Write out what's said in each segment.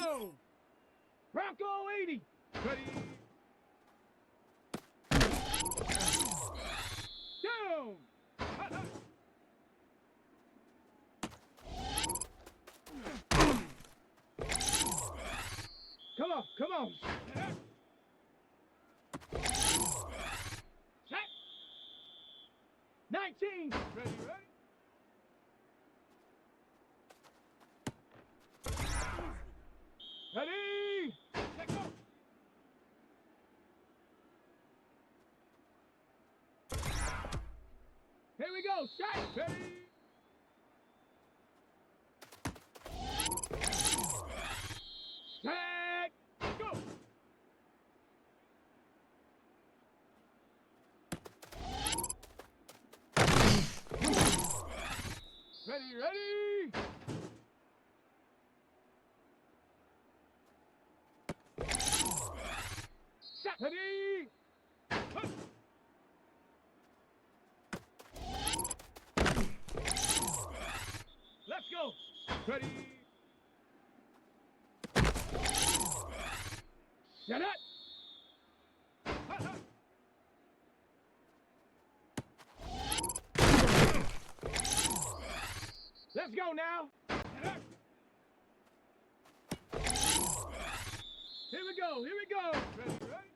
Go! Bronco 80. Ready. Down. Come on, come on. Set. 19. Ready, ready. Ready. Let go. Here we go. Set. Ready. Set. Go. Ready, ready. Set. Ready. Hup. Let's go. Ready. Set it. Let's go now. Here we go. Here we go. Ready, ready.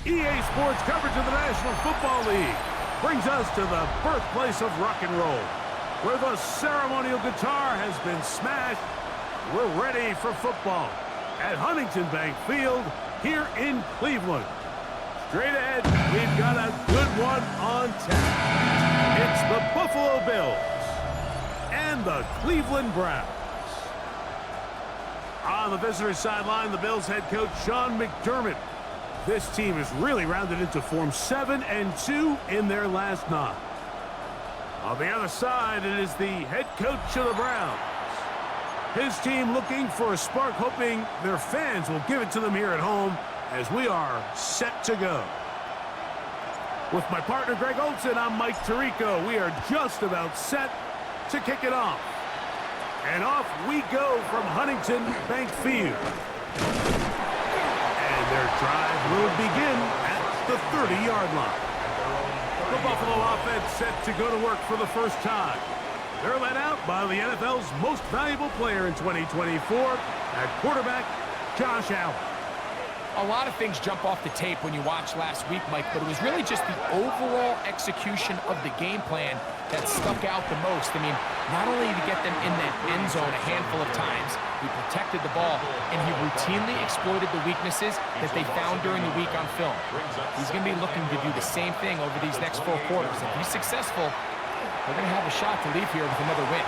EA Sports coverage of the National Football League brings us to the birthplace of rock and roll, where the ceremonial guitar has been smashed. We're ready for football at Huntington Bank Field here in Cleveland. Straight ahead, we've got a good one on tap. It's the Buffalo Bills and the Cleveland Browns. On the visitor sideline, the Bills head coach Sean McDermott. This team has really rounded into form 7-2 in their last 9. On the other side, it is the head coach of the Browns. His team looking for a spark, hoping their fans will give it to them here at home as we are set to go. With my partner Greg Olson, I'm Mike Tirico. We are just about set to kick it off. And off we go from Huntington Bank Field. Their drive will begin at the 30-yard line. The Buffalo offense set to go to work for the first time. They're led out by the NFL's most valuable player in 2024 at quarterback, Josh Allen. A lot of things jump off the tape when you watch last week, Mike, but it was really just the overall execution of the game plan that stuck out the most. I mean, not only did he get them in that end zone a handful of times, he protected the ball, and he routinely exploited the weaknesses that they found during the week on film. He's going to be looking to do the same thing over these next 4 quarters. If he's successful, they're going to have a shot to leave here with another win.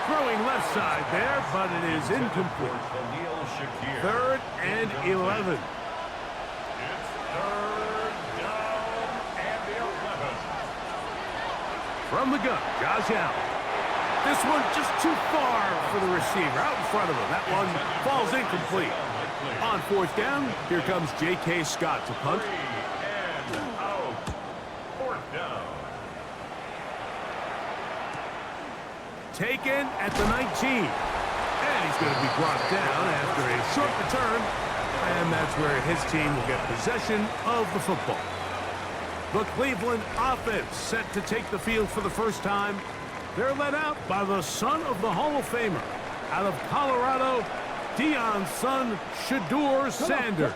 Throwing left side there, but it is incomplete. 3rd and 11. From the gun, Josh Allen. This one just too far for the receiver, out in front of him. That one falls incomplete. On fourth down, here comes J.K. Scott to punt. 3 and out. Fourth down. Taken at the 19. And he's going to be brought down after a short return. And that's where his team will get possession of the football. The Cleveland offense set to take the field for the first time. They're led out by the son of the Hall of Famer. Out of Colorado, Deion's son, Shedeur Sanders.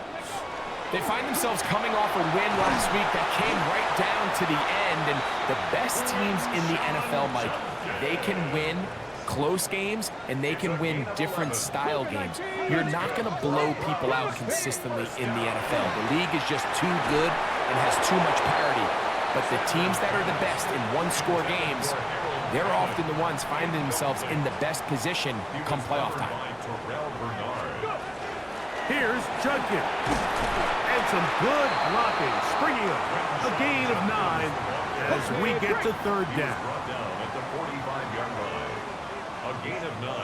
They find themselves coming off a win last week that came right down to the end. And the best teams in the NFL, Mike, they can win close games and they can win different style games. You're not going to blow people out consistently in the NFL. The league is just too good and has too much parity. But the teams that are the best in one-score games, they're often the ones finding themselves in the best position come playoff time. Here's Judkins. And some good blocking, springing up. A gain of 9 as we get to third down. At the 45-yard line. A gain of 9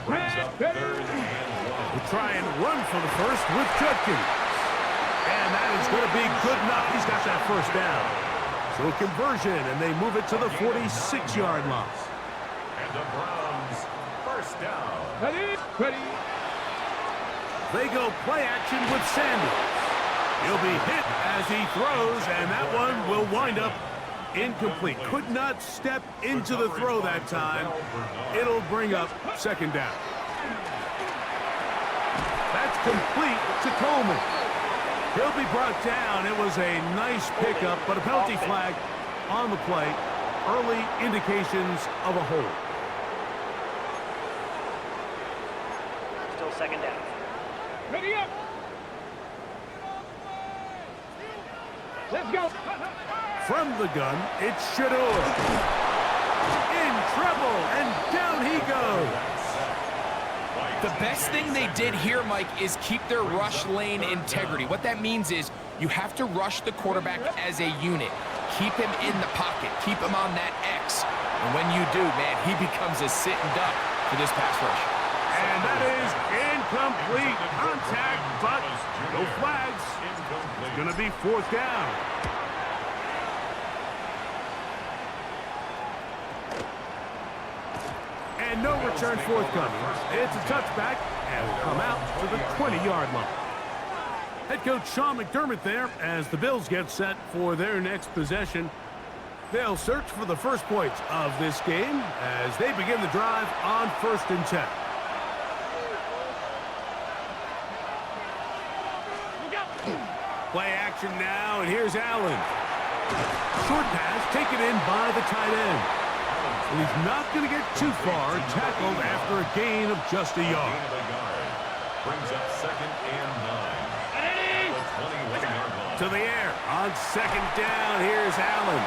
brings up third and 1. We'll try and run for the first with Judkins. And that is going to be good enough. He's got that first down. So conversion, and they move it to the 46-yard line. And the Browns, first down. Ready. They go play action with Sanders. He'll be hit as he throws, and that one will wind up incomplete. Could not step into the throw that time. It'll bring up second down. That's complete to Coleman. He'll be brought down. It was a nice pickup, but a penalty flag on the play. Early indications of a hold. Still second down. Ready up. Let's go. From the gun, it's Shedeur. In trouble, and down he goes. The best thing they did here, Mike, is keep their rush lane integrity. What that means is you have to rush the quarterback as a unit. Keep him in the pocket. Keep him on that X. And when you do, man, he becomes a sitting duck for this pass rush. And that is incomplete contact, but no flags. It's going to be fourth down. And no return forthcoming. It's a touchback, and will come out to the 20-yard line. Head coach Sean McDermott there as the Bills get set for their next possession. They'll search for the first points of this game as they begin the drive on 1st and 10. Play action now, and here's Allen. Short pass taken in by the tight end. And he's not going to get too far, tackled after a gain of just a yard. Brings up second and 9. The 21-yard line. To the air on second down. Here's Allen.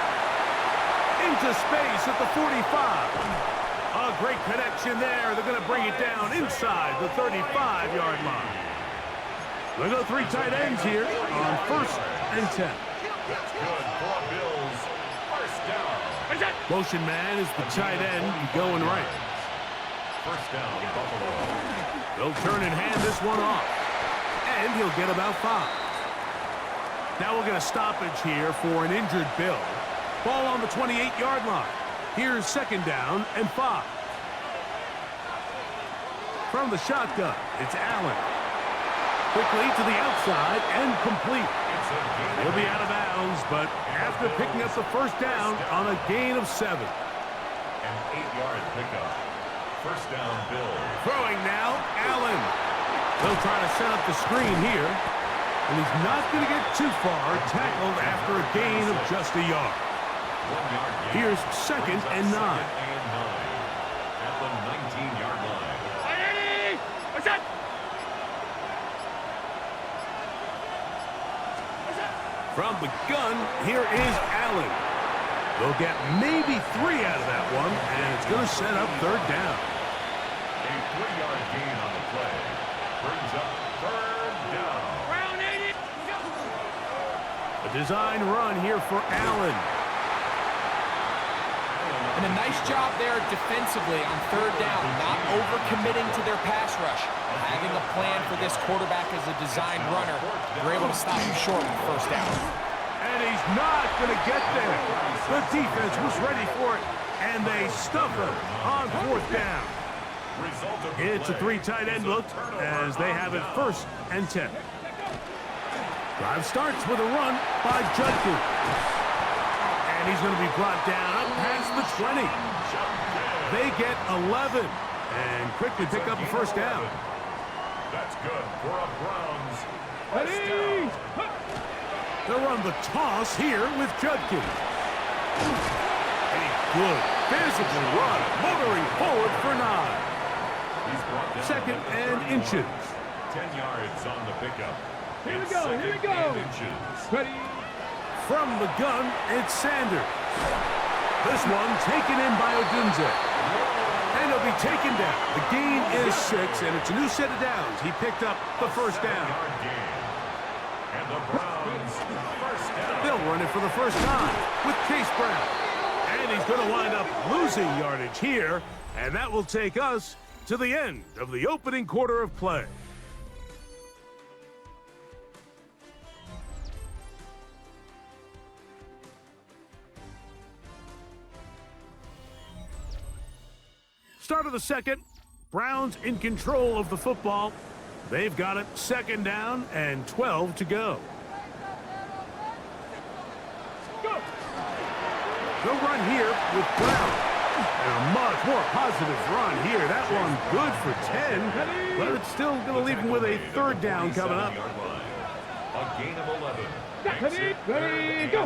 Into space at the 45. A great connection there. They're going to bring it down inside the 35-yard line. They go 3 tight ends here on 1st and 10. That's good for Bills. First down. Motion man is the tight end going right. First down, Buffalo. They'll turn and hand this one off. And he'll get about 5. Now we'll get a stoppage here for an injured Bill. Ball on the 28-yard line. Here's second down and 5. From the shotgun, it's Allen. Quickly to the outside and complete. He'll be out of bounds, but after picking up the first down on a gain of 7. An 8-yard pickup. First down, Bill. Throwing now, Allen. They'll try to set up the screen here. And he's not going to get too far, tackled after a gain of just a yard. 1-yard gain. Here's second and 9. At the 19-yard line. What's that? From the gun, here is Allen. They'll get maybe 3 out of that one, and it's going to set up third down. A 3-yard gain on the play. Brings up third down. Round 80. A design run here for Allen. And a nice job there defensively on third down, not overcommitting to their pass rush. Having a plan for this quarterback as a designed runner, they're able to stop him short with first down. And he's not going to get there. The defense was ready for it, and they stuff him on fourth down. It's a three tight end look as they have it 1st and 10. Drive starts with a run by Judkins. And he's going to be brought down up past the 20. They get 11 and quickly pick up a first down. That's good for a Browns. Ready. They'll run the toss here with Judkins. A good physical run, motoring forward for 9. He's brought down 2nd and inches. 10 yards on the pickup. Here we It's go, here we 2nd go. and inches. Ready. From the gun, it's Sanders. This one taken in by Odunze. And he'll be taken down. The gain is 6, and it's a new set of downs. He picked up the first down. Yard gain. And the Browns first down. They'll run it for the first time with Case Brown. And he's going to wind up losing yardage here, and that will take us to the end of the opening quarter of play. Start of the second. Browns in control of the football. They've got it 2nd down and 12 to go. They'll run here with Brown. And a much more positive run here. That one good for 10, but it's still going to leave him with a 3rd down coming up. A gain of 11. Ready, go.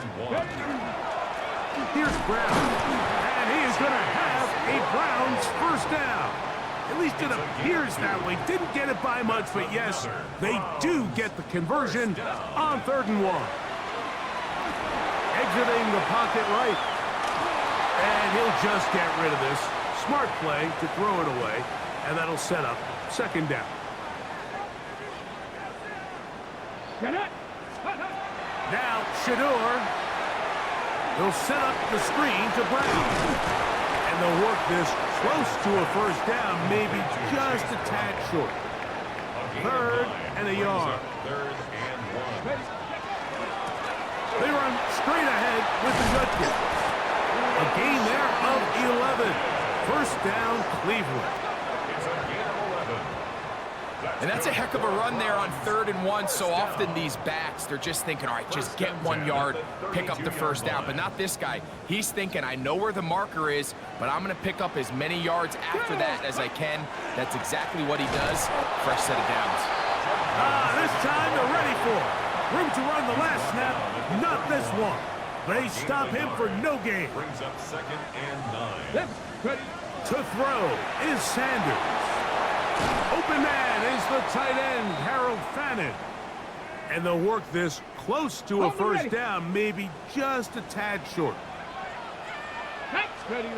Here's Brown, and he is going to have a Browns first down. At least it appears that way. Didn't get it by much, but yes, they do get the conversion on 3rd and 1. Exiting the pocket right. And he'll just get rid of this. Smart play to throw it away, and that'll set up 2nd down. Now, Shador. They'll set up the screen to Brown. And they'll work this close to a first down, maybe just a tad short. 3rd and a yard. 3rd and 1. They run straight ahead with the Judkins. A gain there of 11. First down, Cleveland. It's a gain of 11. And that's a heck of a run there on 3rd and 1. So often these backs, they're just thinking, all right, just get 1 yard, pick up the first down. But not this guy. He's thinking, I know where the marker is, but I'm going to pick up as many yards after that as I can. That's exactly what he does. Fresh set of downs. This time they're ready for it. Room to run the last snap, not this one. They stop him for no gain. Brings up 2nd and 9. Ready. To throw is Sanders. Open man is the tight end, Harold Fannin. And they'll work this close to a first down, maybe just a tad short. Ready.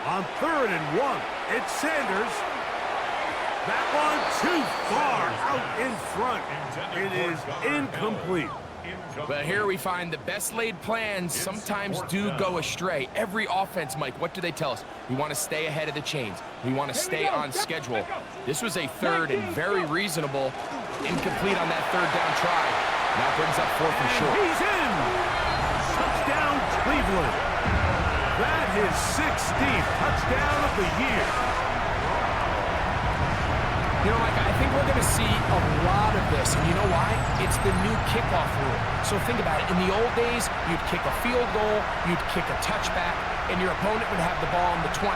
On 3rd and 1, it's Sanders. That one too far out in front. It is incomplete. But here we find the best laid plans sometimes do go astray. Every offense, Mike, what do they tell us? We want to stay ahead of the chains. We want to stay on schedule. This was a 3rd and very reasonable. Incomplete on that 3rd down try. Now brings up 4th and short. He's in! Touchdown, Cleveland. That is 16th touchdown of the year. You know, Mike, I think we're going to see a lot of this, and you know why? It's the new kickoff rule. So think about it. In the old days, you'd kick a field goal, you'd kick a touchback, and your opponent would have the ball on the 20.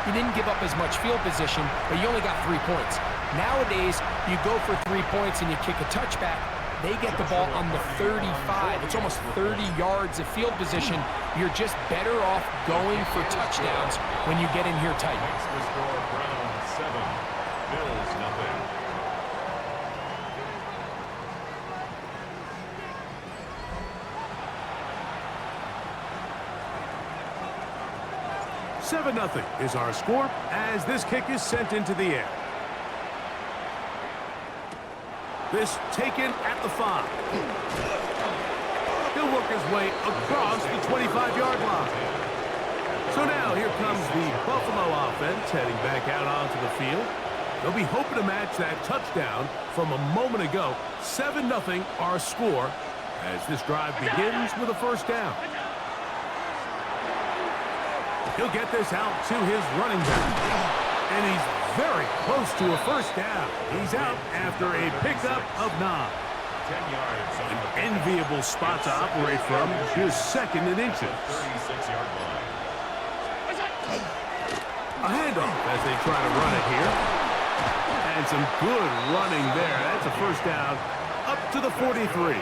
You didn't give up as much field position, but you only got 3 points. Nowadays, you go for 3 points and you kick a touchback, they get the ball on the 35. It's almost 30 yards of field position. You're just better off going for touchdowns when you get in here tight. Makes the score Browns 7, Bills nothing. Nothing is our score as this kick is sent into the air. This taken at the 5. He'll work his way across the 25-yard line. So now here comes the Buffalo offense heading back out onto the field. They'll be hoping to match that touchdown from a moment ago. 7-0 our score as this drive begins with a first down. He'll get this out to his running back. And he's very close to a first down. He's out after a pickup of 9. 10 yards on the An enviable spot to operate from. Here's second and inches. 36-yard line. A handoff as they try to run it here. And some good running there. That's a first down up to the 43.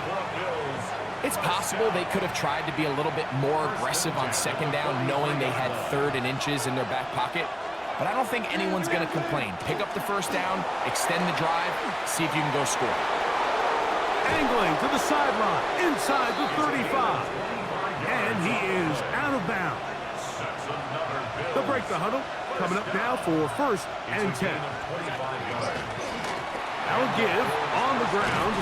It's possible they could have tried to be a little bit more aggressive on second down, knowing they had 3rd and inches in their back pocket. But I don't think anyone's going to complain. Pick up the first down, extend the drive, see if you can go score. Angling to the sideline, inside the 35. And he is out of bounds. They'll break the huddle. Coming up now for first and 10. That'll give on the ground.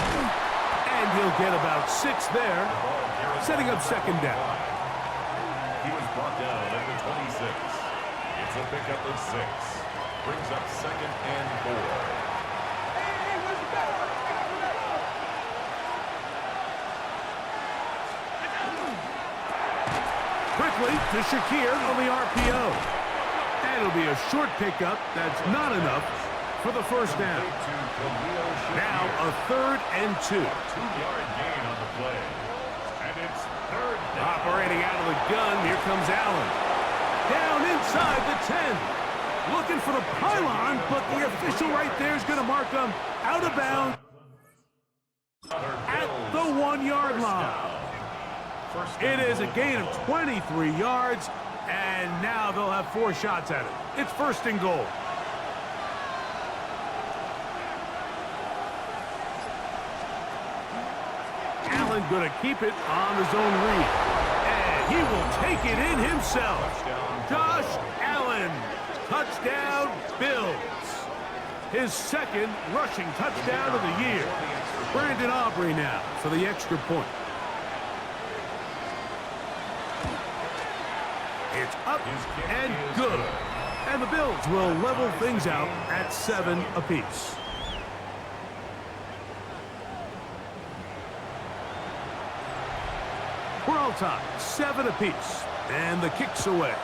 And he'll get about 6 there, setting up second down. He was brought down at the 26. It's a pickup of 6. Brings up second and 4. Quickly to Shakir on the RPO. And it'll be a short pickup that's not enough for the first down. Now a 3rd and 2. 2-yard gain on the play. And it's 3rd down. Operating out of the gun, here comes Allen. Down inside the 10. Looking for the pylon, but the official right there is going to mark him out of bounds at the 1-yard line. It is a gain of 23 yards, and now they'll have 4 shots at it. It's first and goal. Allen going to keep it on his own read. And he will take it in himself. Josh Allen. Touchdown, Bills. His 2nd rushing touchdown of the year. Brandon Aubrey now for the extra point. It's up and good. And the Bills will level things out at 7 apiece. We're all tied, 7 apiece. And the kick's away.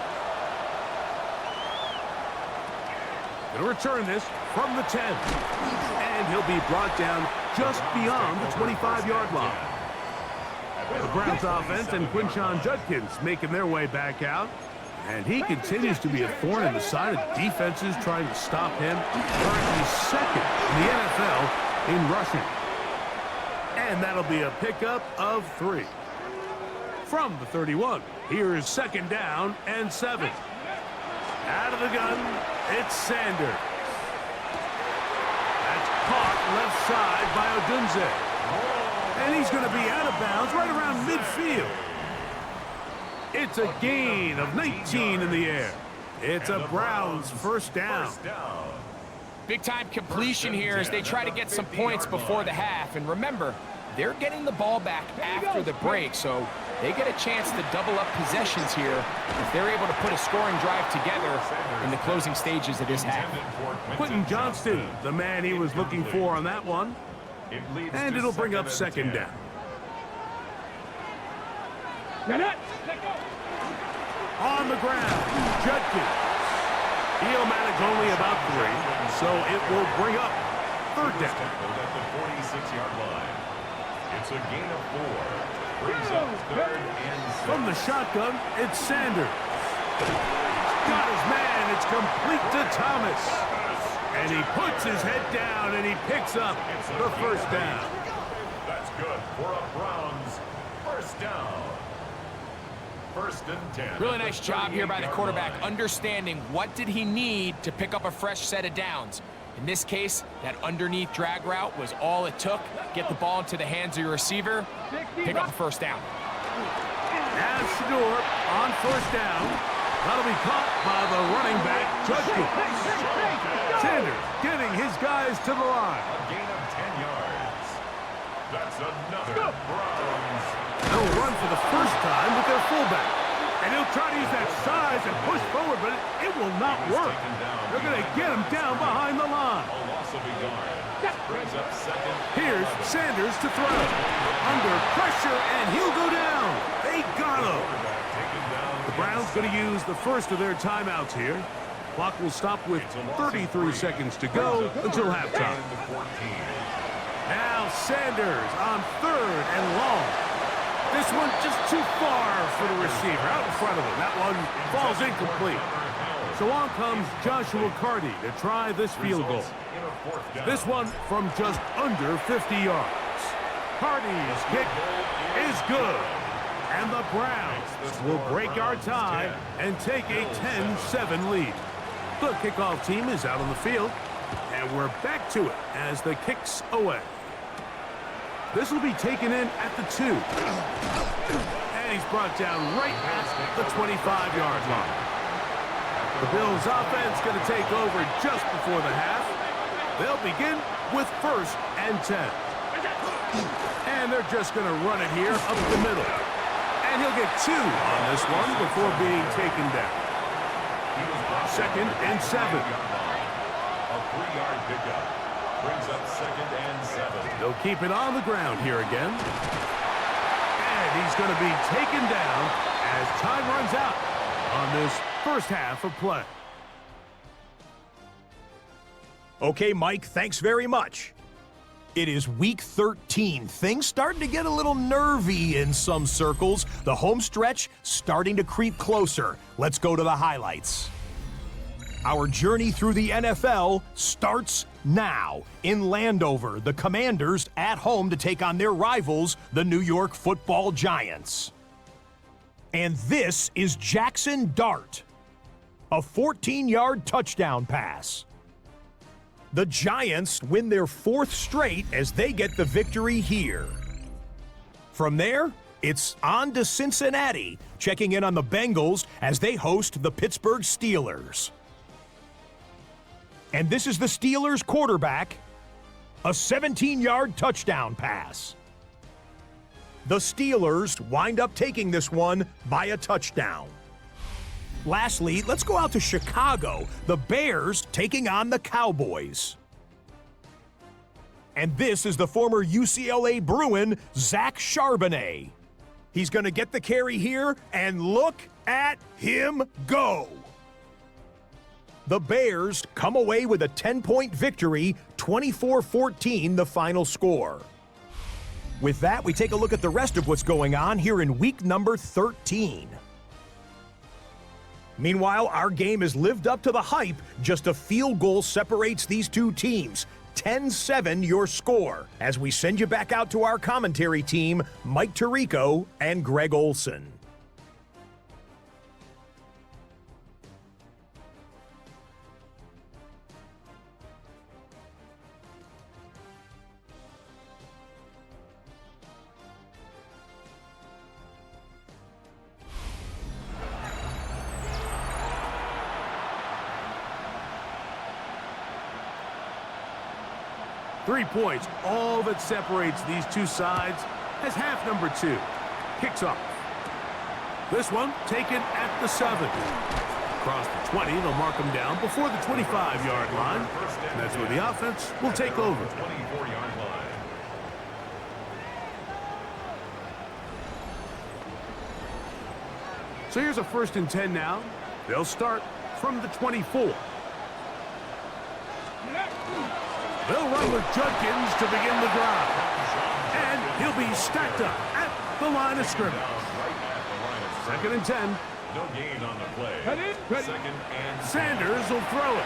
Going to return this from the 10. And he'll be brought down just beyond the 25-yard line. The Browns offense and Quinshon Judkins making their way back out. And he continues to be a thorn in the side of defenses trying to stop him. Currently 2nd in the NFL in rushing. And that'll be a pickup of 3. From the 31, here is second down and 7. Out of the gun, it's Sanders. That's caught left side by Odunze. And he's going to be out of bounds right around midfield. It's a gain of 19 in the air. It's a Browns first down. Big-time completion here as they try to get some points before the half. And remember, they're getting the ball back after the break, so they get a chance to double up possessions here if they're able to put a scoring drive together in the closing stages of this half. Quentin Johnston, the man he was looking for on that one. And it'll bring up second down. On the ground, Judkins. He'll manage only about 3, so it will bring up third down. At the 46-yard line. It's a gain of 4. Brings up 3rd and 6. From the shotgun, it's Sanders. Got his man. It's complete to Thomas. And he puts his head down and he picks up the first down. That's good for a Browns first down. 1st and 10. Really nice job here by the quarterback, understanding what did he need to pick up a fresh set of downs. In this case, that underneath drag route was all it took. Get the ball into the hands of your receiver, pick up the first down. Now Shador on first down. That'll be caught by the running back, Judkins. Sanders getting his guys to the line. A gain of 10 yards. That's another Browns. They'll run for the first time with their fullback. And he'll try to use that size and push forward, but it will not work. They're going to get him down behind the line. A loss of a yard. Brings up second. Here's Sanders to throw. Under pressure, and he'll go down. They got him. The Browns going to use the first of their timeouts here. Clock will stop with 33 seconds to go until halftime. Now Sanders on 3rd and long. This one just too far for the receiver, out in front of him. That one falls incomplete. So on comes Joshua Carty to try this field goal. This one from just under 50 yards. Carty's kick is good. And the Browns will break our tie and take a 10-7 lead. The kickoff team is out on the field, and we're back to it as the kick's away. This will be taken in at the 2. And he's brought down right at the 25-yard line. The Bills' offense going to take over just before the half. They'll begin with 1st and 10. And they're just going to run it here up the middle. And he'll get 2 on this one before being taken down. 2nd and 7. A 3-yard pickup. Brings up 2nd and 7. They'll keep it on the ground here again. And he's going to be taken down as time runs out on this first half of play. Okay, Mike, thanks very much. It is week 13. Things starting to get a little nervy in some circles. The home stretch starting to creep closer. Let's go to the highlights. Our journey through the NFL starts now. In Landover, the Commanders at home to take on their rivals, the New York Football Giants. And this is Jackson Dart. A 14-yard touchdown pass. The Giants win their 4th straight as they get the victory here. From there, it's on to Cincinnati, checking in on the Bengals as they host the Pittsburgh Steelers. And this is the Steelers quarterback, a 17-yard touchdown pass. The Steelers wind up taking this one by a touchdown. Lastly, let's go out to Chicago. The Bears taking on the Cowboys. And this is the former UCLA Bruin, Zach Charbonnet. He's going to get the carry here, and look at him go. The Bears come away with a 10-point victory, 24-14 the final score. With that, we take a look at the rest of what's going on here in week number 13. Meanwhile, our game has lived up to the hype. Just a field goal separates these two teams. 10-7 your score. As we send you back out to our commentary team, Mike Tirico and Greg Olson. Three points, all that separates these two sides, as half number 2 kicks off. This one taken at the 7. Across the 20, they'll mark them down before the 25-yard line. And that's where the offense will take over. 24-yard line. So here's a 1st and 10 now. They'll start from the 24. They'll run with Judkins to begin the drive. And he'll be stacked up at the line of scrimmage. 2nd and 10. No gain on the play. Ready? 2nd and Sanders will throw it.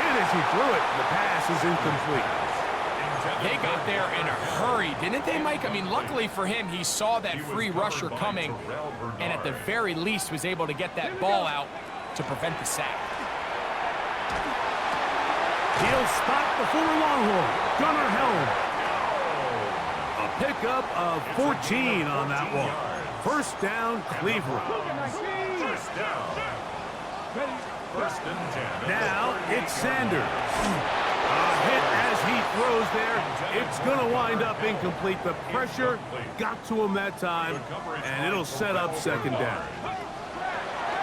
Hit as he threw it. The pass is incomplete. They got there in a hurry, didn't they, Mike? I mean, luckily for him, he saw that free rusher coming and at the very least was able to get that ball out to prevent the sack. He'll spot the former Longhorn, Gunnar Helm. A pickup of 14 on that one. 1st down, Cleveland. First down. 1st and 10. Now it's Sanders. Hit as he throws there. It's going to wind up incomplete. The pressure got to him that time, and it'll set up second down.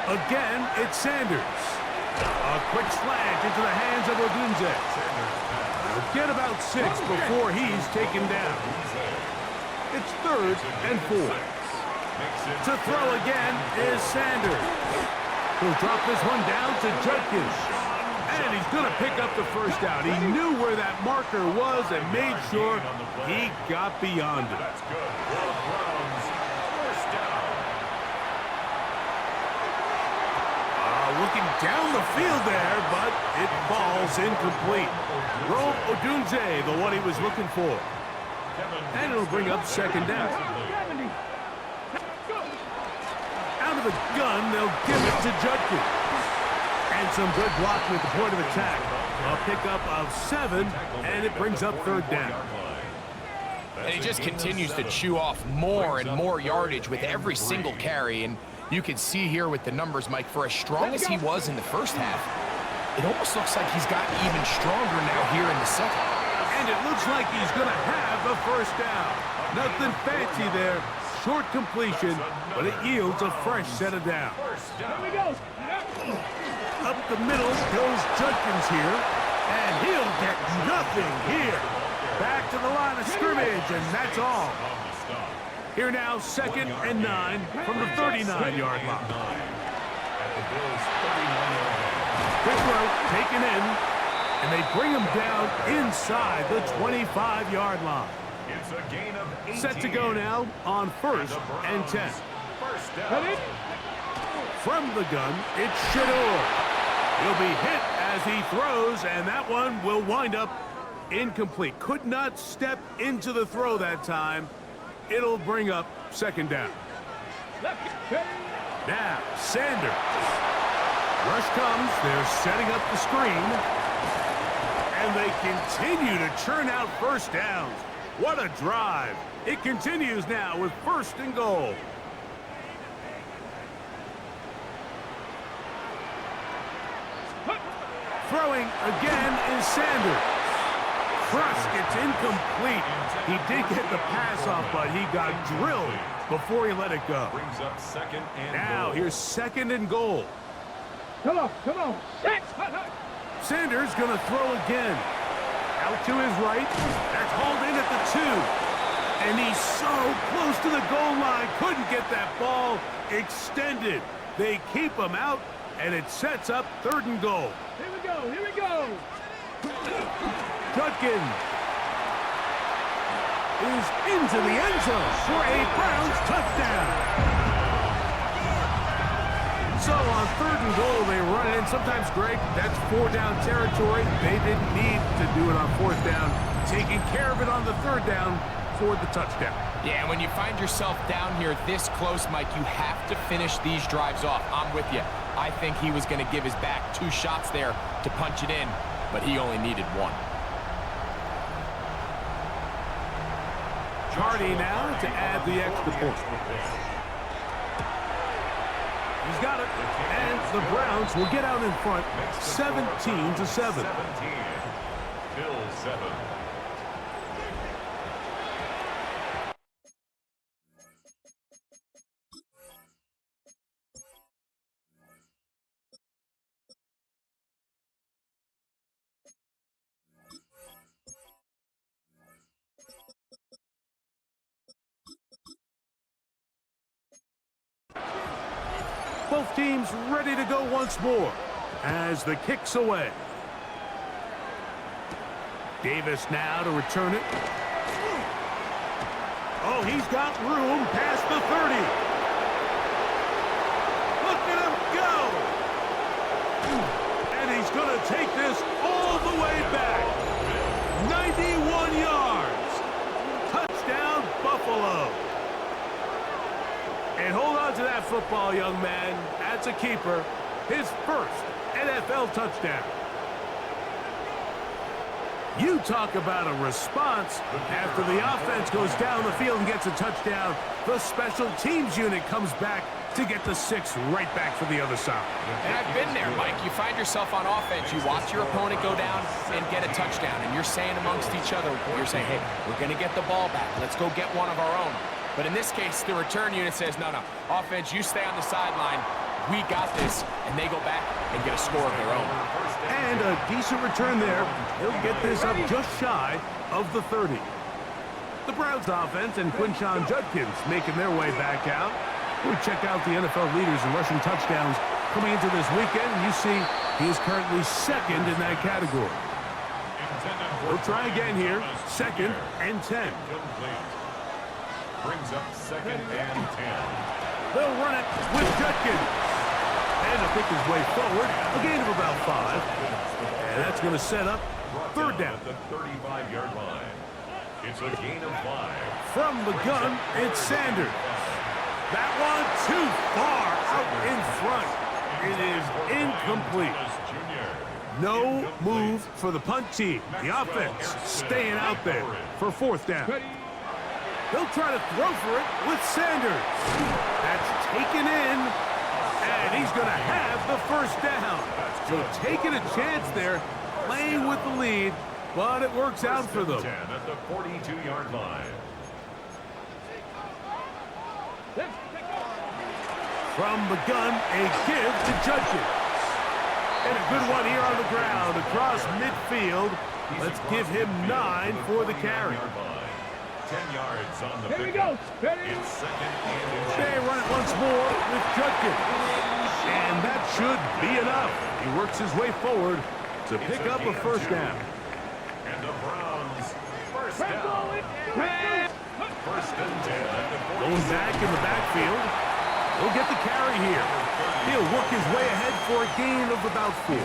Again, it's Sanders. A quick slant into the hands of Odunze. He'll get about 6 before he's taken down. It's 3rd and 4. To throw again is Sanders. He'll drop this one down to Judkins. And he's going to pick up the first down. He knew where that marker was and made sure he got beyond it. That's good for the Browns. First down. Looking down the field there, but it falls incomplete. Rome Odunze, the one he was looking for. And it'll bring up second down. Out of the gun, they'll give it to Judkins. And some good blocking at the point of attack. A pickup of 7, and it brings up third down. And he just continues to chew off more and more yardage with every single carry. And you can see here with the numbers, Mike, for as strong as he was in the first half, it almost looks like he's gotten even stronger now here in the second. And it looks like he's going to have the first down. Nothing fancy there. Short completion, but it yields a fresh set of downs. Here we go. Up the middle goes Judkins here, and he'll get nothing here. Back to the line of scrimmage, and that's all. Here now, 2nd and 9 from the 39-yard line. Quick throw taken in, and they bring him down inside the 25-yard line. It's a gain of 18. Set to go now on 1st and 10. First down. From the gun, it's Shador. He'll be hit as he throws, and that one will wind up incomplete. Could not step into the throw that time. It'll bring up second down. Now, Sanders. Rush comes. They're setting up the screen. And they continue to churn out first downs. What a drive. It continues now with 1st and goal. Throwing again is Sanders. Crushed, it's incomplete. He did get the pass off, but he got drilled before he let it go. Brings up 2nd and Now, goal. here's 2nd and goal. Come on. 6. Sanders gonna throw again. Out to his right. That's hauled in at the 2. And he's so close to the goal line. Couldn't get that ball extended. They keep him out, and it sets up 3rd and goal. Here we go. Judkins is into the end zone for a Browns touchdown. So on 3rd and goal, they run it in. Sometimes, Greg, that's 4-down territory. They didn't need to do it on 4th down. Taking care of it on the 3rd down for the touchdown. Yeah, when you find yourself down here this close, Mike, you have to finish these drives off. I'm with you. I think he was going to give his back 2 shots there to punch it in, but he only needed 1. Hardy now to add the extra point. He's got it, and the Browns will get out in front 17-7. 17. Bills 7. Both teams ready to go once more as the kick's away. Davis now to return it. Oh, he's got room past the 30. Look at him go. And he's going to take this all the way back. 91 yards. Touchdown, Buffalo. And hold on to that football, young man. That's a keeper. His first NFL touchdown. You talk about a response. After the offense goes down the field and gets a touchdown, the special teams unit comes back to get the 6 right back for the other side. And I've been there, Mike. You find yourself on offense, you watch your opponent go down and get a touchdown, and you're saying amongst each other, you're saying, hey, we're going to get the ball back. Let's go get one of our own. But in this case, the return unit says, no, offense, you stay on the sideline. We got this, and they go back and get a score of their own. And a decent return there. He'll get this up just shy of the 30. The Browns offense and Quinshon Judkins making their way back out. We check out the NFL leaders in rushing touchdowns coming into this weekend, and you see he is currently second in that category. We'll try again here. 2nd and 10. Brings up 2nd and 10. They'll run it with Judkins. And he'll pick his way forward, a gain of about 5. And that's going to set up 3rd down. At the 35-yard line. It's a gain of 5. From the gun, it's Sanders. That one too far out in front. It is incomplete. No move for the punt team. The offense staying out there for 4th down. They'll try to throw for it with Sanders. That's taken in, and he's going to have the 1st down. So taking a chance there, playing with the lead, but it works out for them. 10 at the 42-yard line. From the gun, a give to Judkins. And a good one here on the ground across midfield. Let's give him 9 for the carry. 10 yards on the Here we go. Ready? It's 2nd and They run it once more with Judkins. And that should be enough. He works his way forward to pick up a 1st down. And the Browns, 1st down. 1st and 10 at the 40. Going back in the backfield. He'll get the carry here. He'll work his way ahead for a gain of about 4.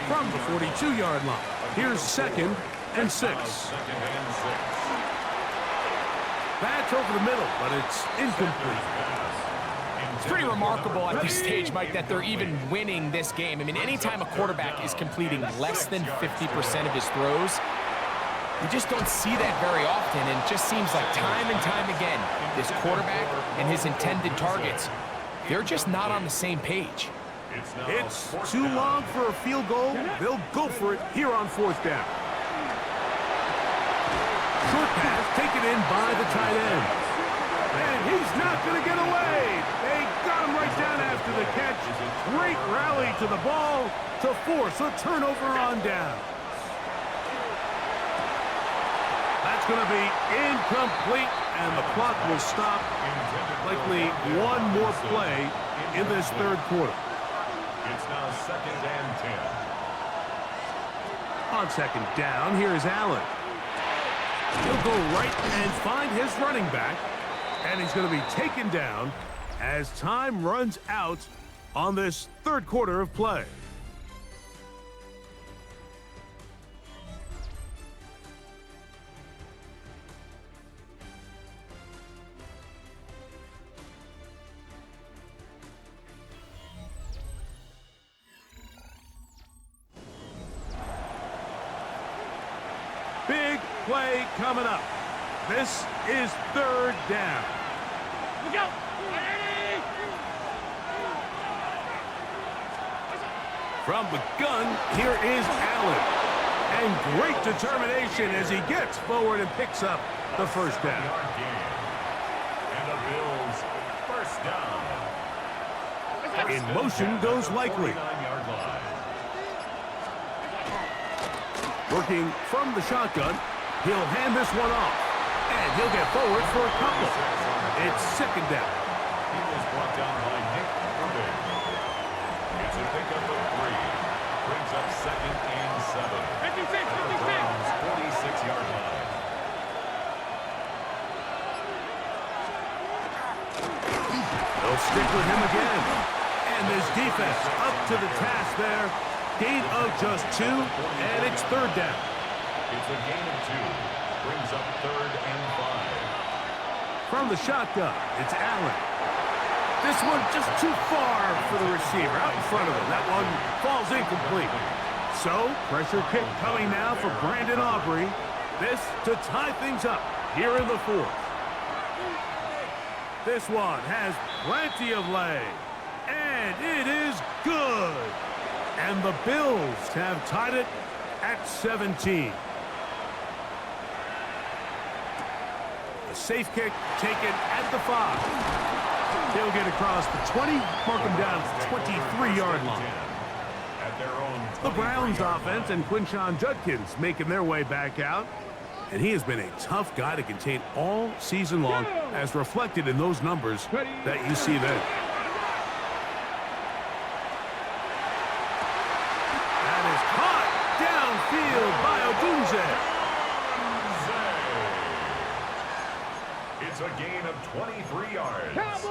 From the 42-yard line. Here's 2nd and 6. 2nd and 6. That's over the middle, but it's incomplete. It's pretty remarkable at this stage, Mike, that they're even winning this game. I mean, anytime a quarterback is completing less than 50% of his throws, you just don't see that very often, and it just seems like time and time again, this quarterback and his intended targets, they're just not on the same page. It's too long for a field goal. They'll go for it here on 4th down. Short pass taken in by the tight end. And he's not going to get away. They got him right down after the catch. Great rally to the ball to force a turnover on down. That's going to be incomplete, and the clock will stop. Likely one more play in this 3rd quarter. It's now 2nd and 10. On 2nd down, here is Allen. He'll go right and find his running back, and he's going to be taken down as time runs out on this 3rd quarter of play. Big play coming up. This is 3rd down. Look out. Ready? From the gun, here is Allen. And great determination as he gets forward and picks up the 1st down. And the Bills, 1st down. In motion goes Likely. 49-yard line. Working from the shotgun, he'll hand this one off. And he'll get forward for a couple. It's 2nd down. He was brought down by Nick Irving. It's a pickup of 3. Brings up 2nd and 7. 56, 56. Browns, 46-yard line. They'll stick with him again. And this defense up to the task there. Gain of just 2, and it's 3rd down. It's a gain of 2. Brings up 3rd and 5. From the shotgun, it's Allen. This one just too far for the receiver, out in front of him. That one falls incomplete. So, pressure kick coming now for Brandon Aubrey. This to tie things up here in the fourth. This one has plenty of leg. And it is good. And the Bills have tied it at 17. A safe kick taken at the 5. He'll get across the 20, mark him down at the 23-yard line. The Browns offense and Quinshon Judkins making their way back out. And he has been a tough guy to contain all season long, as reflected in those numbers that you see there. That is caught downfield by Odunze. It's a gain of 23 yards. That's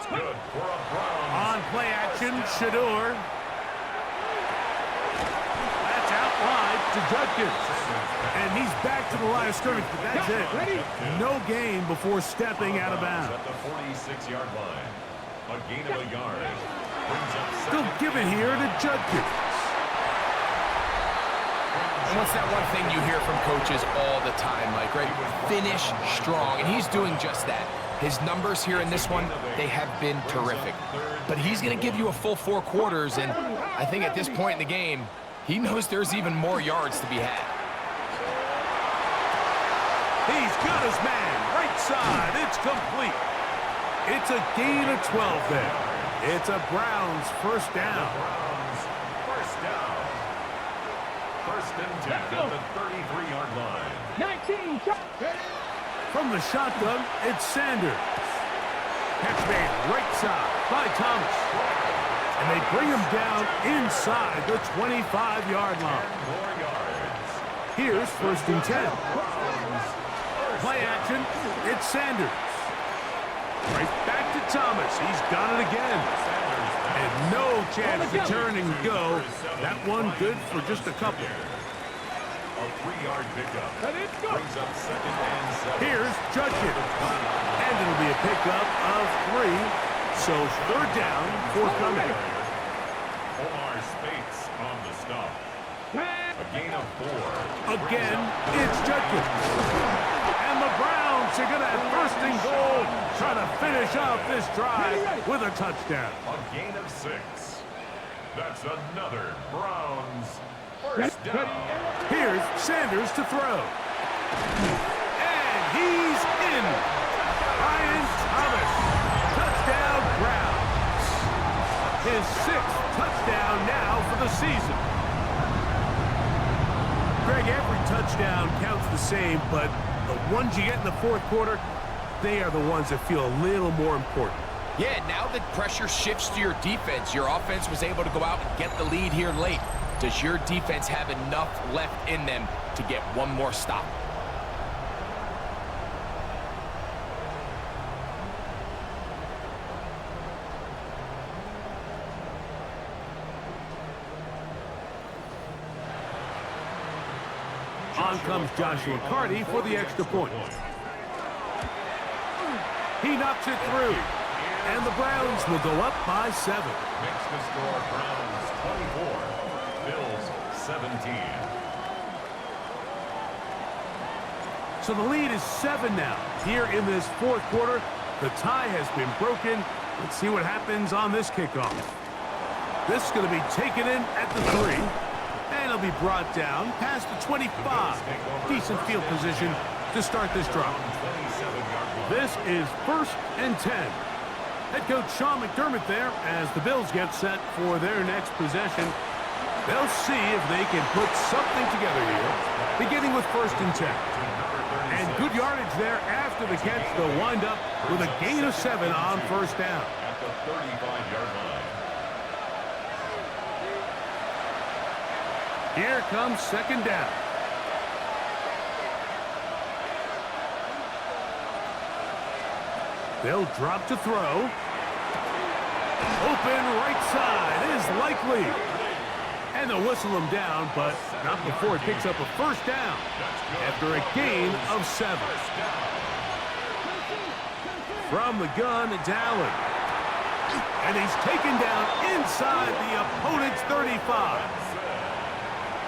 good for a Browns. On play action, Shador. That's out wide to Judkins. And he's back to the line of scrimmage, but that's it. No gain before stepping out of bounds. At the 46-yard line. A gain of a yard. Still give it here to Judkins. And what's that one thing you hear from coaches all the time, Mike, right? Finish strong, and he's doing just that. His numbers here in this one, they have been terrific. But he's going to give you a full 4 quarters, and I think at this point in the game, he knows there's even more yards to be had. He's got his man, right side, it's complete. It's a gain of 12 there. It's a Browns first down. First down. First and 10 at the 33-yard line. 19. From the shotgun, it's Sanders. Catch made right side by Thomas. And they bring him down inside the 25-yard line. More yards. Here's first and 10. Play action, it's Sanders. Right back to Thomas. He's got it again. And no chance to turn and go. That one good for just a couple. A 3-yard pickup. Brings up second and 7. Here's Judkins. And it'll be a pickup of 3. So third down, forthcoming. Omar Spates on the stop. A gain of 4. Again, it's Judkins. And the Browns are going to have first and goal, trying to finish off this drive with a touchdown. A gain of 6. That's another Browns first down. Here's Sanders to throw. And he's in. Brian Thomas. Touchdown Browns. His 6th touchdown now for the season. Greg, every touchdown counts the same, but the ones you get in the fourth quarter, they are the ones that feel a little more important. Yeah, now that pressure shifts to your defense, your offense was able to go out and get the lead here late. Does your defense have enough left in them to get one more stop? On comes Joshua Carty for the extra point. He knocks it through. And the Browns will go up by 7. Makes the score Browns 24. Bills 17. So the lead is 7 now. Here in this fourth quarter, the tie has been broken. Let's see what happens on this kickoff. This is going to be taken in at the 3. And it'll be brought down past the 25. Decent field position to start this drive. This is first and 10. Head coach Sean McDermott there as the Bills get set for their next possession. They'll see if they can put something together here, beginning with first and 10. And good yardage there after the catch. They'll wind up with a gain of 7 on first down. At the 35-yard line. Here comes second down. They'll drop to throw. Open right side is likely. And they'll whistle him down, but not before it picks up a first down after a gain of 7. From the gun, it's Allen. And he's taken down inside the opponent's 35.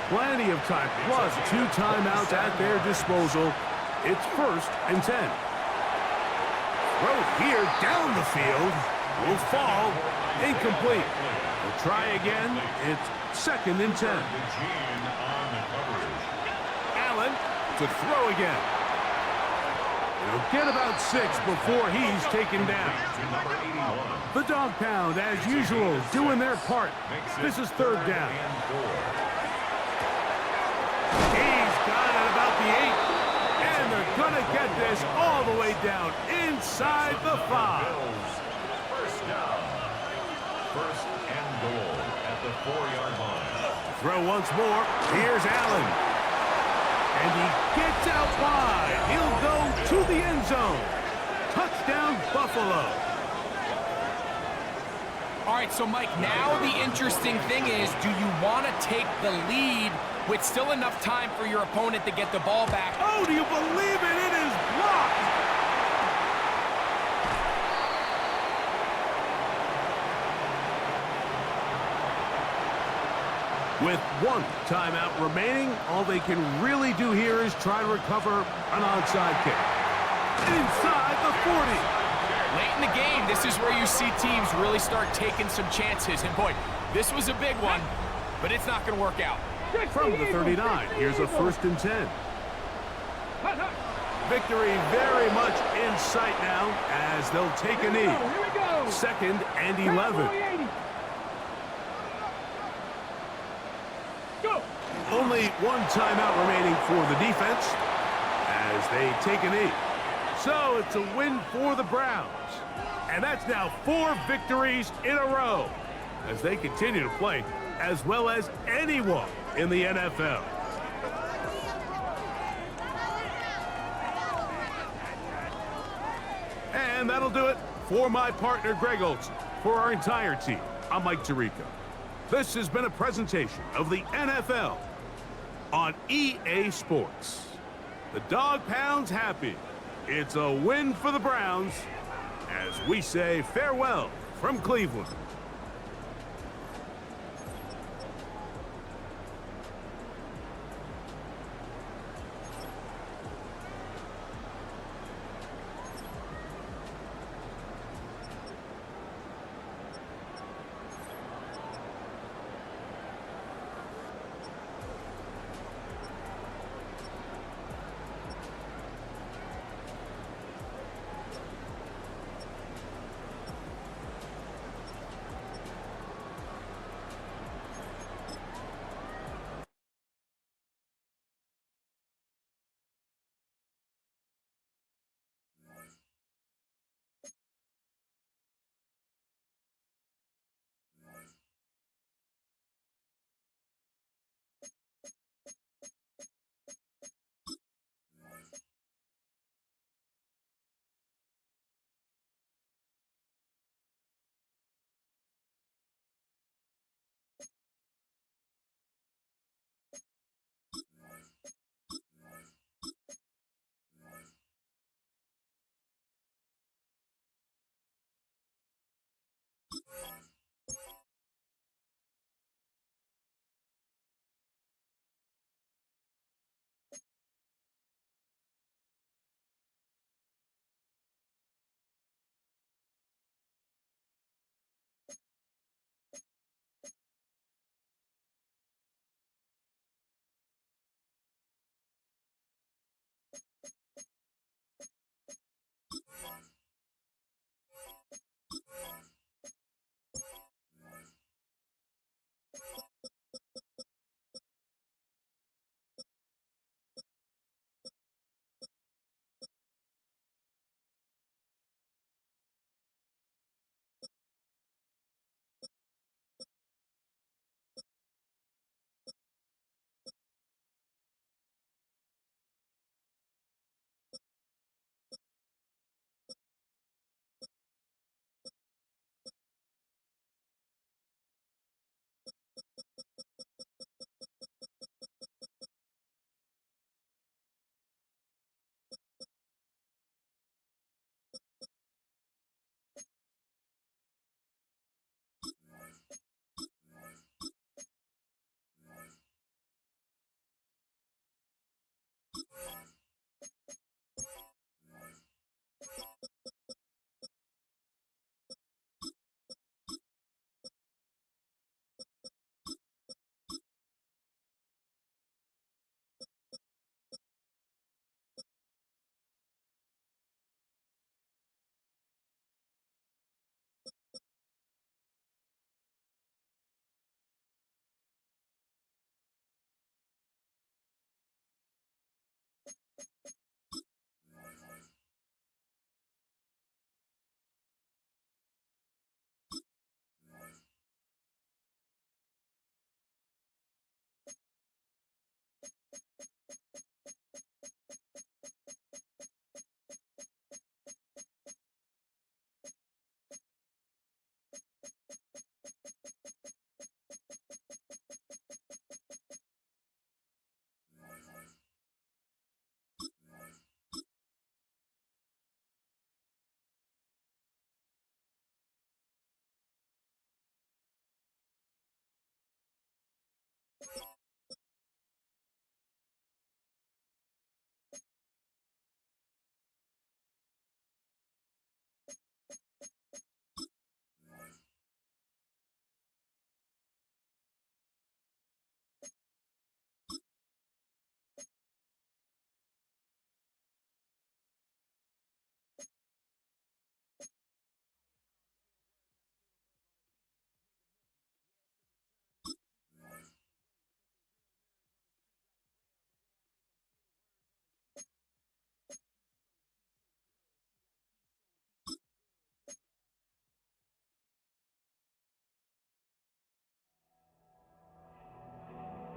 Plenty of time, plus 2 timeouts at their disposal. It's 1st and 10. Throw here down the field. Will fall. Incomplete. We'll try again. It's 2nd and 10. Allen to throw again. He'll get about 6 before he's taken down. The Dog Pound, as usual, doing their part. This is 3rd down. He's got it about the 8. And they're going to get this all the way down inside the 5. First down. 1st and goal at the 4-yard line. Throw once more. Here's Allen. And he gets out wide. He'll go to the end zone. Touchdown, Buffalo. All right, so Mike, now the interesting thing is, do you want to take the lead with still enough time for your opponent to get the ball back? Oh, do you believe it? It is blocked. With 1 timeout remaining, all they can really do here is try to recover an onside kick. Inside the 40. Late in the game, this is where you see teams really start taking some chances. And boy, this was a big one, but it's not going to work out. From the 39, here's a 1st and 10. Victory very much in sight now as they'll take a knee. 2nd and 11. Only 1 timeout remaining for the defense as they take a knee. So it's a win for the Browns. And that's now 4 victories in a row as they continue to play as well as anyone in the NFL. And that'll do it for my partner, Greg Olson. For our entire team, I'm Mike Tirico. This has been a presentation of the NFL on EA Sports. The Dog Pound's happy. It's a win for the Browns as we say farewell from Cleveland.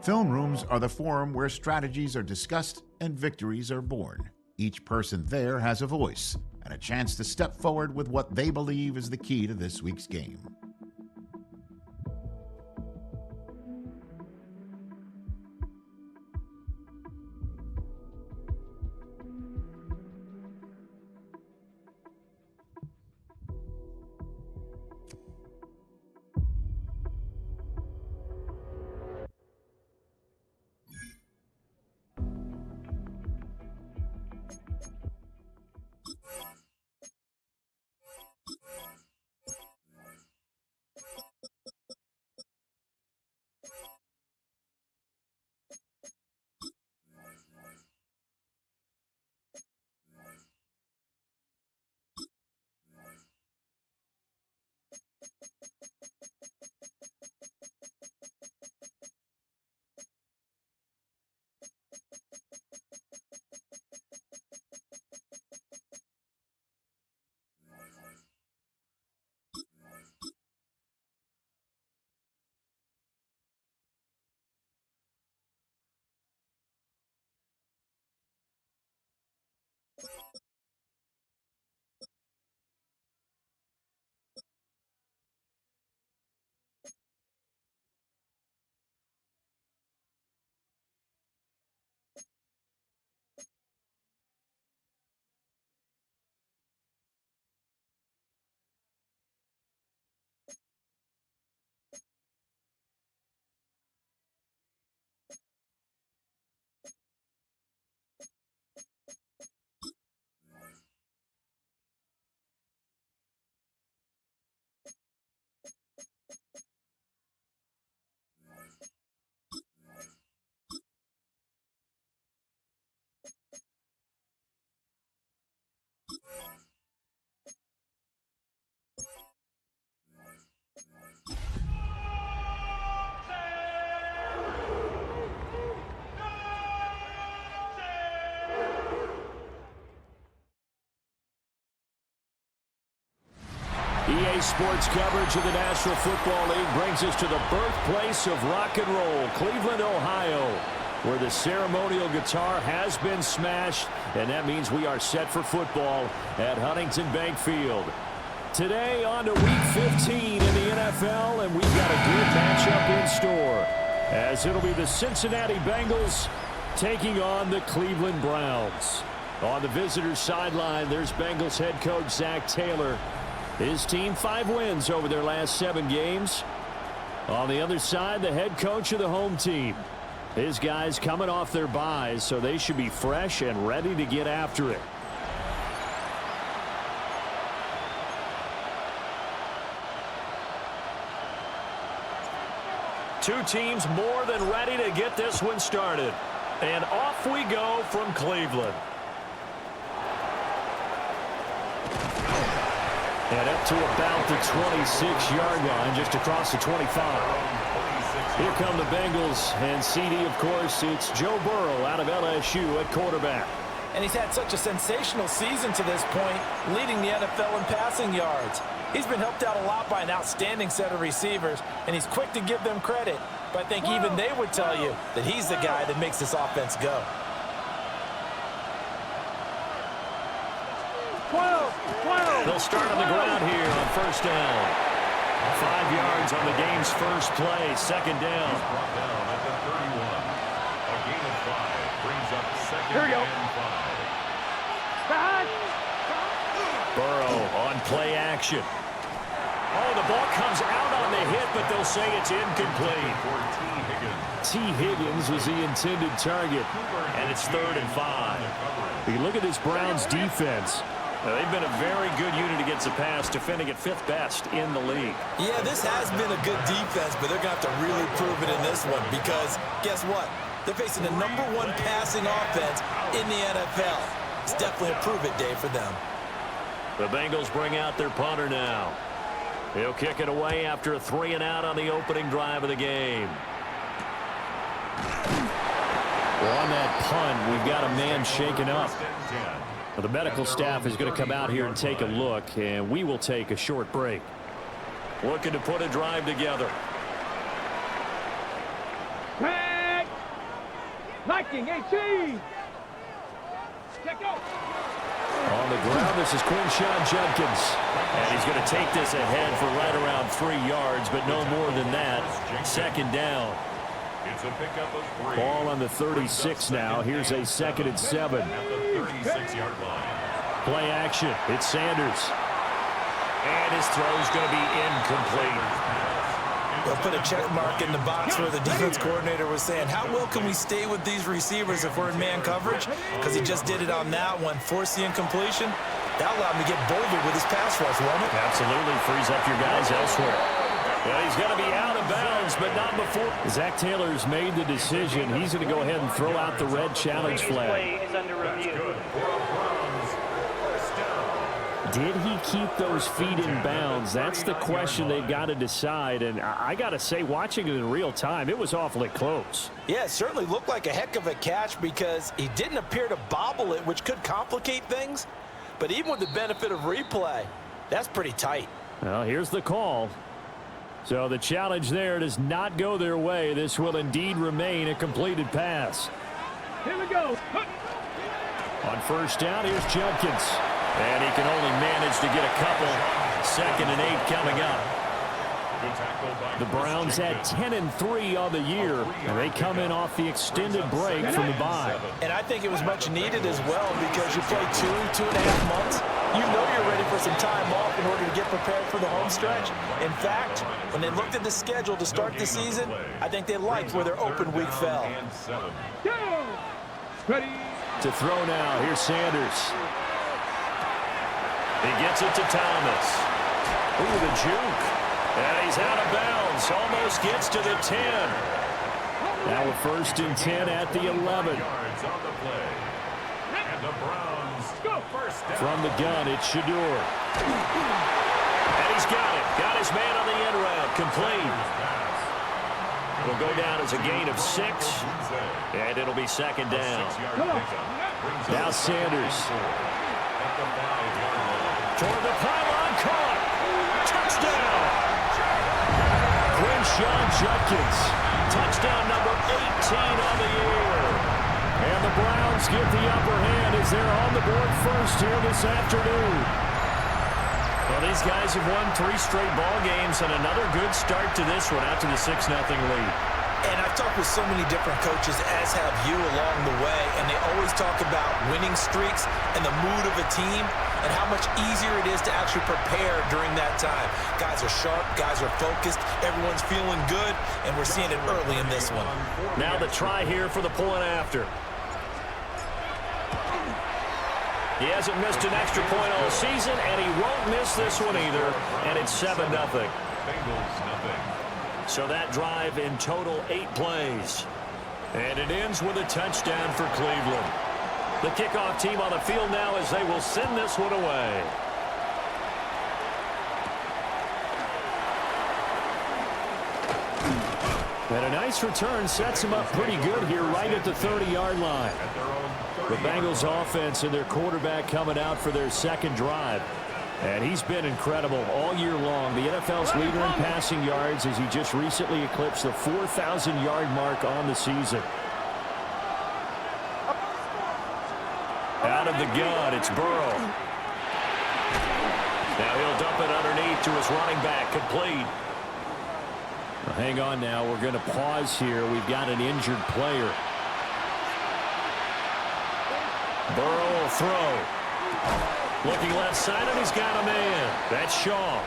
Film rooms are the forum where strategies are discussed and victories are born. Each person there has a voice and a chance to step forward with what they believe is the key to this week's game. EA Sports coverage of the National Football League brings us to the birthplace of rock and roll, Cleveland, Ohio, where the ceremonial guitar has been smashed, and that means we are set for football at Huntington Bank Field. Today on to Week 15 in the NFL, and we've got a good matchup in store, as it'll be the Cincinnati Bengals taking on the Cleveland Browns. On the visitors' sideline, there's Bengals head coach Zach Taylor. His team 5 wins over their last 7 games. On the other side, the head coach of the home team. His guys coming off their byes, so they should be fresh and ready to get after it. Two teams more than ready to get this one started. And off we go from Cleveland. And up to about the 26-yard line, just across the 25. Here come the Bengals, and CD, of course, it's Joe Burrow out of LSU at quarterback. And he's had such a sensational season to this point, leading the NFL in passing yards. He's been helped out a lot by an outstanding set of receivers, and he's quick to give them credit. But I think even they would tell you that he's the guy that makes this offense go. 12. They'll start on the ground here on first down. 5 yards on the game's first play, second down. Brought down at the 31. A gain of 5 brings up second and 5. Burrow on play action. Oh, the ball comes out on the hit, but they'll say it's incomplete. For T. Higgins was the intended target, and it's 3rd and 5. You look at this Browns defense. They've been a very good unit against the pass, defending at 5th best in the league. Yeah, this has been a good defense, but they're going to have to really prove it in this one because, guess what? They're facing the #1 passing offense in the NFL. It's definitely a prove-it day for them. The Bengals bring out their punter now. He'll kick it away after a 3-and-out on the opening drive of the game. Well, on that punt, we've got a man shaken up. Well, the medical staff is going to come out here and take a look, and we will take a short break. Looking to put a drive together. Red Liking 18. Check out. On the ground, this is Quinshawn Judkins. And he's going to take this ahead for right around 3 yards, but no more than that. Second down. It's a pickup of 3. Ball on the 36 now. Here's a 2nd and 7. At the 36-yard line. Play action. It's Sanders. And his throw's going to be incomplete. They'll put a check mark in the box where the defense coordinator was saying, how well can we stay with these receivers if we're in man coverage? Because he just did it on that one, forced the incompletion. That allowed him to get bolder with his pass rush, won't it? Absolutely frees up your guys elsewhere. Well, he's going to be out of bounds, but not before. Zach Taylor's made the decision. He's going to go ahead and throw out the red challenge flag. Play is under review. Did he keep those feet in bounds? That's the question they've got to decide. And I got to say, watching it in real time, it was awfully close. Yeah, it certainly looked like a heck of a catch because he didn't appear to bobble it, which could complicate things. But even with the benefit of replay, that's pretty tight. Well, here's the call. So the challenge there does not go their way. This will indeed remain a completed pass. Here we go. On first down, here's Judkins. And he can only manage to get a couple. 2nd and 8 coming up. The Browns had 10-3 on the year, and they come in off the extended break from the bye. And I think it was much needed as well because you play 2.5 months. You know you're ready for some time off in order to get prepared for the home stretch. In fact, when they looked at the schedule to start the season, I think they liked where their open week fell. Ready. To throw now, here's Sanders. He gets it to Thomas. Ooh, the juke. And he's out of bounds. Almost gets to the 10. Now a 1st and 10 at the 11. From the gun, it's Shador. And he's got it. Got his man on the end route. Complete. It'll go down as a gain of 6. And it'll be 2nd down. Now Sanders. Toward the pylon, caught. Touchdown. Quinshawn Judkins. Touchdown number 18 on the year. And the Browns get the upper hand as they're on the board first here this afternoon. Well, these guys have won 3 straight ball games and another good start to this one out to the 6-0 lead. And I've talked with so many different coaches, as have you, along the way, and they always talk about winning streaks and the mood of a team and how much easier it is to actually prepare during that time. Guys are sharp, guys are focused, everyone's feeling good, and we're seeing it early in this one. Now the try here for the point after. He hasn't missed an extra point all season, and he won't miss this one either, and it's 7-0. So that drive in total 8 plays. And it ends with a touchdown for Cleveland. The kickoff team on the field now as they will send this one away. And a nice return sets them up pretty good here right at the 30-yard line. The Bengals offense and their quarterback coming out for their 2nd drive. And he's been incredible all year long. The NFL's leader in passing yards as he just recently eclipsed the 4,000-yard mark on the season. Out of the gun, it's Burrow. Now he'll dump it underneath to his running back, complete. Well, hang on now, we're going to pause here. We've got an injured player. Burrow will throw. Looking left side, and he's got a man. That's Shaw.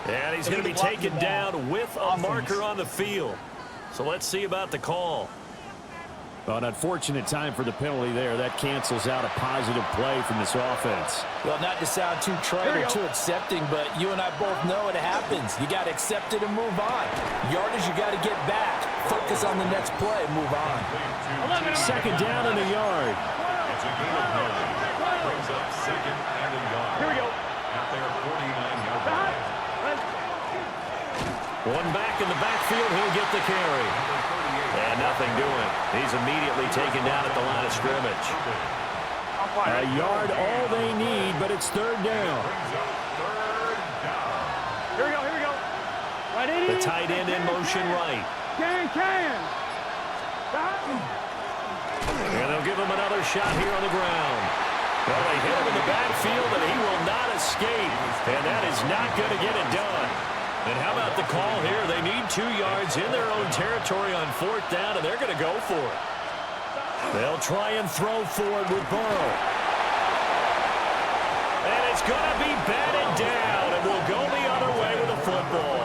And he's going to be taken down with a marker on the field. So let's see about the call. Well, an unfortunate time for the penalty there. That cancels out a positive play from this offense. Well, not to sound too trite or too accepting, but you and I both know it happens. You got to accept it and move on. Yardage, you got to get back. Focus on the next play and move on. 2nd down in the yard. It's a gain of 9. Brings up 2nd and a yard. Here we go. At their 49-yard line. One back in the backfield, he'll get the carry. And nothing doing. He's immediately taken down at the line of scrimmage. A yard, all they need, but it's 3rd down. Here we go. Here we go. Right in. The tight end in motion right. Can. And they'll give him another shot here on the ground. Well, they hit him in the backfield, and he will not escape. And that is not going to get it done. And how about the call here? They need 2 yards in their own territory on 4th down, and they're going to go for it. They'll try and throw forward with Burrow. And it's going to be batted down, and we'll go the other way with the football.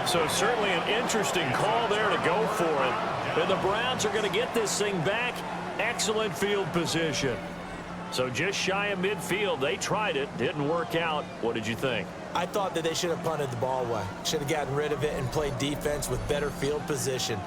So certainly an interesting call there to go for it. And the Browns are going to get this thing back. Excellent field position. So just shy of midfield. They tried it. Didn't work out. What did you think? I thought that they should have punted the ball away. Should have gotten rid of it and played defense with better field position.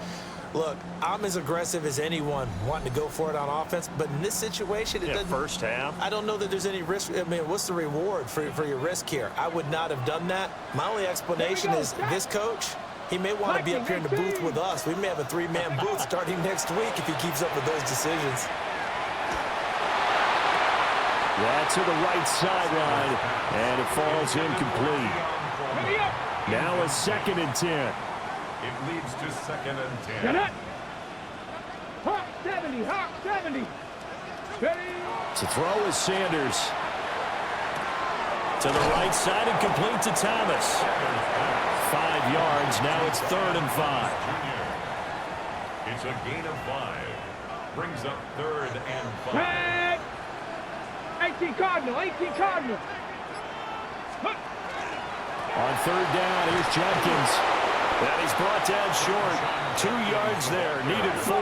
Look, I'm as aggressive as anyone wanting to go for it on offense, but in this situation, it doesn't. First half. I don't know that there's any risk. I mean, what's the reward for your risk here? I would not have done that. My only explanation is this coach, he may want to be up here in the booth with us. We may have a 3-man booth starting next week if he keeps up with those decisions. That's to the right sideline, and it falls incomplete. Now a 2nd and 10. It leads to 2nd and 10. Get it. Hawk 70, Hawk 70. Ready. To throw is Sanders. To the right side and complete to Thomas. 5 yards. Now it's 3rd and 5. It's a gain of 5. Brings up 3rd and 5. Hey. 18 Cardinal, 18 Cardinal. On 3rd down, here's Jenkins. And he's brought down short. 2 yards there, needed 4.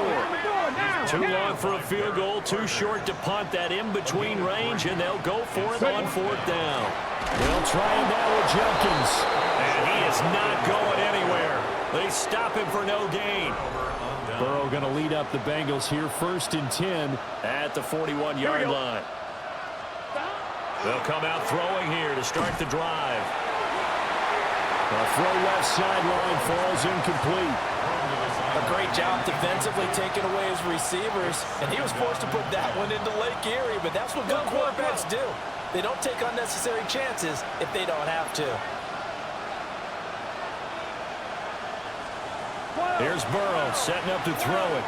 Too long for a field goal, too short to punt that in-between range, and they'll go for it on 4th down. They'll try him now with Jenkins. And he is not going anywhere. They stop him for no gain. Burrow going to lead up the Bengals here, 1st and 10 at the 41-yard line. They'll come out throwing here to start the drive. The throw left sideline falls incomplete. A great job defensively taking away his receivers, and he was forced to put that one into Lake Erie, but that's what good quarterbacks do. They don't take unnecessary chances if they don't have to. Here's Burrow setting up to throw it.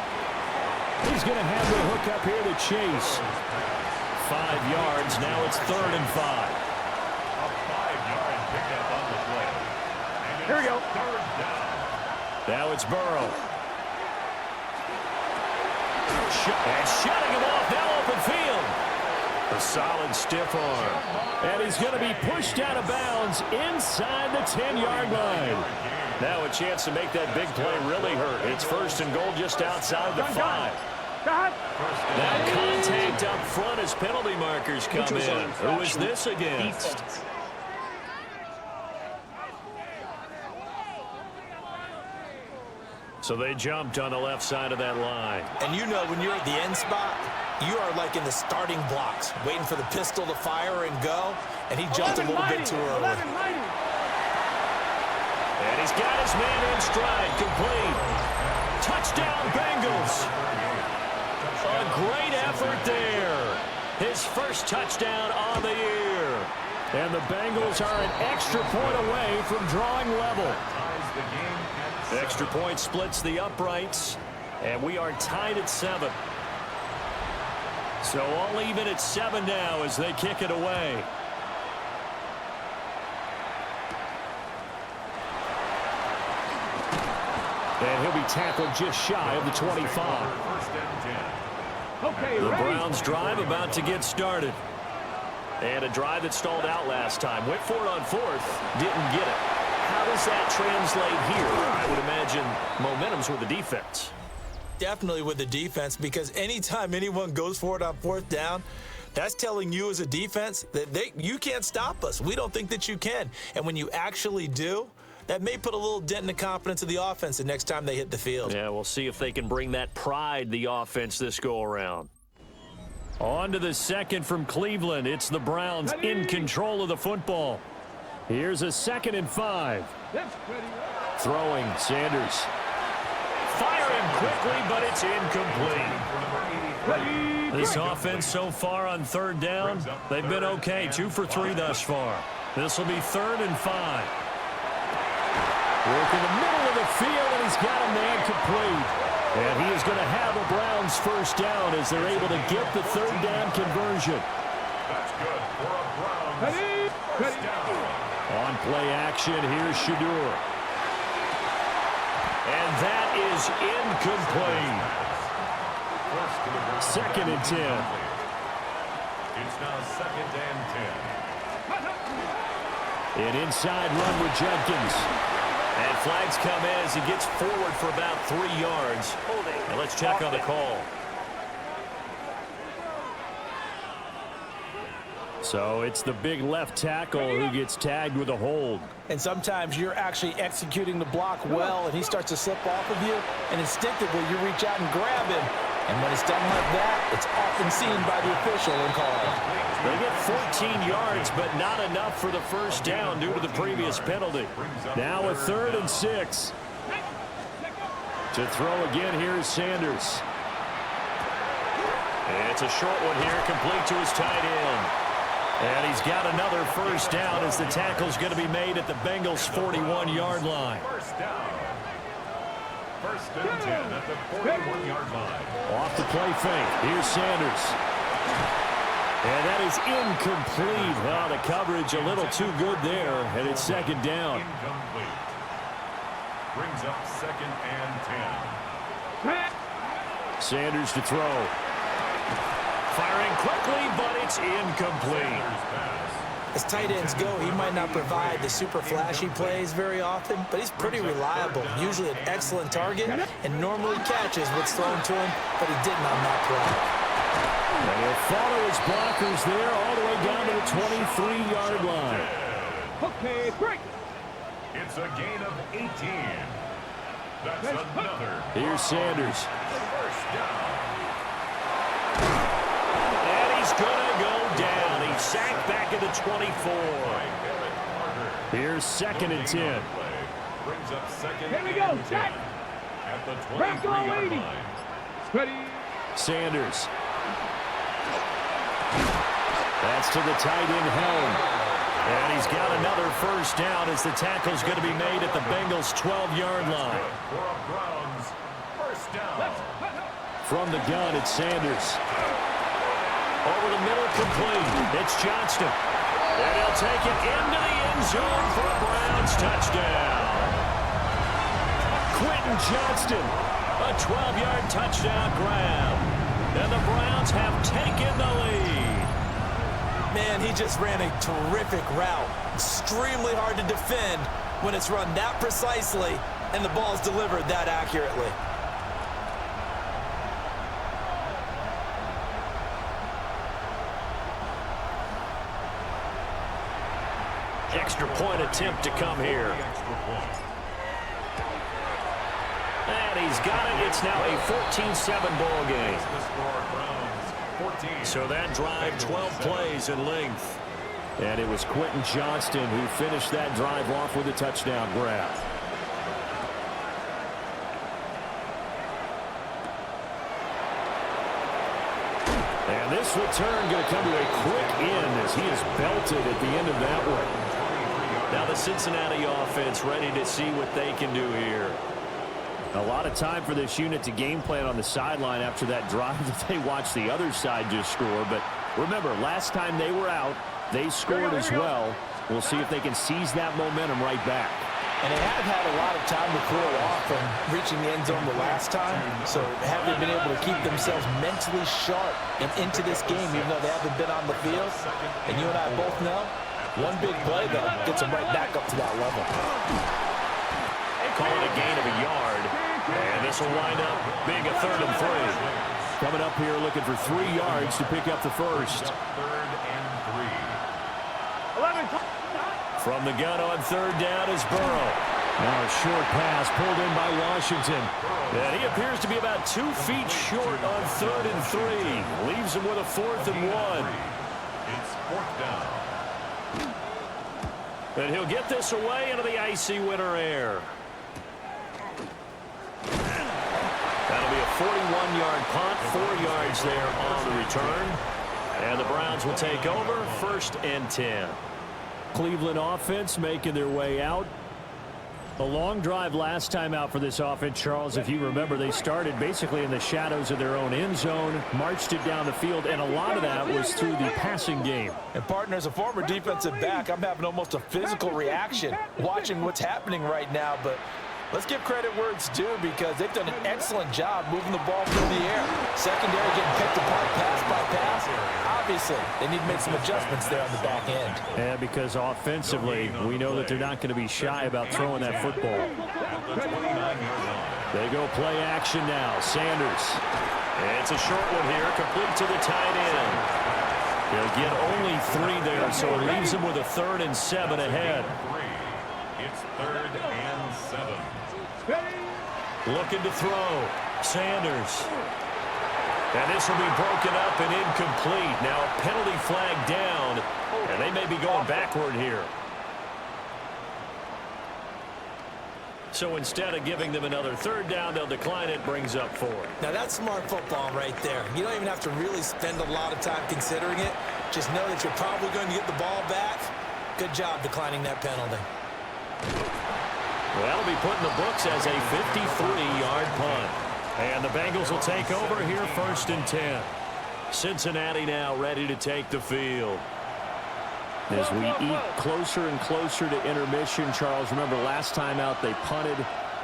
He's going to have the hook up here to Chase. 5 yards. Now it's 3rd and 5. A 5-yard pickup on the play. Here we go. 3rd down. Now it's Burrow. And shutting him off. Now open field. A solid stiff arm. And he's going to be pushed out of bounds inside the 10-yard line. Now a chance to make that big play really hurt. It's 1st and goal just outside the 5. Now contact up front as penalty markers come in. Who is this against? So they jumped on the left side of that line. And you know when you're at the end spot, you are like in the starting blocks, waiting for the pistol to fire and go, and he jumped a little bit too early. And he's got his man in stride, complete. Touchdown, Bengals. A great effort there. His first touchdown on the year. And the Bengals are an extra point away from drawing level. Extra point splits the uprights, and we are tied at 7. So all even at 7 now as they kick it away. And he'll be tackled just shy of the 25. Okay, the Browns drive about to get started. And a drive that stalled out last time. Went for it on 4th, didn't get it. How does that translate here? I would imagine momentum's with the defense. Definitely with the defense, because anytime anyone goes for it on 4th down, that's telling you as a defense that you can't stop us. We don't think that you can. And when you actually do, that may put a little dent in the confidence of the offense the next time they hit the field. Yeah, we'll see if they can bring that pride, the offense, this go-around. On to the 2nd from Cleveland. It's the Browns in control of the football. Here's a 2nd and 5. Throwing, Sanders. Firing quickly, but it's incomplete. This offense so far on 3rd down, they've been okay. 2 for 3 thus far. This will be 3rd and 5. Work in the middle of the field, and he's got a man complete. And he is going to have a Browns first down as they're able to get the third down conversion. That's good for a Browns first down. On play action, here's Shadur. And that is incomplete. Second and 10. It's now second and 10. An inside run with Jenkins. And flags come in as he gets forward for about 3 yards. And let's check on the call. So it's the big left tackle who gets tagged with a hold. And sometimes you're actually executing the block well, and he starts to slip off of you, and instinctively you reach out and grab him. And when it's done like that, it's often seen by the official and called. They get 14 yards, but not enough for the first down due to the previous penalty. Now a 3rd and 6. To throw again, here's Sanders. And it's a short one here, complete to his tight end. And he's got another first down as the tackle's going to be made at the Bengals' 41-yard line. First down. First and 10 at the 41-yard line. Off the play fake. Here's Sanders. And that is incomplete. Well, the coverage a little too good there, and it's second down. Incomplete. Brings up second and 10. Sanders to throw. Firing quickly, but it's incomplete. As tight ends go, he might not provide the super flashy plays very often, but he's pretty reliable, usually an excellent target, and normally catches what's thrown to him, but he didn't on that play. And he'll follow his blockers there all the way down to the 23-yard line. Okay, break. It's a gain of 18. That's another. Here's Sanders. First down. He's going to go down. He's sacked back at the 24. Here's second and 10. Brings up second Here we go. and 10 at the 23-yard line. Ready. Sanders. That's to the tight end Helm. And he's got another first down as the tackle's going to be made at the Bengals' 12-yard line. For a Browns first down. From the gun, it's Sanders. Over the middle, complete. It's Johnston. And he'll take it into the end zone for a Browns touchdown. Quentin Johnston, a 12-yard touchdown grab. And the Browns have taken the lead. Man, he just ran a terrific route. Extremely hard to defend when it's run that precisely and the ball's delivered that accurately. Extra point attempt to come here. And he's got it. It's now a 14-7 ball game. So that drive, 12 plays in length. And it was Quentin Johnston who finished that drive off with a touchdown grab. And this return going to come to a quick end as he is belted at the end of that one. Now the Cincinnati offense ready to see what they can do here. A lot of time for this unit to game plan on the sideline after that drive that they watched the other side just score. But remember, last time they were out, they scored as well. We'll see if they can seize that momentum right back. And they have had a lot of time to cool off from reaching the end zone the last time. So have they been able to keep themselves mentally sharp and into this game, even though they haven't been on the field? And you and I both know, one big play, though, gets them right back up to that level. Call it a gain of a yard. And this will wind up being a 3rd and 3. Coming up here looking for 3 yards to pick up the first. 3rd and 3. 11. From the gun on 3rd down is Burrow. Now a short pass pulled in by Washington. And he appears to be about 2 feet short on 3rd and 3. Leaves him with a 4th and 1. It's 4th down. And he'll get this away into the icy winter air. That'll be a 41-yard punt, 4 yards there on the return. And the Browns will take over, 1st and 10. Cleveland offense making their way out. A long drive last time out for this offense, Charles. If you remember, they started basically in the shadows of their own end zone, marched it down the field, and a lot of that was through the passing game. And partner, as a former defensive back, I'm having almost a physical reaction watching what's happening right now. But let's give credit where it's due, because they've done an excellent job moving the ball through the air. Secondary getting picked apart pass by pass. Obviously, they need to make some adjustments there on the back end. Yeah, because offensively, we know that they're not going to be shy about throwing that football. They go play action now. Sanders. It's a short one here, complete to the tight end. He'll get only 3 there, so it leaves him with a 3rd and 7 ahead. It's 3rd and 7. Looking to throw. Sanders. And this will be broken up and incomplete. Now a penalty flag down, and they may be going backward here. So instead of giving them another 3rd down, they'll decline it, brings up 4. Now that's smart football right there. You don't even have to really spend a lot of time considering it. Just know that you're probably going to get the ball back. Good job declining that penalty. Well, that'll be put in the books as a 53-yard punt. And the Bengals will take over here, 1st and 10. Cincinnati now ready to take the field. As we eat closer and closer to intermission, Charles, remember last time out they punted.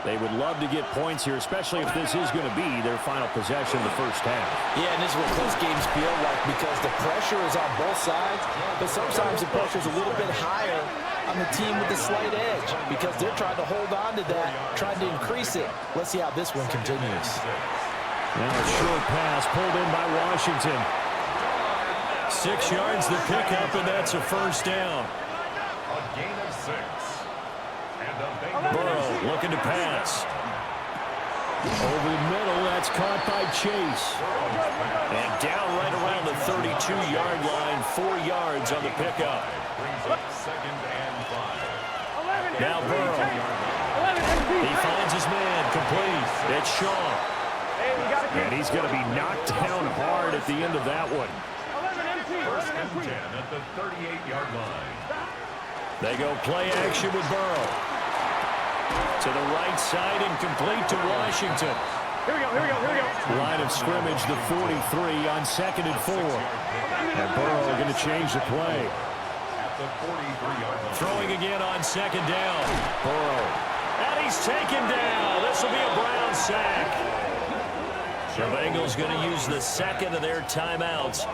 They would love to get points here, especially if this is going to be their final possession of the first half. Yeah, and this is what close games feel like, because the pressure is on both sides, but sometimes the pressure is a little bit higher on the team with the slight edge, because they're trying to hold on to that, trying to increase it. Let's see how this one continues. Now a short pass pulled in by Washington. 6 yards the pickup, and that's a 1st down. A gain of 6. Burrow looking to pass. Over the middle, that's caught by Chase. And down right around the 32-yard line, 4 yards on the pickup. Brings up 2nd and 5. Now Burrow. He finds his man, complete. It's Shaw. And he's going to be knocked down hard at the end of that one. 1st and 10 at the 38-yard line. They go play action with Burrow. To the right side and complete to Washington. Here we go. Line of scrimmage, the 43 on 2nd and 4. And Burrow going to change the play. At the 43-yard line. Throwing again on 2nd down. Burrow. And he's taken down. This will be a Brown sack. The Bengals going to use the 2nd of their timeouts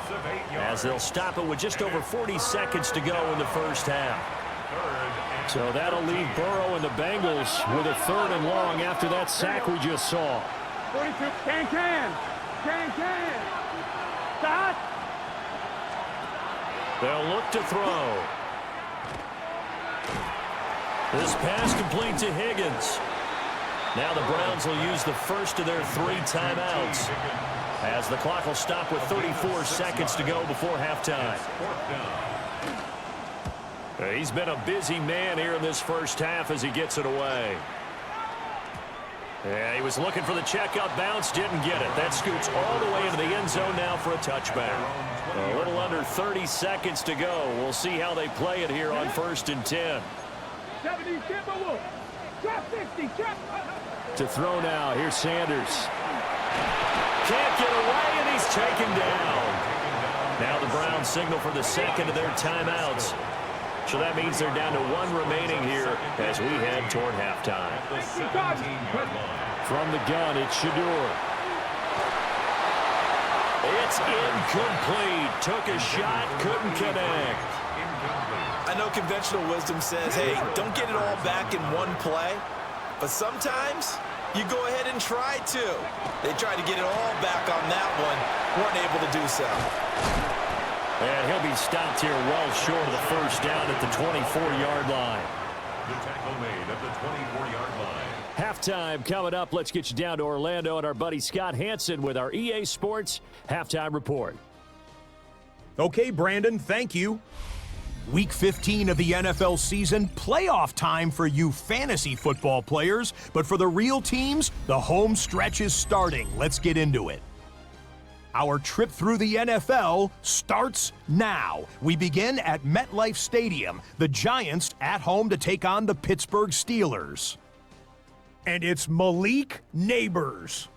as they'll stop it with just over 40 seconds to go in the first half. So that'll leave Burrow and the Bengals with a 3rd and long after that sack we just saw. 42. Can. Stop. They'll look to throw. This pass complete to Higgins. Now the Browns will use the 1st of their 3 timeouts as the clock will stop with 34 seconds to go before halftime. He's been a busy man here in this first half as he gets it away. Yeah, he was looking for the checkup bounce, didn't get it. That scoots all the way into the end zone now for a touchback. A little under 30 seconds to go. We'll see how they play it here on 1st and 10. 70, drop 60, drop. To throw now, here's Sanders. Can't get away, and he's taken down. Now the Browns signal for the 2nd of their timeouts. So that means they're down to 1 remaining here as we head toward halftime. From the gun, it's Shador. It's incomplete. Took a shot, couldn't connect. I know conventional wisdom says, hey, don't get it all back in one play. But sometimes you go ahead and try to. They tried to get it all back on that one. Weren't able to do so. And he'll be stopped here well short of the 1st down at the 24-yard line. The tackle made at the 24-yard line. Halftime coming up. Let's get you down to Orlando and our buddy Scott Hansen with our EA Sports Halftime Report. Okay, Brandon, thank you. Week 15 of the NFL season, playoff time for you fantasy football players. But for the real teams, the home stretch is starting. Let's get into it. Our trip through the NFL starts now. We begin at MetLife Stadium. The Giants at home to take on the Pittsburgh Steelers. And it's Malik Neighbors.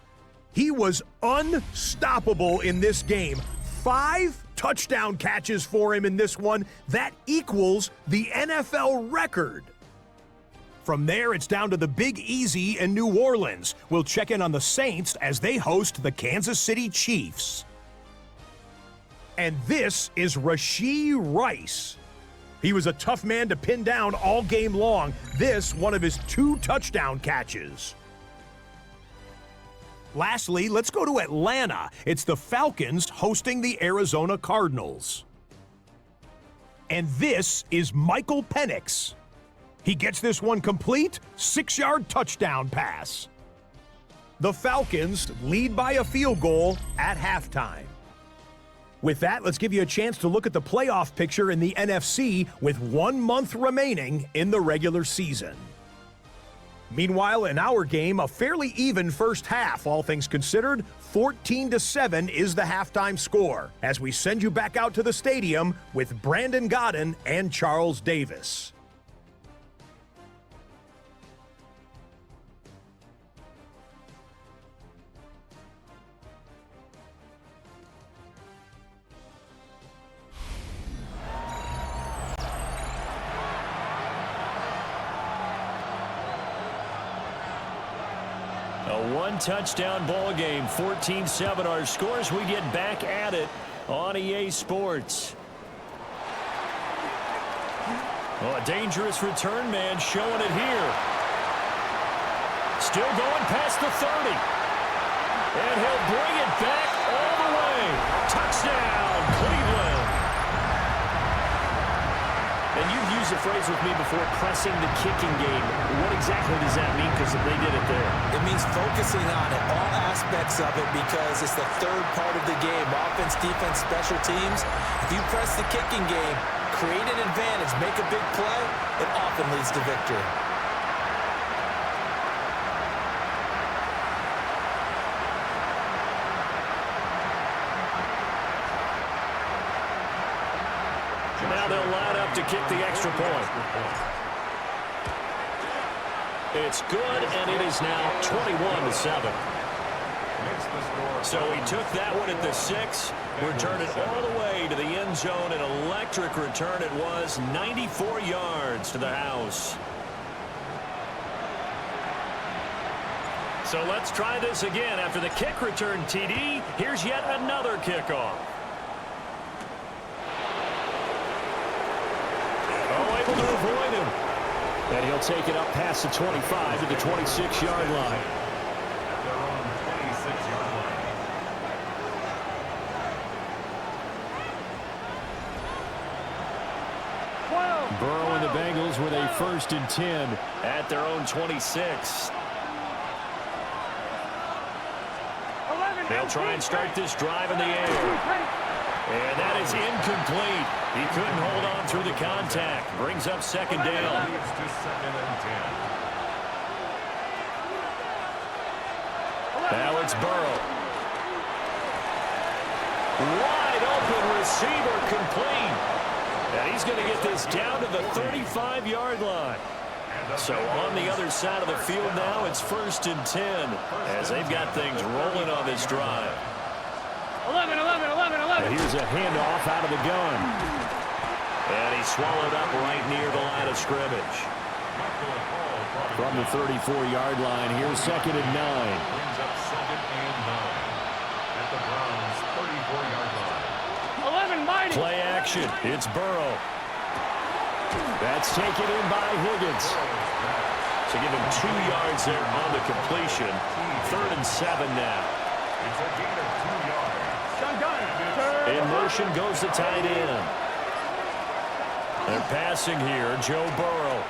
He was unstoppable in this game. 5 touchdown catches for him in this one. That equals the NFL record. From there, it's down to the Big Easy in New Orleans. We'll check in on the Saints as they host the Kansas City Chiefs. And this is Rashee Rice. He was a tough man to pin down all game long. This, one of his 2 touchdown catches. Lastly, let's go to Atlanta. It's the Falcons hosting the Arizona Cardinals. And this is Michael Penix. He gets this one complete, 6-yard touchdown pass. The Falcons lead by a field goal at halftime. With that, let's give you a chance to look at the playoff picture in the NFC with 1 month remaining in the regular season. Meanwhile, in our game, a fairly even first half, all things considered. 14-7 is the halftime score as we send you back out to the stadium with Brandon Godden and Charles Davis. A 1-touchdown ball game, 14-7 our scores. We get back at it on EA Sports. Oh, a dangerous return man showing it here. Still going past the 30. And he'll bring it back all the way. Touchdown, Cleveland. And you've used the phrase with me before, pressing the kicking game. What exactly does that mean? Because they did it there. It means focusing on it, all aspects of it, because it's the third part of the game. Offense, defense, special teams. If you press the kicking game, create an advantage, make a big play, it often leads to victory. Now they'll line up to kick the extra point. It's good, and it is now 21-7. So he took that one at the 6, returned it all the way to the end zone. An electric return it was, 94 yards to the house. So let's try this again. After the kick return TD, here's yet another kickoff. Oh, able to avoid him. And he'll take it up past the 25 to the 26-yard line. They're on 26-yard line. Burrow and the Bengals with a 1st and 10 at their own 26. They'll try and start this drive in the air. And that is incomplete. He couldn't hold on through the contact. Brings up 2nd down. Leads to 2nd and 10. Now it's Burrow. Wide open receiver complete. And he's going to get this down to the 35-yard line. So on the other side of the field now, it's 1st and 10 as they've got things rolling on this drive. 11. And here's a handoff out of the gun. And he's swallowed up right near the line of scrimmage. From the 34-yard line, here's 2nd and 9. Brings up 2nd and 9 at the Browns' 34-yard line. 11, mighty. Play action. It's Burrow. That's taken in by Higgins. So give him 2 yards there on the completion. 3rd and 7 now. It's a gain of 2 yards. In motion goes the tight end. They're passing here. Joe Burrow.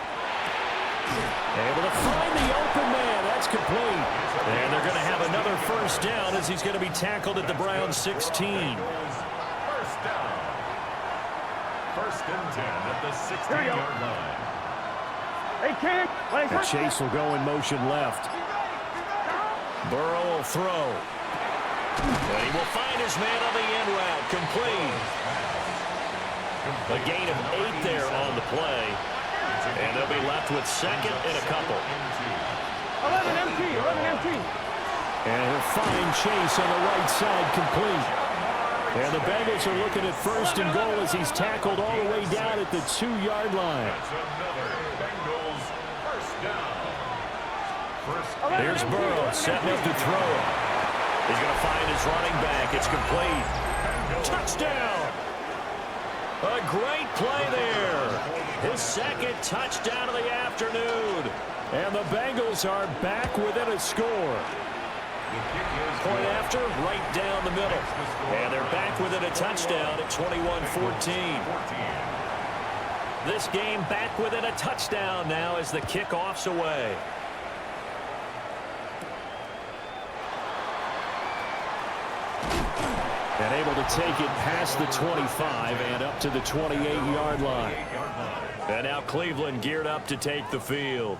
Able to find the open man. That's complete. And they're going to have another 1st down as he's going to be tackled at the Browns 16. 1st down. 1st and 10 at the 16-yard line. Hey, Cam. And Chase will go in motion left. Burrow will throw. And he will find his man on the end route. Complete. A gain of 8 there on the play. And they'll be left with 2nd and a couple. 11 MT, 11 MT. And a fine chase on the right side complete. And the Bengals are looking at first and goal as he's tackled all the way down at the 2-yard line. That's another Bengals first down. Here's Burrow setting up to throw it. He's going to find his running back. It's complete. Touchdown! A great play there. His second touchdown of the afternoon. And the Bengals are back within a score. Point after, right down the middle. And they're back within a touchdown at 21-14. This game back within a touchdown now as the kickoff's away. And able to take it past the 25 and up to the 28-yard line. And now Cleveland geared up to take the field.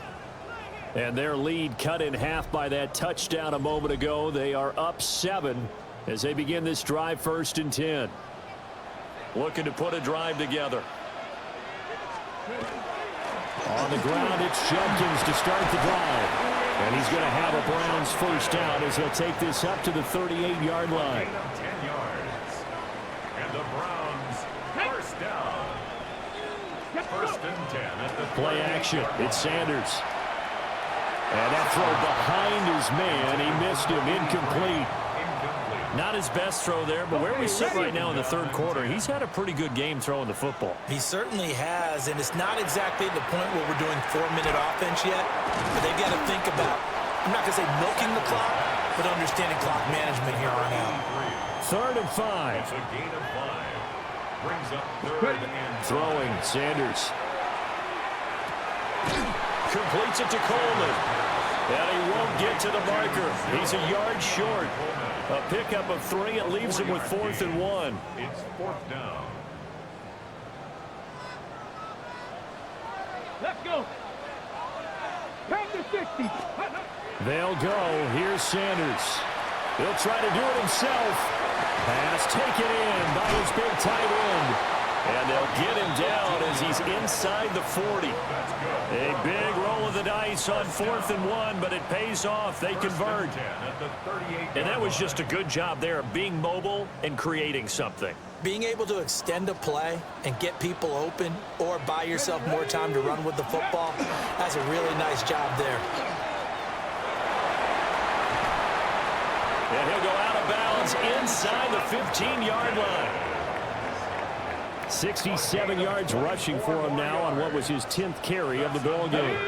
And their lead cut in half by that touchdown a moment ago. They are up 7 as they begin this drive 1st and 10. Looking to put a drive together. On the ground, it's Judkins to start the drive. And he's going to have a Browns first down as he'll take this up to the 38-yard line. 10 yards. And the Browns first down. First and 10 at the Play action. It's Sanders. And that throw behind his man. He missed him. Incomplete. Not his best throw there, but where we sit right now in the third quarter, he's had a pretty good game throwing the football. He certainly has, and it's not exactly the point where we're doing 4-minute offense yet, but they've got to think about, I'm not going to say milking the clock, but understanding clock management here on out. 3rd and 5. It's a gain of 5. Brings up 3rd and Throwing, Sanders. Completes it to Coleman. And he won't get to the marker. He's a yard short. A pickup of 3. It leaves him with 4th and 1. It's 4th down. Let's go. Pound to 60. They'll go. Here's Sanders. He'll try to do it himself. Pass taken in by his big tight end. And they'll get him down as he's inside the 40. A big roll of the dice on 4th and 1, but it pays off. They convert. And that was just a good job there of being mobile and creating something. Being able to extend a play and get people open or buy yourself more time to run with the football, that's a really nice job there. And he'll go out of bounds inside the 15-yard line. 67 yards rushing for him now on what was his 10th carry of the ball game.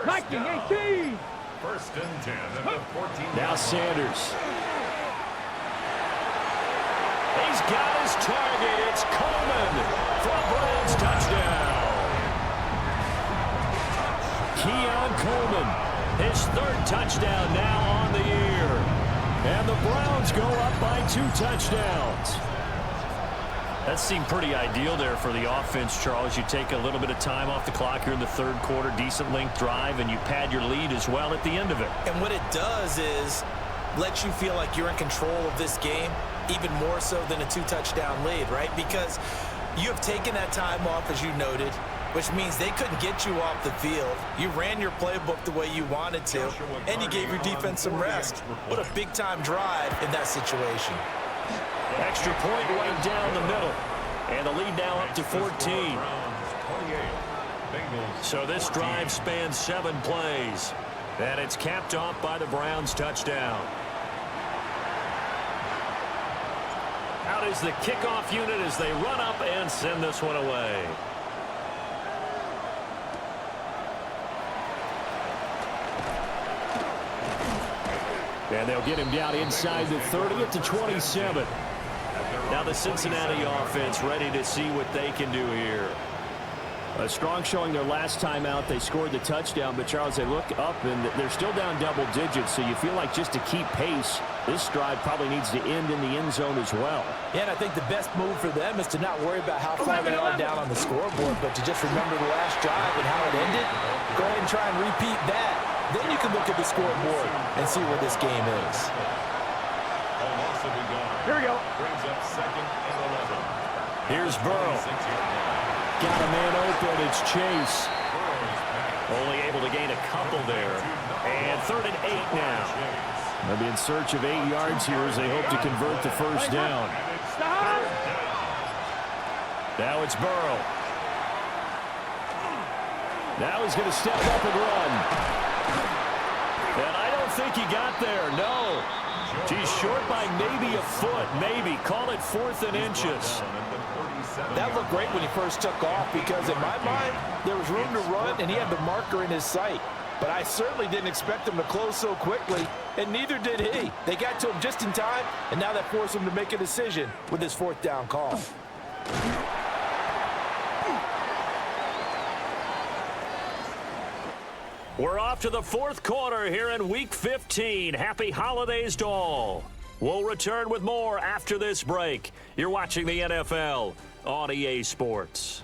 19-18. First and 10 at the 14. Now Sanders. He's got his target. It's Coleman for a Browns touchdown. Keon Coleman, his 3rd touchdown now on the year. And the Browns go up by 2 touchdowns. That seemed pretty ideal there for the offense, Charles. You take a little bit of time off the clock here in the 3rd quarter, decent length drive, and you pad your lead as well at the end of it. And what it does is let you feel like you're in control of this game, even more so than a 2-touchdown lead, right? Because you have taken that time off, as you noted, which means they couldn't get you off the field. You ran your playbook the way you wanted to, and you gave your defense some rest. What a big-time drive in that situation. Extra point right down the middle. And the lead now up to 14. So this drive spans 7 plays. And it's capped off by the Browns touchdown. Out is the kickoff unit as they run up and send this one away. And they'll get him down inside the 30 at the 27. Now the Cincinnati offense ready to see what they can do here. A strong showing their last time out. They scored the touchdown, but Charles, they look up and they're still down double digits, so you feel like just to keep pace, this drive probably needs to end in the end zone as well. Yeah, and I think the best move for them is to not worry about how far they are down on the scoreboard, but to just remember the last drive and how it ended. Go ahead and try and repeat that. Then you can look at the scoreboard and see where this game is. Here we go. Brings up 2nd and 11. Here's Burrow. Got a man open. It's Chase. Only able to gain a couple there. And 3rd and 8 now. They'll be in search of 8 yards here as they hope to convert the first down. Now it's Burrow. Now he's going to step up and run. And I don't think he got there, no. He's short by maybe a foot, maybe. Call it 4th and inches. That looked great when he first took off because in my mind, there was room to run and he had the marker in his sight. But I certainly didn't expect him to close so quickly, and neither did he. They got to him just in time, and now that forced him to make a decision with his 4th down call. We're off to the 4th quarter here in Week 15. Happy holidays to all. We'll return with more after this break. You're watching the NFL on EA Sports.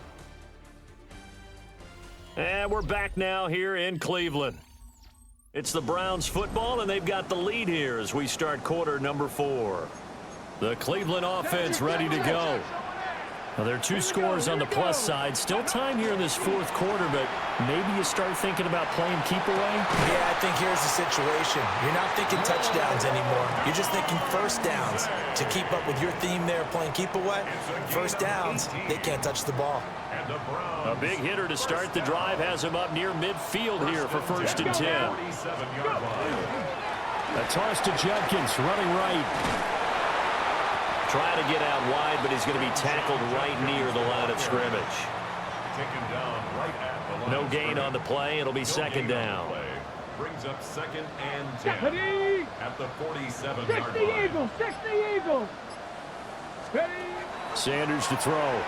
And we're back now here in Cleveland. It's the Browns football, and they've got the lead here as we start quarter number 4. The Cleveland offense ready to go. Now, there are 2 scores on the plus side. Still time here in this 4th quarter, but maybe you start thinking about playing keep away? Yeah, I think here's the situation. You're not thinking touchdowns anymore. You're just thinking first downs. To keep up with your theme there, playing keep away, first downs, they can't touch the ball. A big hitter to start the drive has him up near midfield here for 1st and 10. A toss to Judkins, running right. Trying to get out wide, but he's going to be tackled right near the line of scrimmage. No gain on the play. It'll be 2nd down. Brings up 2nd and 10 at the 47-yard line. Eagles, 60 Eagles. Sanders to throw.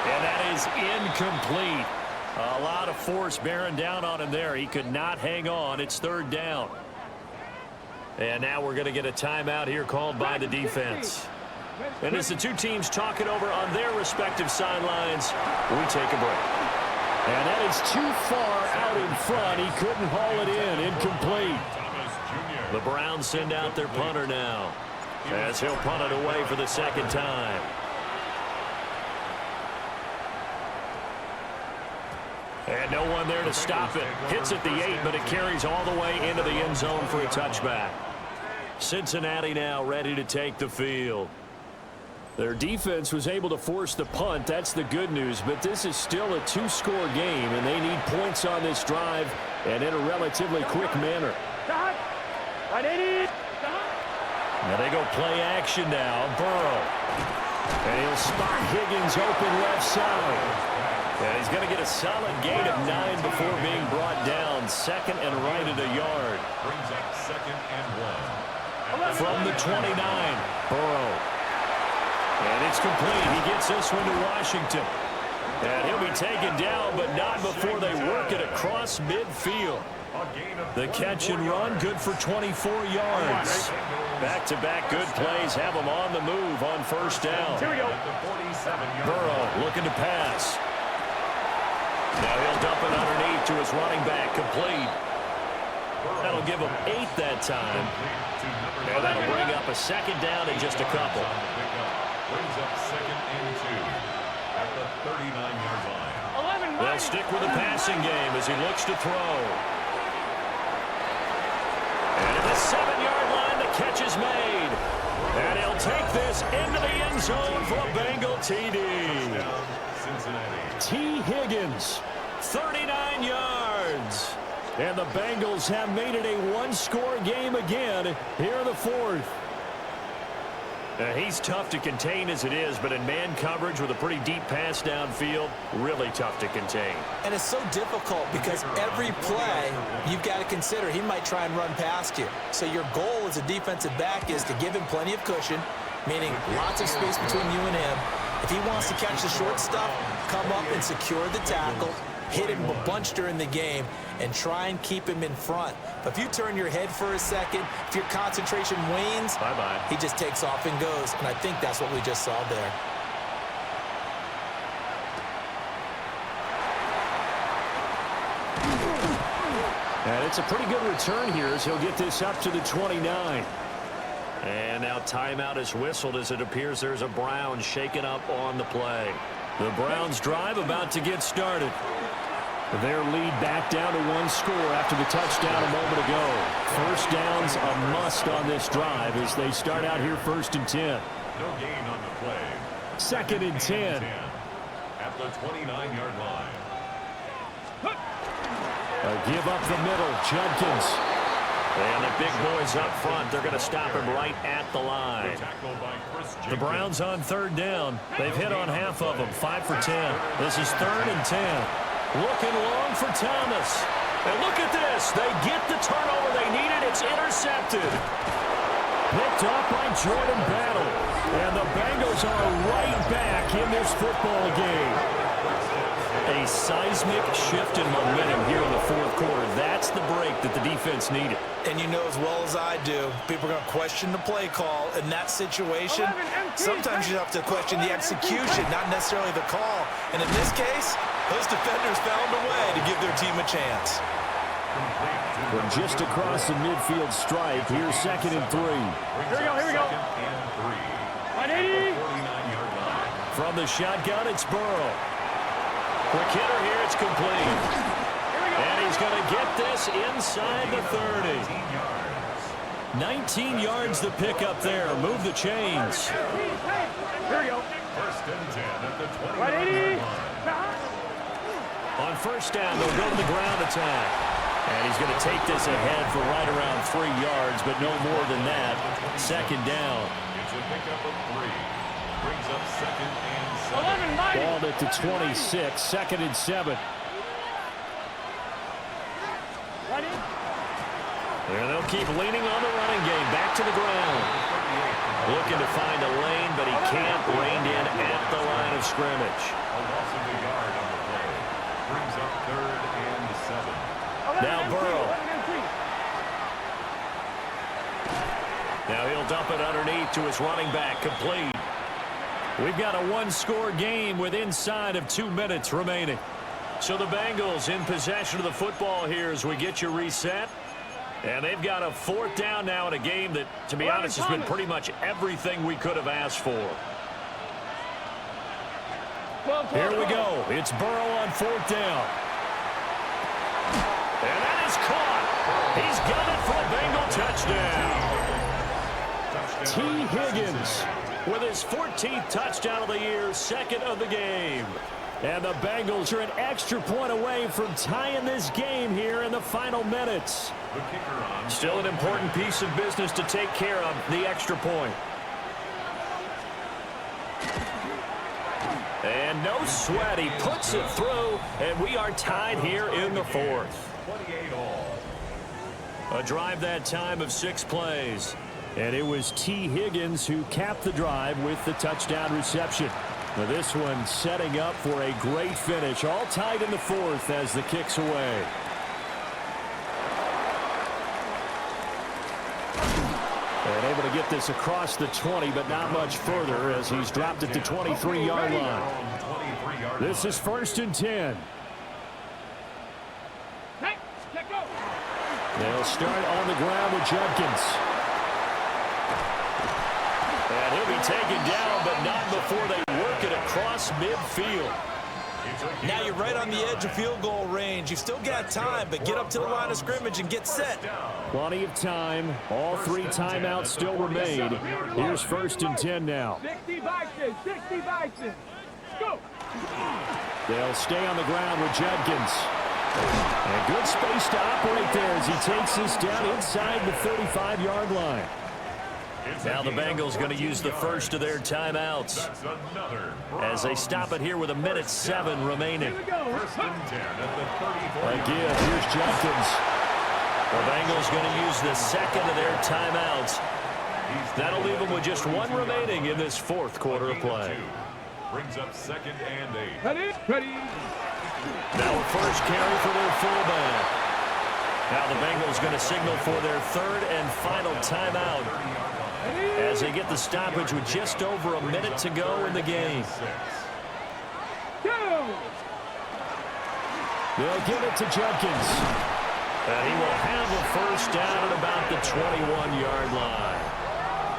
And that is incomplete. A lot of force bearing down on him there. He could not hang on. It's 3rd down. And now we're going to get a timeout here called by the defense. And as the 2 teams talk it over on their respective sidelines, we take a break. And that is too far out in front. He couldn't haul it in. Incomplete. The Browns send out their punter now as he'll punt it away for the 2nd time. And no one there to stop it. Hits at the 8, but it carries all the way into the end zone for a touchback. Cincinnati now ready to take the field. Their defense was able to force the punt. That's the good news, but this is still a 2-score game, and they need points on this drive and in a relatively quick manner. Now they go play action now. Burrow. And he'll spot Higgins open left side. And he's going to get a solid gain of 9 before being brought down. 2nd and right at a yard. Brings up 2nd and 1. From the 29, Burrow. And it's complete. He gets this one to Washington. And he'll be taken down, but not before they work it across midfield. The catch and run, good for 24 yards. Back-to-back good plays have him on the move on 1st down. Burrow looking to pass. Now he'll dump it underneath to his running back, complete. That'll give him 8 that time. And that'll bring up a 2nd down in just a couple. Brings up 2nd and 2 at the 39-yard line. They'll stick with the passing game as he looks to throw. And at the 7-yard line, the catch is made. And he'll take this into the end zone for a Bengal TD. T. Higgins, 39 yards. And the Bengals have made it a 1-score game again here in the 4th. He's tough to contain as it is, but in man coverage with a pretty deep pass downfield, really tough to contain. And it's so difficult because every play you've got to consider he might try and run past you. So your goal as a defensive back is to give him plenty of cushion, meaning lots of space between you and him. If he wants to catch the short stuff, come up and secure the tackle, hit him a bunch during the game, and try and keep him in front. But if you turn your head for a second, if your concentration wanes, bye-bye. He just takes off and goes. And I think that's what we just saw there. And it's a pretty good return here as he'll get this up to the 29. And now timeout is whistled as it appears there's a Browns shaken up on the play. The Browns drive about to get started. Their lead back down to 1 score after the touchdown a moment ago. First down's a must on this drive as they start out here 1st and 10. No gain on the play. 2nd and 10. At the 29-yard line. A give up the middle. Judkins. And the big boys up front, they're going to stop him right at the line. The Browns on 3rd down. They've hit on half of them, 5 for 10. This is 3rd and 10. Looking long for Thomas. And look at this. They get the turnover they needed. It's intercepted. Picked up by Jordan Battle. And the Bengals are right back in this football game. A seismic shift in momentum here in the 4th quarter. That's the break that the defense needed. And you know as well as I do, people are going to question the play call in that situation. Sometimes you have to question the execution, not necessarily the call. And in this case, those defenders found a way to give their team a chance. From just across the midfield stripe, here's 2nd and 3. Here we go. 180. From the shotgun, it's Burrow. Quick hitter here, it's complete. And he's going to get this inside the 30. 19 yards the pick up there. Move the chains. Here we go. 1st and 10 at the 20. 180. On 1st down, they'll go to the ground attack. And he's going to take this ahead for right around 3 yards, but no more than that. 2nd down. It's a pickup of 3. Brings up 2nd and 7. Balled at the 26, 2nd and 7. There they'll keep leaning on the running game. Back to the ground. Looking to find a lane, but he can't. Reined in at the line of scrimmage. A loss of a yard on the play. Brings up 3rd and 7. Now Burrow. Now he'll dump it underneath to his running back. Complete. We've got a 1-score game with inside of 2 minutes remaining. So the Bengals in possession of the football here as we get you reset. And they've got a 4th down now in a game that, to be honest, has been pretty much everything we could have asked for. Here we go. It's Burrow on 4th down. And that is caught. He's got it for a Bengal touchdown. T. Higgins with his 14th touchdown of the year, 2nd of the game. And the Bengals are an extra point away from tying this game here in the final minutes. Still an important piece of business to take care of, the extra point. And no sweat, he puts it through, and we are tied here in the 4th. 28 all. A drive that time of 6 plays. And it was T. Higgins who capped the drive with the touchdown reception. Now this one setting up for a great finish. All tied in the 4th as the kick's away. And able to get this across the 20, but not much further as he's dropped it to 23-yard line. This is 1st and 10. They'll start on the ground with Judkins. And he'll be taken down, but not before they work it across midfield. Now you're right on the edge of field goal range. You've still got time, but get up to the line of scrimmage and get set. Plenty of time. All 3 timeouts still remain. Here's 1st and 10 now. 60 Vikings, 60 Vikings. Go. They'll stay on the ground with Judkins. And good space to operate there as he takes this down inside the 35-yard line. Now the Bengals going to use the first of their timeouts as they stop it here with 1:07 remaining. Again, here's Judkins. The Bengals going to use the second of their timeouts. That'll leave them with just 1 remaining in this 4th quarter of play. Brings up 2nd and 8. Ready. Now a first carry for their fullback. Now the Bengals going to signal for their 3rd and final timeout as they get the stoppage with just over 1 minute to go in the game. They'll give it to Judkins. And he will have a first down at about the 21-yard line.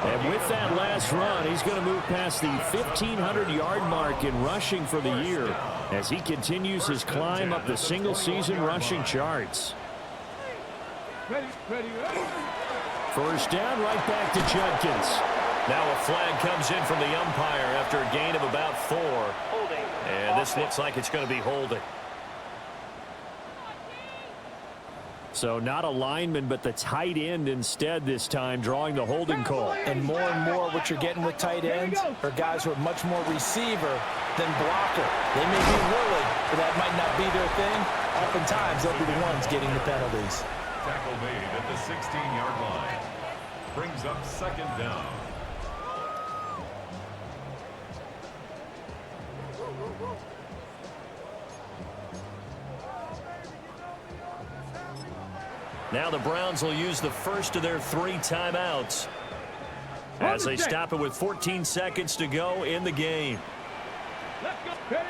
And with that last run, he's going to move past the 1,500-yard mark in rushing for the year. as he continues his climb up the single-season rushing charts. Ready, ready, ready. First down, right back to Judkins. Now a flag comes in from the umpire after a gain of about 4. Holding. And this looks like it's going to be holding. So not a lineman, but the tight end instead this time, drawing the holding call. And more what you're getting with tight ends are guys who are much more receiver than blocker. They may be willing, but that might not be their thing. Oftentimes, they'll be the ones getting the penalties. Tackle made at the 16-yard line. Brings up second down. Now the Browns will use the first of their 3 timeouts as they stop it with 14 seconds to go in the game. Let's go. Ready.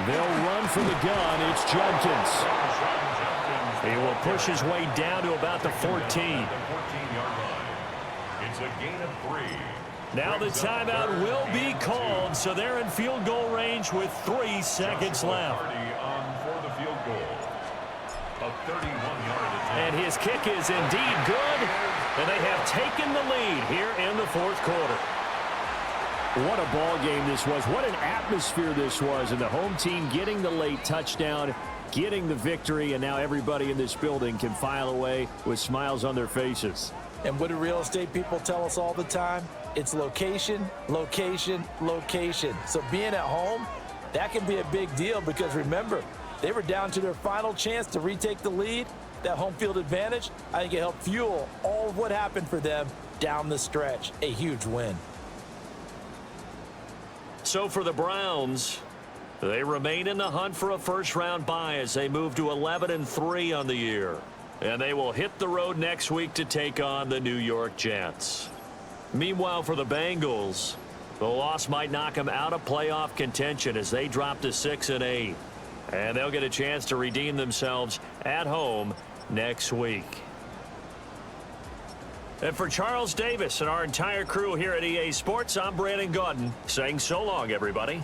They'll run for the gun. It's Judkins. He will push his way down to about the 14. It's a gain of 3. Now the timeout will be called, so they're in field goal range with 3 seconds left. On for the field goal. A 31-yard attempt. And his kick is indeed good, and they have taken the lead here in the 4th quarter. What a ball game this was. What an atmosphere this was. And the home team getting the late touchdown, getting the victory, and now everybody in this building can file away with smiles on their faces. And what do real estate people tell us all the time? It's location, location, location. So being at home, that can be a big deal because remember, they were down to their final chance to retake the lead. That home field advantage, I think it helped fuel all of what happened for them down the stretch. A huge win. So for the Browns, they remain in the hunt for a first-round bye as they move to 11-3 on the year. And they will hit the road next week to take on the New York Jets. Meanwhile, for the Bengals, the loss might knock them out of playoff contention as they drop to 6-8. And they'll get a chance to redeem themselves at home next week. And for Charles Davis and our entire crew here at EA Sports, I'm Brandon Gaudin saying so long, everybody.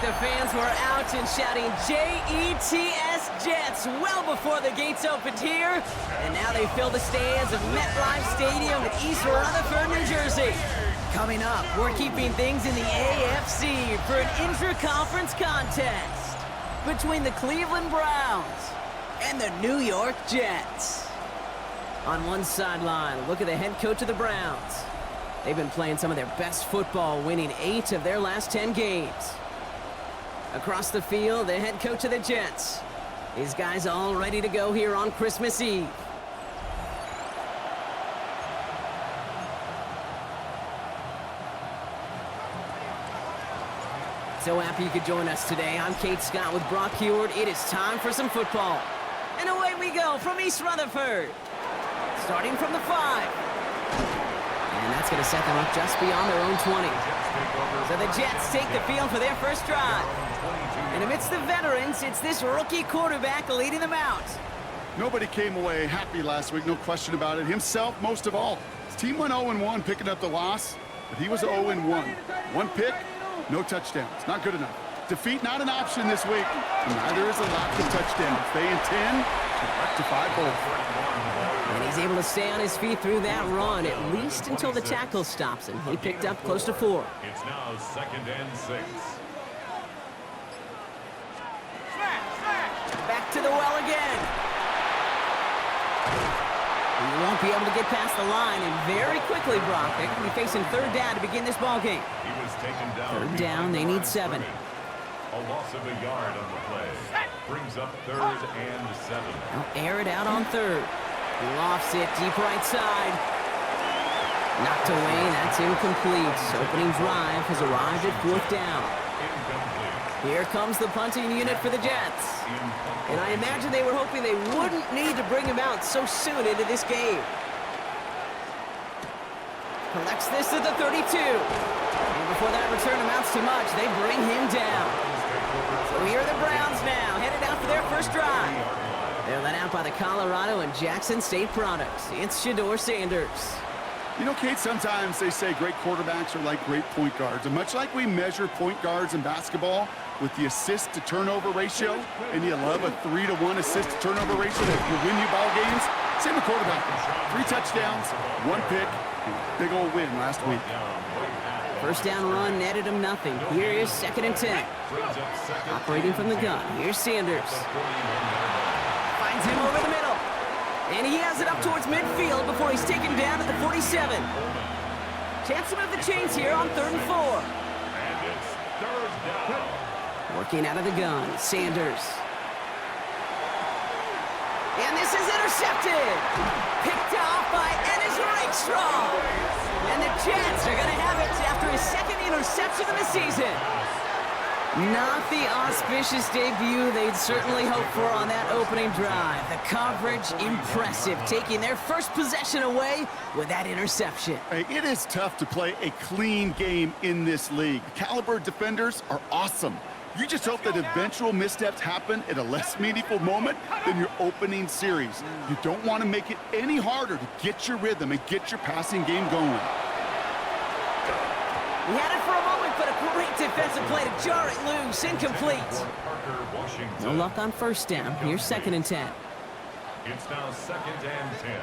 the fans were out and shouting J-E-T-S Jets well before the gates opened here. And now they fill the stands of MetLife Stadium in East Rutherford, New Jersey. Coming up, we're keeping things in the AFC for an intra-conference contest between the Cleveland Browns and the New York Jets. On one sideline, look at the head coach of the Browns. They've been playing some of their best football, winning 8 of their last 10 games. Across the field, the head coach of the Jets. These guys all ready to go here on Christmas Eve. So happy you could join us today. I'm Kate Scott with Brock Heward. It is time for some football. And away we go from East Rutherford. Starting from the 5. And that's going to set them up just beyond their own 20. So the Jets take the field for their first drive. And amidst the veterans, it's this rookie quarterback leading them out. Nobody came away happy last week, no question about it. Himself, most of all. His team went 0-1, picking up the loss, but he was 0-1. 1 pick, no touchdowns. Not good enough. Defeat not an option this week. And neither is a lack of touchdowns. They intend to rectify both. And he's able to stay on his feet through that run, at least until the tackle stops him. He picked up close to 4. It's now 2nd and 6. Back to the well again. He won't be able to get past the line, and very quickly, Brock, they're going to be facing 3rd down to begin this ball game. He was taken down. 3rd down, they need 7. A loss of a yard on the play. Brings up 3rd and 7. They'll air it out on 3rd. Lofts it deep right side. Knocked away, that's incomplete. Opening drive has arrived at 4th down. Here comes the punting unit for the Jets. And I imagine they were hoping they wouldn't need to bring him out so soon into this game. Collects this at the 32. And before that return amounts to much, they bring him down. So here are the Browns now, headed out for their first drive. They're led out by the Colorado and Jackson State products. It's Shedeur Sanders. You know, Kate, sometimes they say great quarterbacks are like great point guards. And much like we measure point guards in basketball with the assist-to-turnover ratio, and you love a 3-to-1 assist-to-turnover ratio that will win you ball games, same with quarterback. 3 touchdowns, 1 pick, and a big old win last week. First down run netted him nothing. Here is 2nd and 10. Operating from the gun. Here's Sanders. Finds him over the middle. And he has it up towards midfield before he's taken down at the 47. Chance to move the chains here on 3rd and 4. And it's 3rd down. Working out of the gun, Sanders. And this is intercepted. Picked off by Ennis Rakestraw. And the Jets are going to have it after his 2nd interception of the season. Not the auspicious debut they'd certainly hoped for on that opening drive. The coverage, impressive, taking their first possession away with that interception. Hey, it is tough to play a clean game in this league. Caliber defenders are awesome. You just hope that eventual missteps happen at a less meaningful moment than your opening series. You don't want to make it any harder to get your rhythm and get your passing game going. He had it for a moment, but a great defensive play to jar it loose. Incomplete. No luck on 1st down. Here's 2nd and 10. It's now 2nd and 10.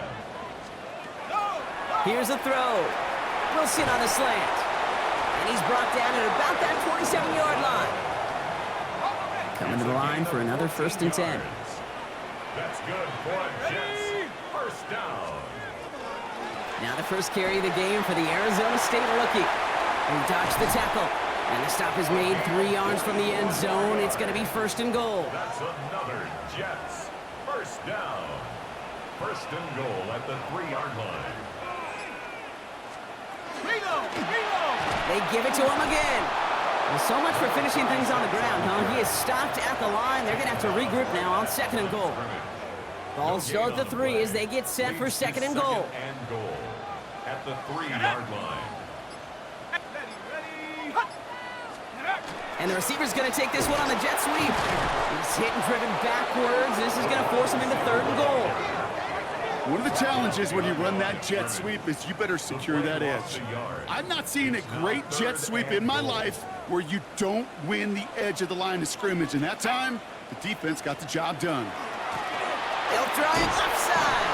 Here's a throw. Wilson on the slant. And he's brought down at about that 27-yard line. Coming to the line for another 1st and 10. That's good for Jets. 1st down. Now the first carry of the game for the Arizona State rookie. He dodged the tackle. And the stop is made 3 yards from the end zone. It's going to be 1st and goal. That's another Jets. 1st down. 1st and goal at the 3-yard line. They give it to him again. Well, so much for finishing things on the ground, huh? He is stopped at the line. They're going to have to regroup now on 2nd and goal. Ball still at the 3 as they get set for 2nd and goal. And goal at the 3-yard line. And the receiver's going to take this one on the jet sweep. He's hit and driven backwards. This is going to force him into 3rd and goal. One of the challenges when you run that jet sweep is you better secure that edge. I've not seen a great jet sweep in my life where you don't win the edge of the line of scrimmage. And that time, the defense got the job done. They'll try it left side.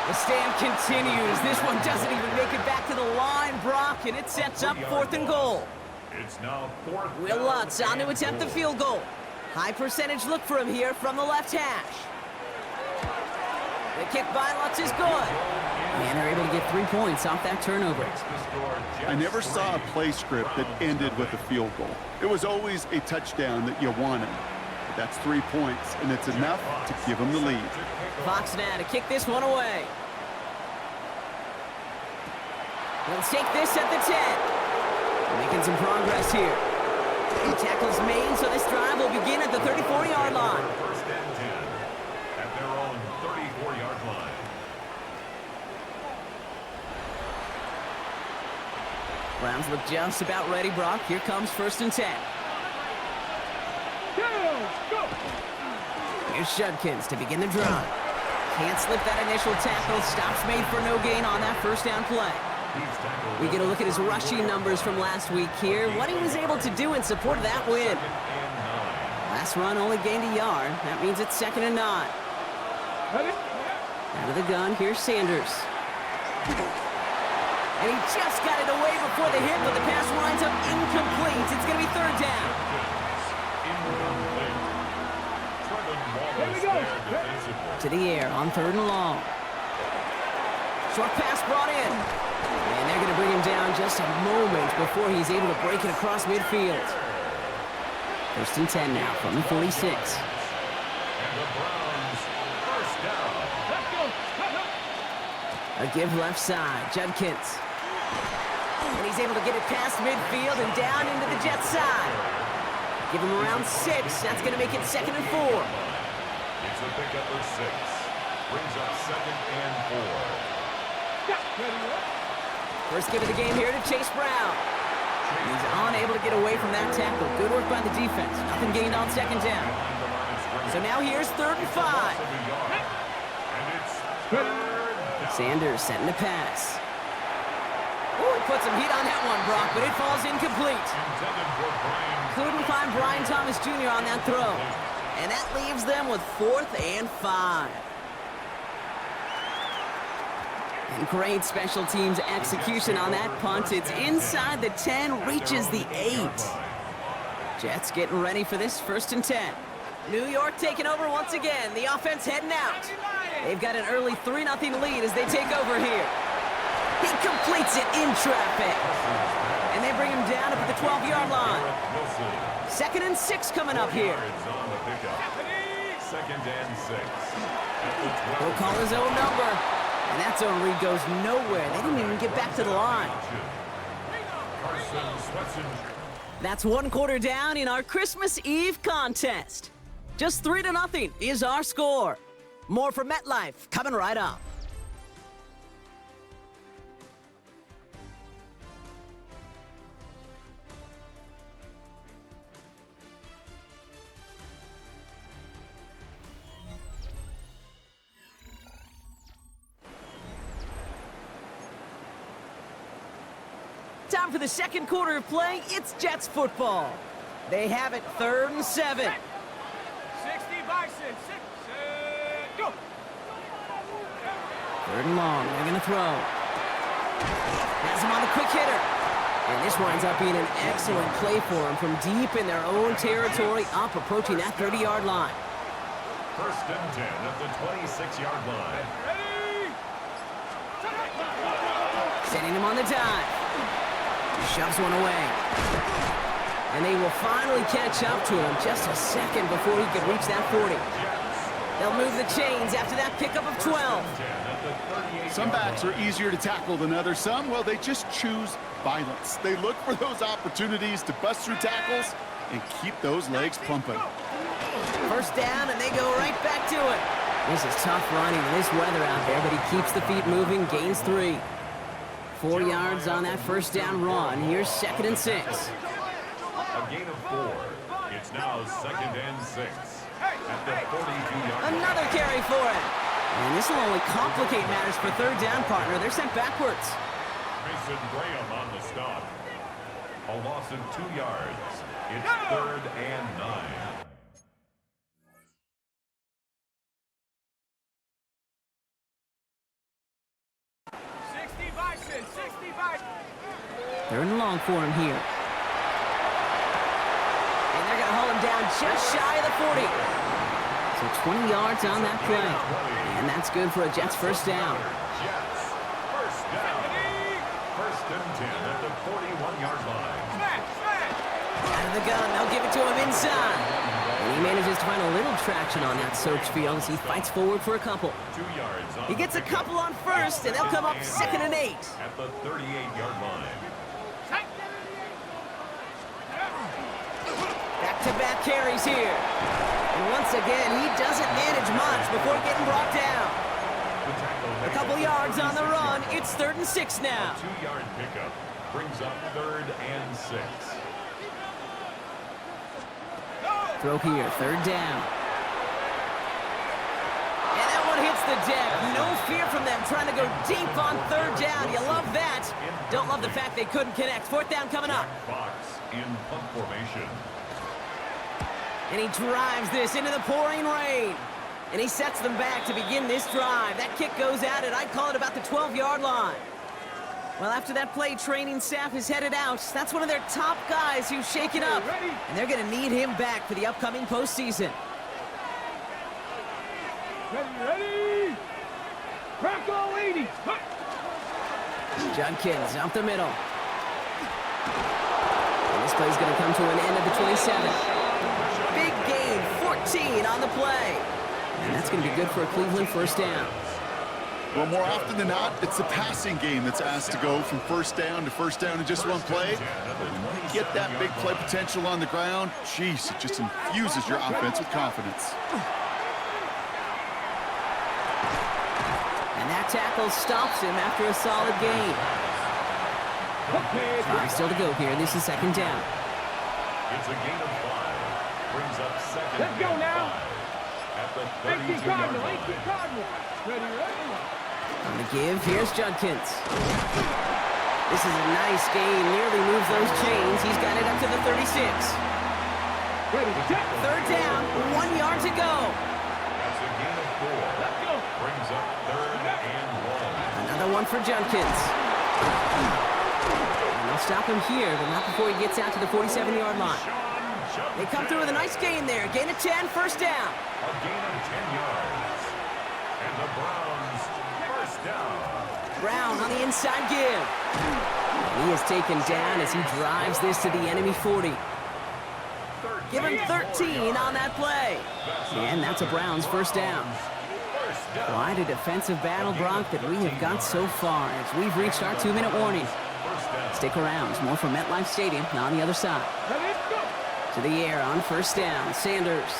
The stand continues. This one doesn't even make it back to the line, Brock, and it sets up 4th and goal. It's now 4th. Will Lutz on to attempt the field goal. High percentage look for him here from the left hash. The kick by Lutz is good. And they're able to get 3 points off that turnover. I never saw a play script that ended with a field goal. It was always a touchdown that you wanted. But that's 3 points, and it's enough to give them the lead. Fox now to kick this one away. He'll take this at the 10. Making some progress here. He tackles Maine, so this drive will begin at the 34-yard line. First and 10 at their own 34-yard line. Browns look just about ready, Brock. Here comes 1st and 10. Go! Here's Judkins to begin the drive. Can't slip that initial tackle. Stops made for no gain on that 1st down play. We get a look at his rushing numbers from last week here. What he was able to do in support of that win. Last run only gained a yard. That means it's 2nd and 9. Out of the gun, here's Sanders. And he just got it away before the hit, but the pass winds up incomplete. It's going to be 3rd down. Here we go. To the air on 3rd and long. Short pass brought in. And they're going to bring him down just a moment before he's able to break it across midfield. 1st and 10 now from the 46. And the Browns, first down. A give left side, Judkins. And he's able to get it past midfield and down into the Jets side. Give him around 6. That's going to make it 2nd and 4. It's a pickup of 6. Brings up 2nd and 4. First give of the game here to Chase Brown. He's unable to get away from that tackle. Good work by the defense. Nothing gained on 2nd down. So now here's 3rd and 5. Sanders setting the pass. Oh, he put some heat on that one, Brock, but it falls incomplete. Couldn't find Brian Thomas Jr. on that throw. And that leaves them with 4th and 5. And great special teams execution on that punt. It's inside the 10, reaches the 8. Jets getting ready for this 1st and 10. New York taking over once again. The offense heading out. They've got an early 3-0 lead as they take over here. He completes it in traffic. And they bring him down up at the 12-yard line. 2nd and 6 coming up here. 2nd and 6. He'll call his own number. And that zone read goes nowhere. They didn't even get back to the line. That's 1 quarter down in our Christmas Eve contest. Just 3-0 is our score. More from MetLife coming right up. Time for the 2nd quarter of play. It's Jets football. They have it 3rd and 7. 60 Bison. 6, go. 3rd and long. They're going to throw. Has him on the quick hitter. And this winds up being an excellent play for him from deep in their own territory, up approaching that 30-yard line. 1st and 10 at the 26-yard line. Setting him on the dive. Shoves one away. And they will finally catch up to him just a second before he could reach that 40. They'll move the chains after that pickup of 12. Some backs are easier to tackle than others. Some, well, they just choose violence. They look for those opportunities to bust through tackles and keep those legs pumping. 1st down, and they go right back to it. This is tough running in this weather out there, but he keeps the feet moving, gains 3. 4 yards on that 1st down run. Here's 2nd and 6. A gain of 4. It's now 2nd and 6 at the 42-yard line. Another carry for it. And this will only complicate matters for third down, partner. They're sent backwards. Mason Graham on the stop. A loss of 2 yards. It's 3rd and 9. They're in long for him here. And they're going to hold him down just shy of the 40. So 20 yards on that play. And that's good for a Jets first down. Jets, first down. 1st and 10 at the 41-yard line. Out of the gun, they'll give it to him inside. And he manages to find a little traction on that search field as he fights forward for a couple. 2 yards on He gets a couple on first, and they'll come up 2nd and 8. at the 38-yard line. Back-to-back carries here. And once again, he doesn't manage much before getting brought down. A couple yards on the run. It's 3rd and 6 now. 2-yard pickup brings up 3rd and 6. Throw here, 3rd down. And that one hits the deck. No fear from them trying to go deep on 3rd down. You love that. Don't love the fact they couldn't connect. 4th down coming up. Fox in punt formation. And he drives this into the pouring rain. And he sets them back to begin this drive. That kick goes out at, I'd call it about the 12-yard line. Well, after that play, training staff is headed out. That's one of their top guys who's shaken up. And they're going to need him back for the upcoming postseason. Ready? Crack all 80. Judkins up the middle. And this play's going to come to an end at the 27. Big gain, 14 on the play. And that's going to be good for a Cleveland first down. Well, more often than not, it's the passing game that's asked to go from first down to first down in just one play. But when you get that big play potential on the ground, geez, it just infuses your offense with confidence. And that tackle stops him after a solid gain. 5 still to go here. This is 2nd down. It's a gain of 5. Brings up 2nd. Let's go now. At the 18 32-yard Cardinal, 18 line. Cardinal. Ready? On the give, here's Judkins. This is a nice gain. Nearly moves those chains. He's got it up to the 36. Ready, check. 3rd down, 1 yard to go. That's a gain of 4. Let's go. Brings up 3rd and 1. Another one for Judkins. And they'll stop him here, but not before he gets out to the 47-yard line. They come through with a nice gain there. Gain of 10, first down. A gain of 10 yards. And the Browns first down. Brown on the inside give. And he is taken down as he drives this to the enemy 40. Give him 13 on that play. And that's a Browns first down. Quite a defensive battle, Brock, that we have got so far as we've reached our 2-minute warning. Stick around. There's more from MetLife Stadium on the other side. To the air on first down. Sanders.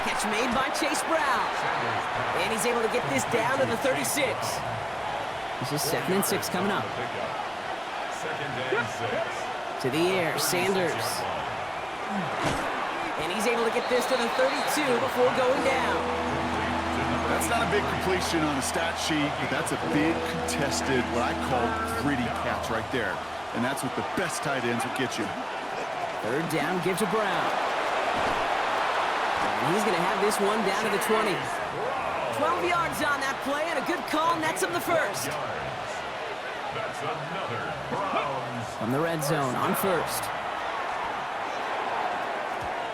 Catch made by Chase Brown. And he's able to get this down to the 36. This is 2nd and 6 coming up. 2nd and 6. To the air, Sanders. And he's able to get this to the 32 before going down. That's not a big completion on a stat sheet, but that's a big contested, what I call gritty catch right there. And that's what the best tight ends will get you. 3rd down, give to Brown. And he's going to have this one down to the 20. 12 yards on that play, and a good call nets him the first. That's another Browns. From the red zone on first.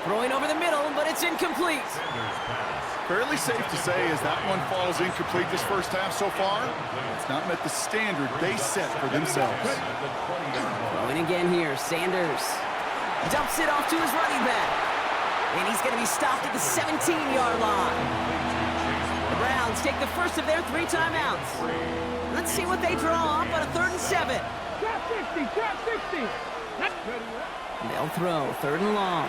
Throwing over the middle, but it's incomplete. Fairly safe to say as that one falls incomplete this first half so far, it's not met the standard they set for themselves. Throwing again here, Sanders. Dumps it off to his running back. And he's going to be stopped at the 17-yard line. The Browns take the first of their 3 timeouts. Let's see what they draw up on a 3rd and 7. Trap 60, trap 60. And they'll throw 3rd and long.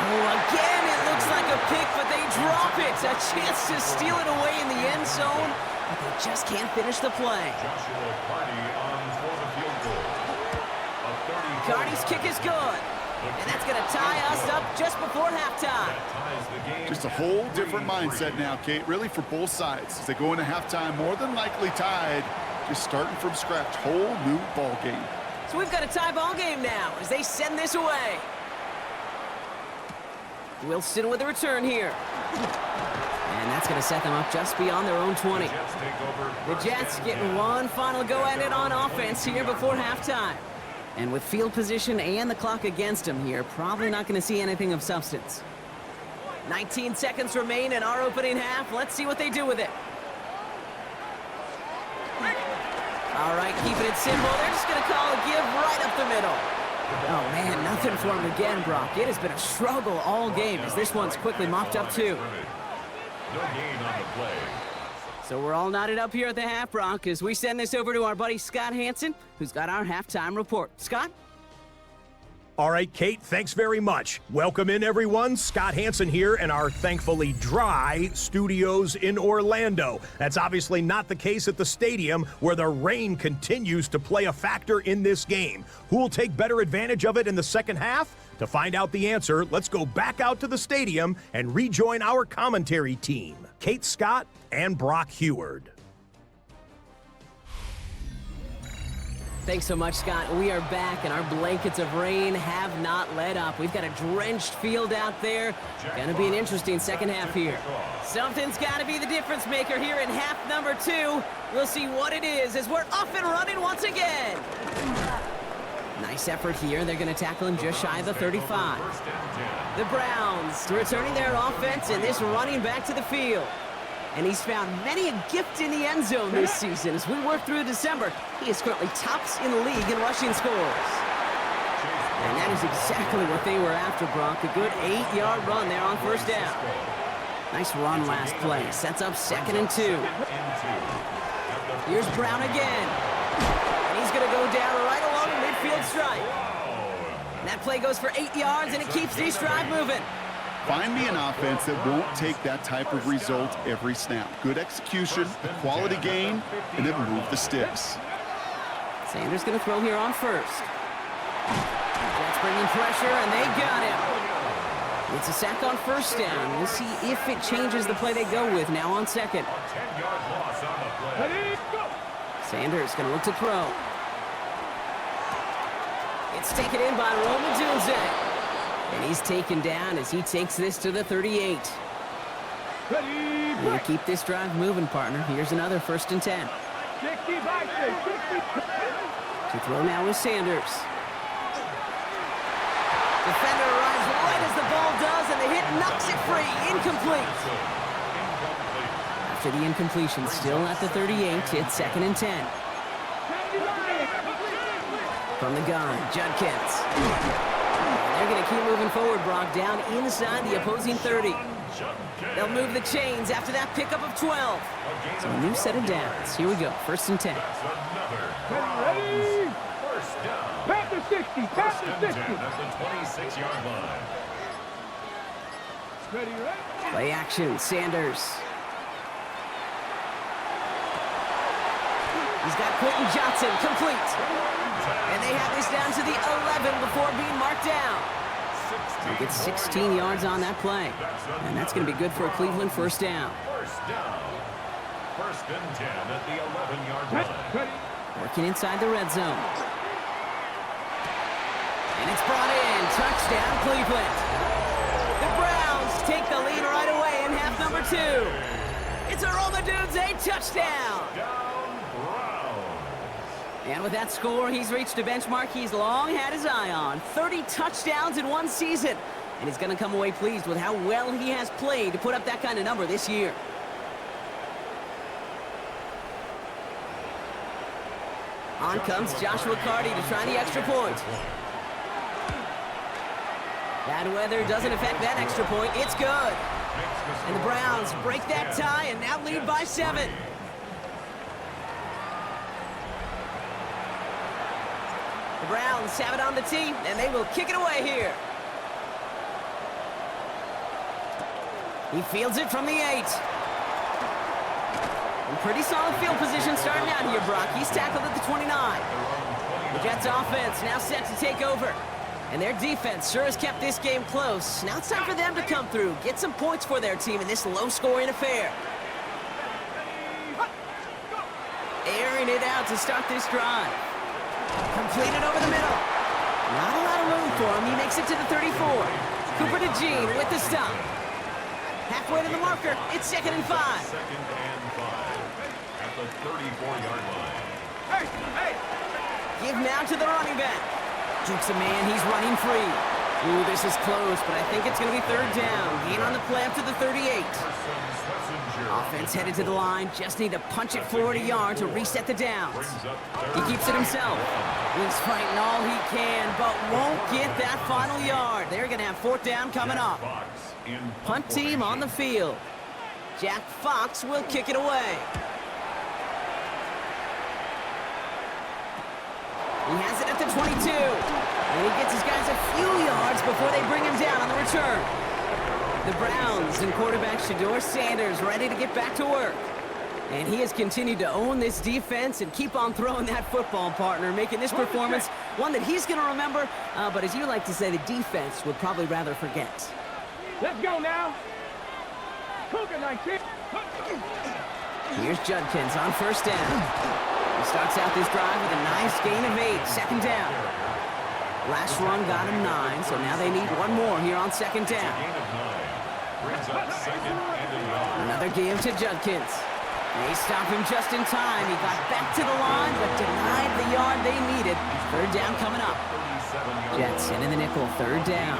Oh, again, it looks like a pick, but they drop it. A chance to steal it away in the end zone, but they just can't finish the play. Joshua Carney on for the field goal. Carney's kick is good. And that's going to tie us up just before halftime. Just a whole different mindset now, Kate, really for both sides. As they go into halftime, more than likely tied, just starting from scratch, whole new ball game. So we've got a tie ball game now as they send this away. Wilson with a return here. And that's going to set them up just beyond their own 20. The Jets getting one final go at it on offense here before halftime. And with field position and the clock against them here, probably not going to see anything of substance. 19 seconds remain in our opening half. Let's see what they do with it. All right, keeping it simple. They're just going to call a give right up the middle. Oh, man, nothing for him again, Brock. It has been a struggle all game as this one's quickly mopped up, too. No gain on the play. So we're all knotted up here at the half, Brock, as we send this over to our buddy Scott Hansen, who's got our halftime report. Scott? All right, Kate, thanks very much. Welcome in, everyone. Scott Hansen here in our thankfully dry studios in Orlando. That's obviously not the case at the stadium, where the rain continues to play a factor in this game. Who will take better advantage of it in the second half? To find out the answer, let's go back out to the stadium and rejoin our commentary team, Kate Scott and Brock Heward. Thanks so much, Scott. We are back, and our blankets of rain have not let up. We've got a drenched field out there. Gonna be an interesting second half here. Something's got to be the difference maker here in half number 2. We'll see what it is as we're off and running once again. Nice effort here. They're going to tackle him just shy of the 35. The Browns returning their offense and this running back to the field. And he's found many a gift in the end zone this season. As we work through December, he is currently tops in the league in rushing scores. And that is exactly what they were after, Brock. A good 8-yard run there on first down. Nice run last play. Sets up 2nd and 2. Here's Brown again. And he's going to go down right along the midfield stripe. And that play goes for 8 yards, and it keeps this drive moving. Find me an offense that won't take that type of result every snap. Good execution, a quality gain, and then move the sticks. Sanders going to throw here on first. Jets bringing pressure, and they got him. It's a sack on first down. We'll see if it changes the play they go with now on second. Sanders going to look to throw. It's taken in by Roman Dunze. And he's taken down as he takes this to the 38. We'll keep this drive moving, partner. Here's another 1st and 10. To throw now with Sanders. Defender arrives right as the ball does, and the hit knocks it free. Incomplete. After the incompletion, still at the 38, it's 2nd and 10. From the gun, Judkins. They're going to keep moving forward, Brock, down inside the opposing 30. They'll move the chains after that pickup of 12. So a new set of downs. Here we go, 1st and 10. Ready? Pass the 60, pass the 60. At the 26-yard line. Ready, ready? Play action, Sanders. He's got Quentin Johnson, complete. And they have this down to the 11 before being marked down. He gets 16 yards on that play. And that's going to be good for a Cleveland 1st down. 1st and 10 at the 11-yard line. Working inside the red zone. And it's brought in. Touchdown, Cleveland. The Browns take the lead right away in half number 2. It's a Roma Dunze touchdown. And with that score, he's reached a benchmark he's long had his eye on. 30 touchdowns in one season. And he's going to come away pleased with how well he has played to put up that kind of number this year. On comes Joshua Carty to try the extra point. Bad weather doesn't affect that extra point. It's good. And the Browns break that tie and now lead by 7. The Browns have it on the tee, and they will kick it away here. He fields it from the 8. And pretty solid field position starting out here, Brock. He's tackled at the 29. The Jets offense now set to take over. And their defense sure has kept this game close. Now it's time for them to come through, get some points for their team in this low-scoring affair. Airing it out to start this drive. Completed over the middle. Not a lot of room for him. He makes it to the 34. Cooper to Jean with the stop. Halfway to the marker. It's 2nd and 5. 2nd and 5 at the 34-yard line. Hey! Give now to the running back. Jukes a man. He's running free. Ooh, this is close, but I think it's going to be 3rd down. Gain on the play up to the 38. Offense headed to the line. Just need to punch it forward a yard to reset the downs. He keeps it himself. He's fighting all he can, but won't get that final yard. They're going to have 4th down coming up. Punt team on the field. Jack Fox will kick it away. He has it at the 22. And he gets his guys a few yards before they bring him down on the return. The Browns and quarterback Shedeur Sanders ready to get back to work. And he has continued to own this defense and keep on throwing that football, partner, making this performance one that he's going to remember, but as you like to say, the defense would probably rather forget. Let's go now. Cougar 19. Here's Judkins on 1st down. He starts out this drive with a nice gain of 8, 2nd down. Last run got him 9, so now they need one more here on 2nd down. Another give to Judkins. They stop him just in time. He got back to the line, but denied the yard they needed. 3rd down coming up. Jets in the nickel, 3rd down.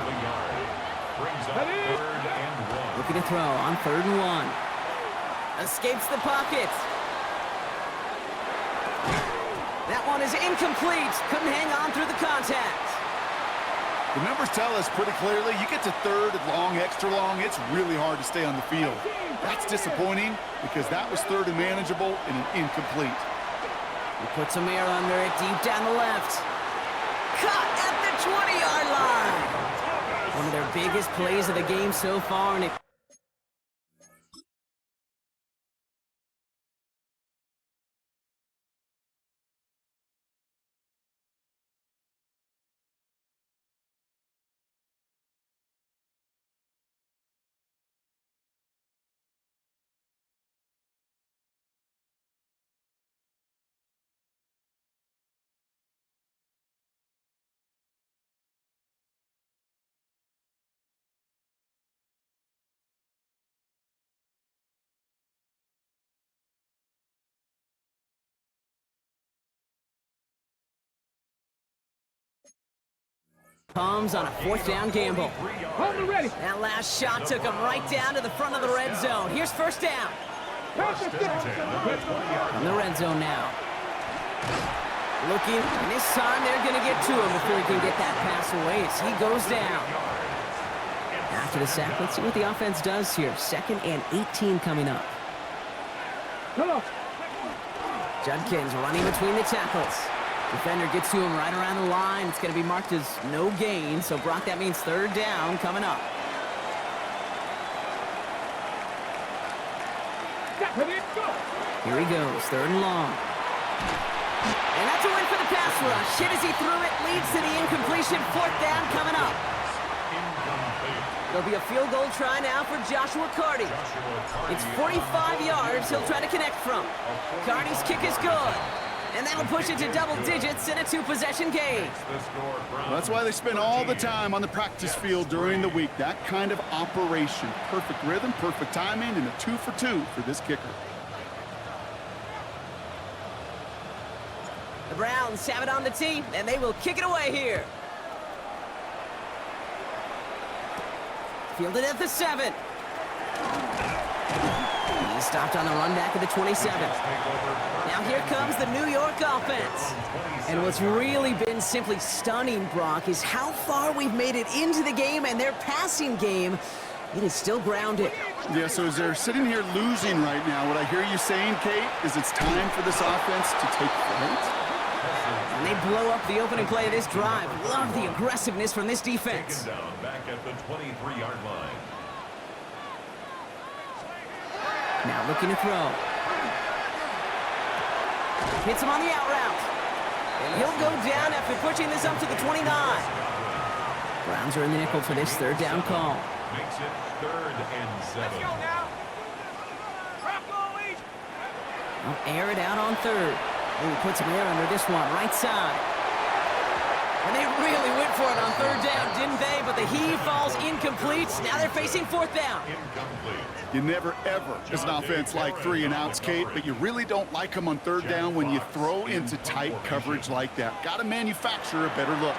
Looking to throw on 3rd and 1. Escapes the pocket. That one is incomplete. Couldn't hang on through the contact. The numbers tell us pretty clearly, you get to 3rd and long, extra long, it's really hard to stay on the field. That's disappointing because that was 3rd and manageable and an incomplete. He puts some air under it deep down the left. Caught at the 20-yard line. One of their biggest plays of the game so far, and it comes on a 4th down gamble. Hold it ready. That last shot took him right down to the front of the red zone. Here's 1st down. From the red zone now. Looking, and this time they're going to get to him before he can get that pass away as he goes down. After the sack, let's see what the offense does here. 2nd and 18 coming up. Judkins running between the tackles. Defender gets to him right around the line. It's going to be marked as no gain. So, Brock, that means 3rd down coming up. Here he goes, 3rd and long. And that's a win for the pass rush. Hit as he threw it, leads to the incompletion. 4th down coming up. There'll be a field goal try now for Joshua Carty. It's 45 yards he'll try to connect from. Carty's kick is good. And that'll push it to double digits in a 2-possession game. Well, that's why they spend all the time on the practice field during the week. That kind of operation. Perfect rhythm, perfect timing, and a 2 for 2 for this kicker. The Browns have it on the tee, and they will kick it away here. Fielded at the 7. He's stopped on the run back at the 27. Now here comes the New York offense. And what's really been simply stunning, Brock, is how far we've made it into the game, and their passing game, it is still grounded. Yeah, so as they're sitting here losing right now, what I hear you saying, Kate, is it's time for this offense to take flight. And they blow up the opening play of this drive. Love the aggressiveness from this defense. Down back at the 23-yard line. Now looking to throw. Hits him on the out route. And he'll go down after pushing this up to the 29. Browns are in the nickel for this third down call. Makes it 3rd and 7. Let's go now. Rock on, Lee. I'll air it out on third. Ooh, put some air under this one, right side. And they really went for it on third down, didn't they? But the heave falls incomplete. Now they're facing fourth down. Incomplete. You never, ever, as an offense, like 3-and-outs, Kate, but you really don't like them on third down when you throw into tight coverage like that. Got to manufacture a better look.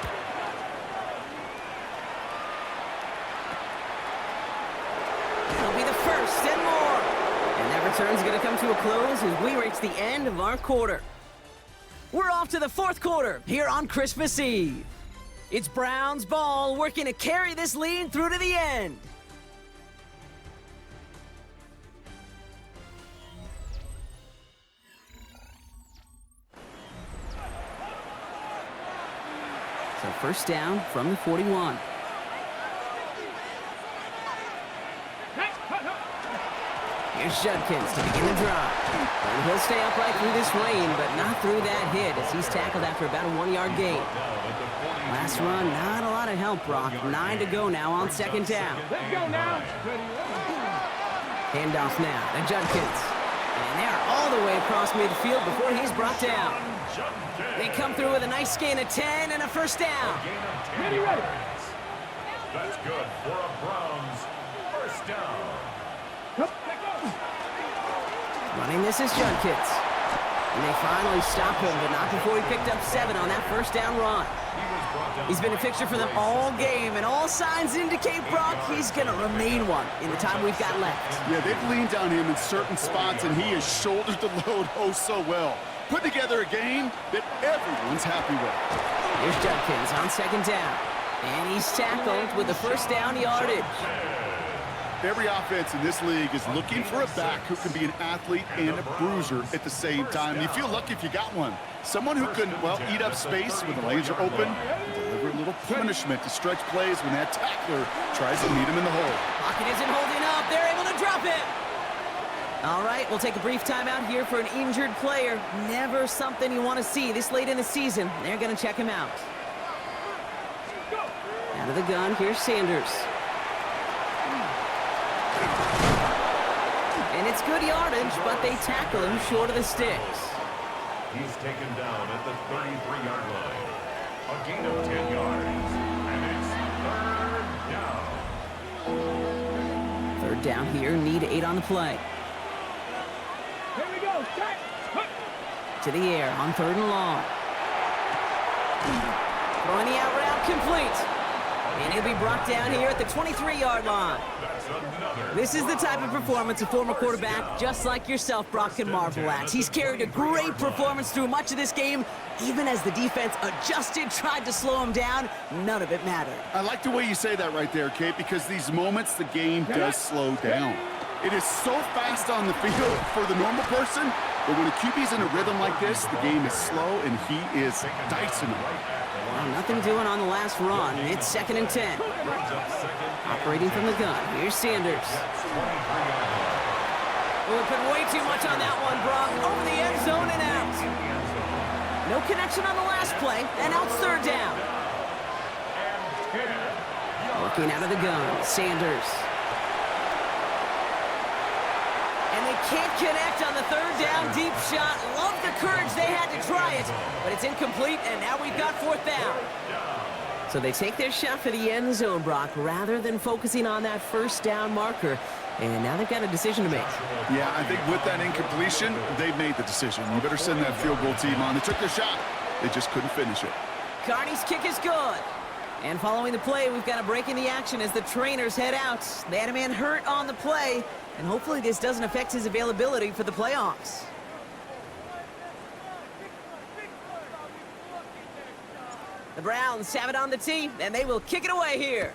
It'll be the first and more. And that return's going to come to a close as we reach the end of our quarter. We're off to the fourth quarter here on Christmas Eve. It's Browns ball working to carry this lead through to the end. So first down from the 41. Here's Judkins to begin the drive. And he'll stay upright through this rain, but not through that hit as he's tackled after about a 1-yard gain. Last run, not a lot of help, Brock. 9 to go now on second down. Let's go now. Handoff now to Judkins. And they're all the way across midfield before he's brought down. They come through with a nice gain of 10 and a first down. Ready, ready. That's good for a Browns first down. Running this is Judkins. And they finally stop him, but not before he picked up 7 on that first down run. He's been a fixture for them all game, and all signs indicate, Brock, he's going to remain one in the time we've got left. Yeah, they've leaned on him in certain spots, and he has shouldered the load oh so well. Put together a game that everyone's happy with. Here's Judkins on second down. And he's tackled with the first down yardage. Every offense in this league is looking for a back who can be an athlete and a bruiser at the same time. You feel lucky if you got one. Someone who can, well, eat up space when the lanes are open and deliver a little punishment to stretch plays when that tackler tries to meet him in the hole. Pocket isn't holding up. They're able to drop it. All right, we'll take a brief timeout here for an injured player. Never something you want to see this late in the season. They're going to check him out. Out of the gun, here's Sanders. And it's good yardage, but they tackle him short of the sticks. He's taken down at the 33-yard line. A gain of 10 yards. And it's 3rd down. Third down here, need 8 on the play. Here we go. Start. To the air on 3rd and long. Throwing the out route complete. And he'll be brought down here at the 23-yard line. This is the type of performance a former quarterback, just like yourself, Brock, can marvel at. He's carried a great performance through much of this game. Even as the defense adjusted, tried to slow him down, none of it mattered. I like the way you say that right there, Kate, because these moments the game does slow down. It is so fast on the field for the normal person, but when a QB's in a rhythm like this, the game is slow and he is dicing them. Well, nothing doing on the last run. It's 2nd and 10. Operating from the gun. Here's Sanders. Well, we put way too much on that one, Brock. Over the end zone and out. No connection on the last play, and out 3rd down. Working out of the gun, Sanders. And they can't connect on the 3rd down deep shot. Love the courage they had to try it, but it's incomplete, and now we've got 4th down. So they take their shot for the end zone, Brock, rather than focusing on that first down marker. And now they've got a decision to make. Yeah, I think with that incompletion, they've made the decision. You better send that field goal team on. They took their shot. They just couldn't finish it. Carney's kick is good. And following the play, we've got a break in the action as the trainers head out. They had a man hurt on the play, and hopefully this doesn't affect his availability for the playoffs. The Browns have it on the tee, and they will kick it away here.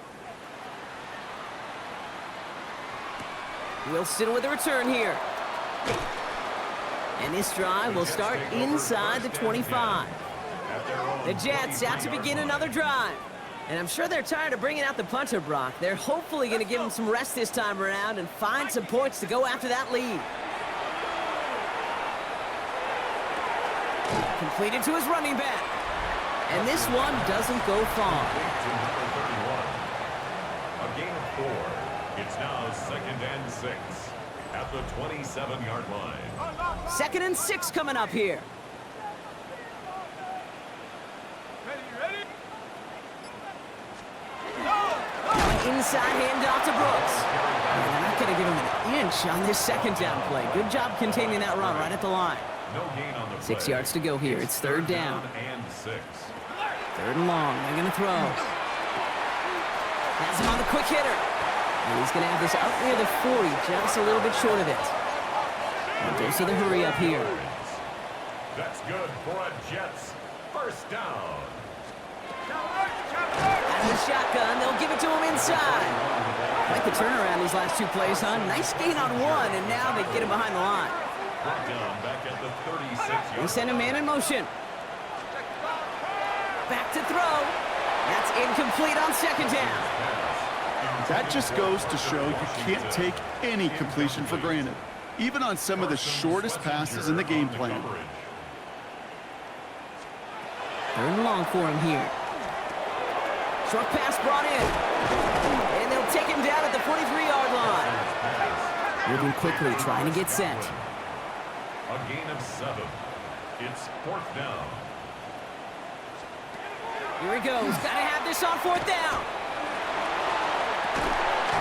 Wilson with a return here. And this drive will start inside the 25. The Jets out to begin another drive. And I'm sure they're tired of bringing out the punter, Brock. They're hopefully going to give him some rest this time around and find some points to go after that lead. Completed to his running back. And this one doesn't go far. A gain of 4. It's now 2nd and 6 at the 27-yard line. 2nd and 6 coming up here. Inside handoff to Brooks. And they're not going to give him an inch on this 2nd down play. Good job containing that run right at the line. No gain on the 6 yards to go here. It's 3rd down. And 6. 3rd and long. They're going to throw. Has him on the quick hitter. And he's going to have this up near the 40, just a little bit short of it. And goes to the hurry up here. That's good for a Jets 1st down. Out of the shotgun, they'll give it to him inside. Like the turnaround these last 2 plays, huh? Nice gain on 1, and now they get him behind the line. Back at the 36-yard. They send a man in motion. Back to throw. That's incomplete on 2nd down. That just goes to show you can't take any completion for granted, even on some of the shortest passes in the game plan. 3rd and long for him here. Short pass brought in. And they'll take him down at the 43-yard line. Moving quickly, trying to get set. A gain of 7. It's 4th down. Here he goes. Got to have this on 4th down.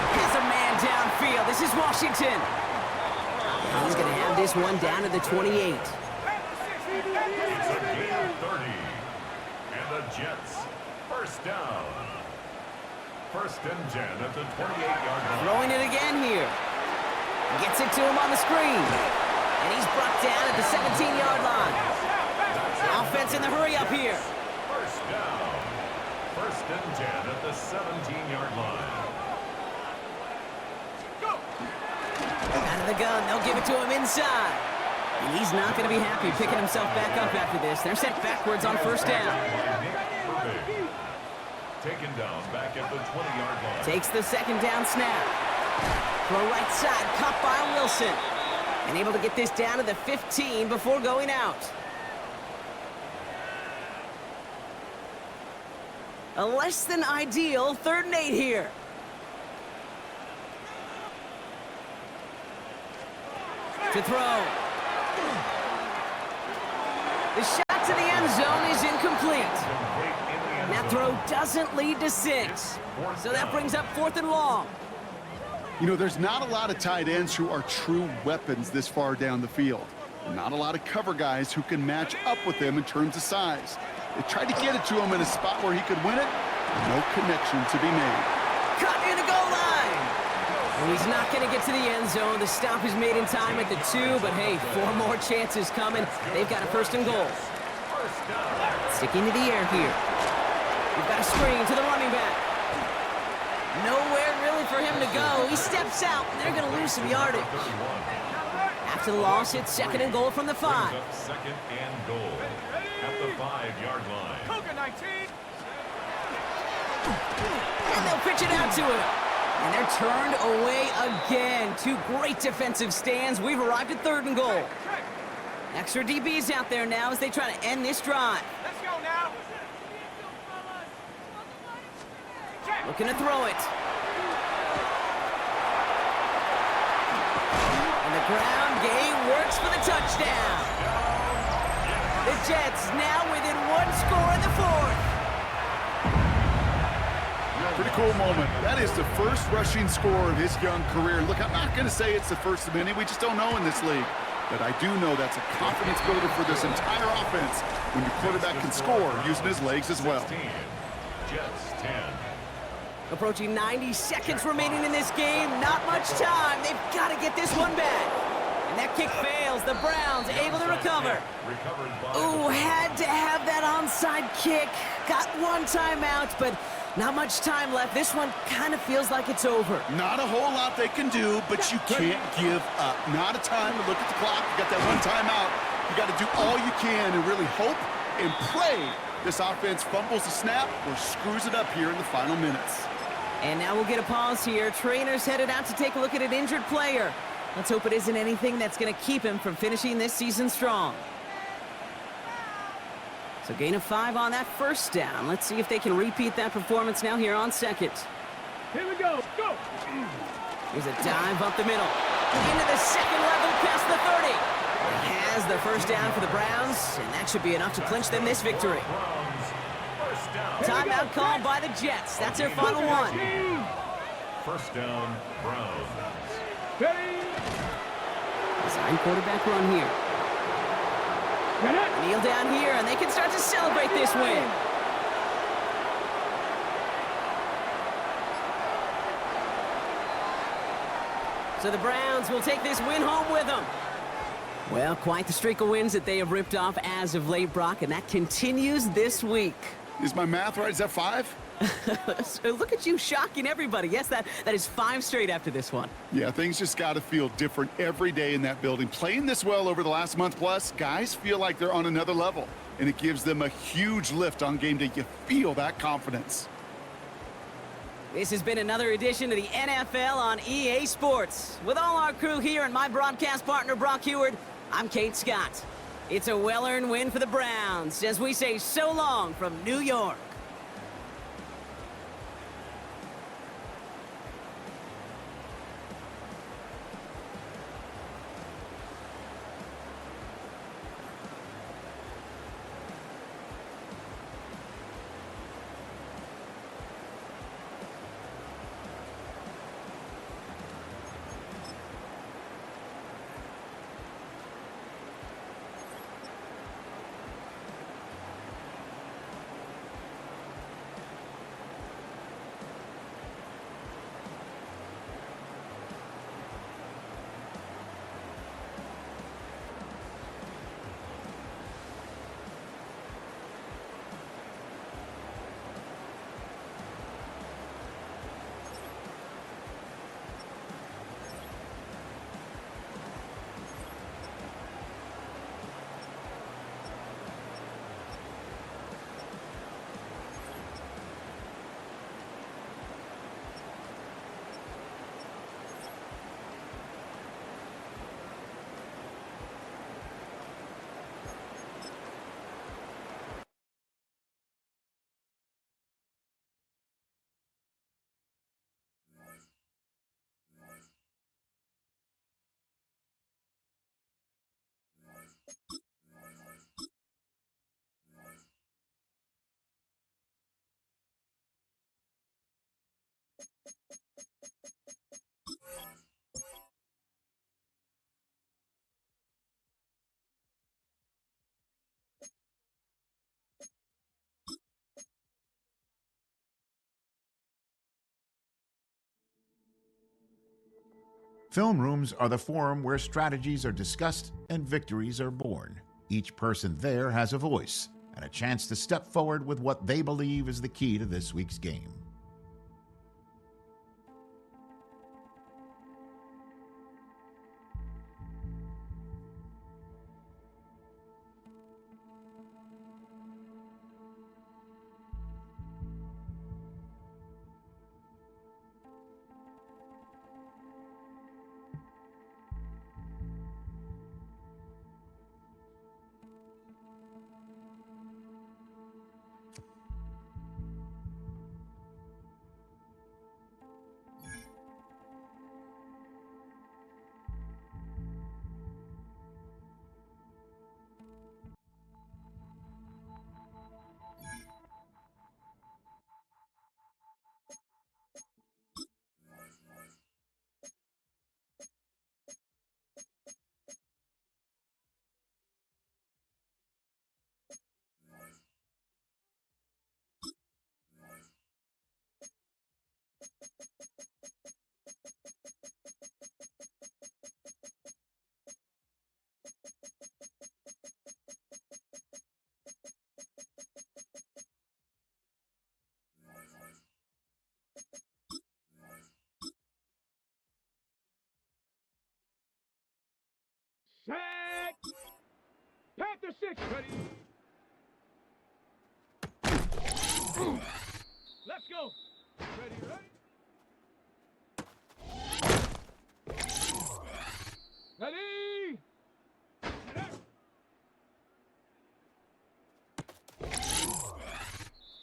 Has a man downfield. This is Washington. He's going to have this one down to the 28. It's a gain of 30. And the Jets 1st down. 1st and 10 at the 28-yard line. Throwing it again here. Gets it to him on the screen. And he's brought down at the 17-yard line. Offense in the hurry up here. 1st down. 1st and 10 at the 17-yard line. Out of the gun. They'll give it to him inside. And he's not going to be happy picking himself back up after this. They're sent backwards on 1st down. Taken down back at the 20-yard line. Takes the 2nd down snap. Throw right side, caught by Wilson. And able to get this down to the 15 before going out. A less than ideal 3rd and 8 here. To throw. The shot to the end zone is incomplete. That throw doesn't lead to 6. So that brings up 4th and long. You know, there's not a lot of tight ends who are true weapons this far down the field. And not a lot of cover guys who can match up with them in terms of size. They tried to get it to him in a spot where he could win it. No connection to be made. Cut near the goal line. And he's not going to get to the end zone. The stop is made in time at the 2, but hey, 4 more chances coming. They've got a 1st and goal. Sticking to the air here. We've got a screen to the running back. Nowhere really for him to go. He steps out, and they're going to lose some yardage. After the loss, it's 2nd and goal from the 5. 2nd and goal at the 5-yard line. And they'll pitch it out to him. And they're turned away again. 2 great defensive stands. We've arrived at 3rd and goal. Extra DBs out there now as they try to end this drive. Let's go now. Looking to throw it. And the ground game works for the touchdown. The Jets now within 1 score in the 4th. Pretty cool moment. That is the first rushing score of his young career. Look, I'm not going to say it's the first of many. We just don't know in this league. But I do know that's a confidence builder for this entire offense when your quarterback can score using his legs as well. Jets 10. Approaching 90 seconds remaining in this game. Not much time. They've got to get this one back. And that kick fails. The Browns able to recover. Ooh, had to have that onside kick. Got 1 timeout, but not much time left. This one kind of feels like it's over. Not a whole lot they can do, but you can't give up. Not a time to look at the clock. You got that 1 timeout. You got to do all you can and really hope and pray this offense fumbles the snap or screws it up here in the final minutes. And now we'll get a pause here. Trainer's headed out to take a look at an injured player. Let's hope it isn't anything that's going to keep him from finishing this season strong. So gain of 5 on that first down. Let's see if they can repeat that performance now here on second. Here we go. Go. Here's a dive up the middle. Into the second level past the 30. He has the first down for the Browns, and that should be enough to clinch them this victory. Timeout called by the Jets. That's their final one. First down, Browns. Design quarterback run here. Kneel down here, and they can start to celebrate this win. So the Browns will take this win home with them. Well, quite the streak of wins that they have ripped off as of late, Brock, and that continues this week. Is my math right? Is that 5? So look at you shocking everybody. Yes, that is 5 straight after this one. Yeah, things just got to feel different every day in that building. Playing this well over the last month plus, guys feel like they're on another level, and it gives them a huge lift on game day. You feel that confidence. This has been another edition of the NFL on EA Sports. With all our crew here and my broadcast partner, Brock Heward, I'm Kate Scott. It's a well-earned win for the Browns as we say so long from New York. Film rooms are the forum where strategies are discussed and victories are born. Each person there has a voice and a chance to step forward with what they believe is the key to this week's game. Sack! Panther 6, ready? Let's go! Ready, ready? Ready!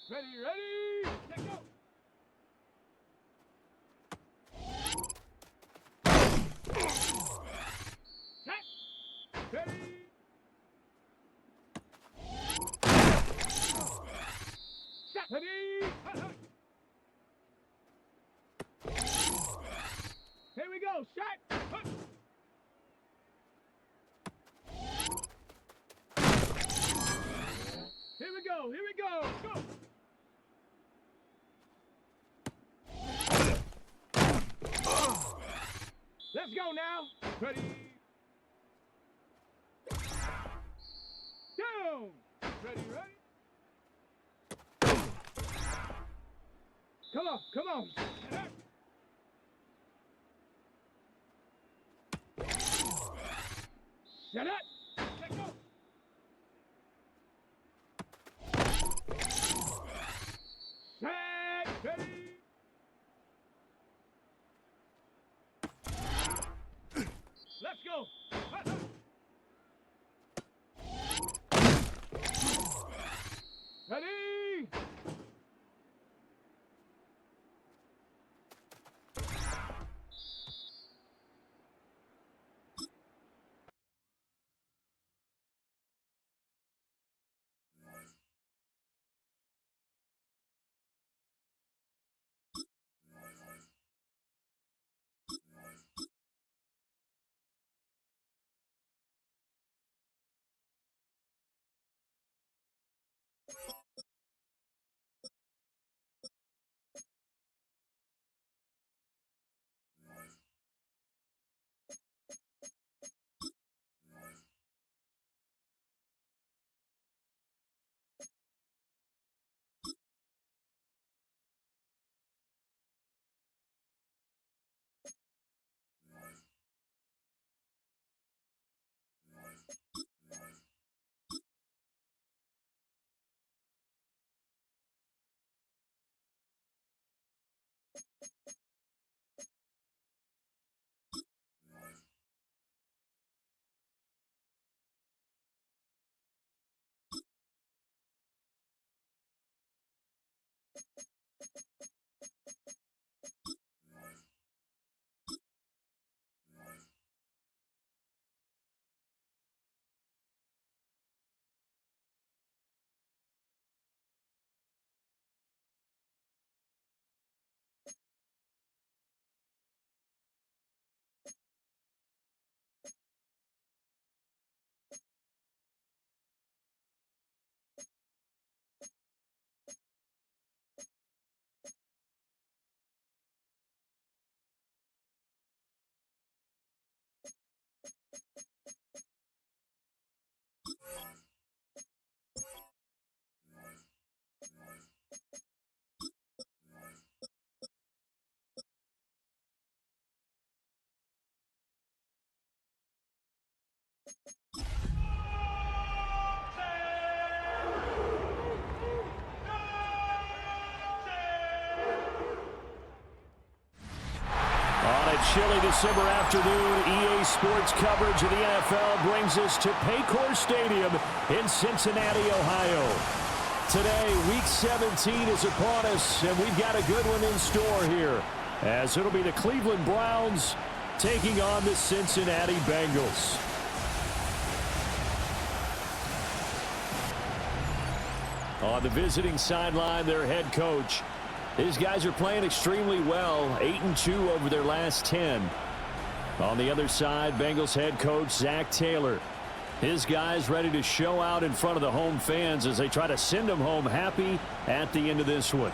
Ready, set, go. Set, ready. Set, ready. Here we go, shot. Here we go, go. Let's go now. Ready. Down. Ready. Come on. Shut up. Let's go. Set. Ready. Let's go. Ready. Chilly December afternoon, EA Sports coverage of the NFL brings us to Paycor Stadium in Cincinnati, Ohio. Today, Week 17 is upon us, and we've got a good one in store here, as it'll be the Cleveland Browns taking on the Cincinnati Bengals. On the visiting sideline, their head coach. These guys are playing extremely well, 8-2 over their last 10. On the other side, Bengals head coach Zach Taylor. His guys ready to show out in front of the home fans as they try to send them home happy at the end of this one.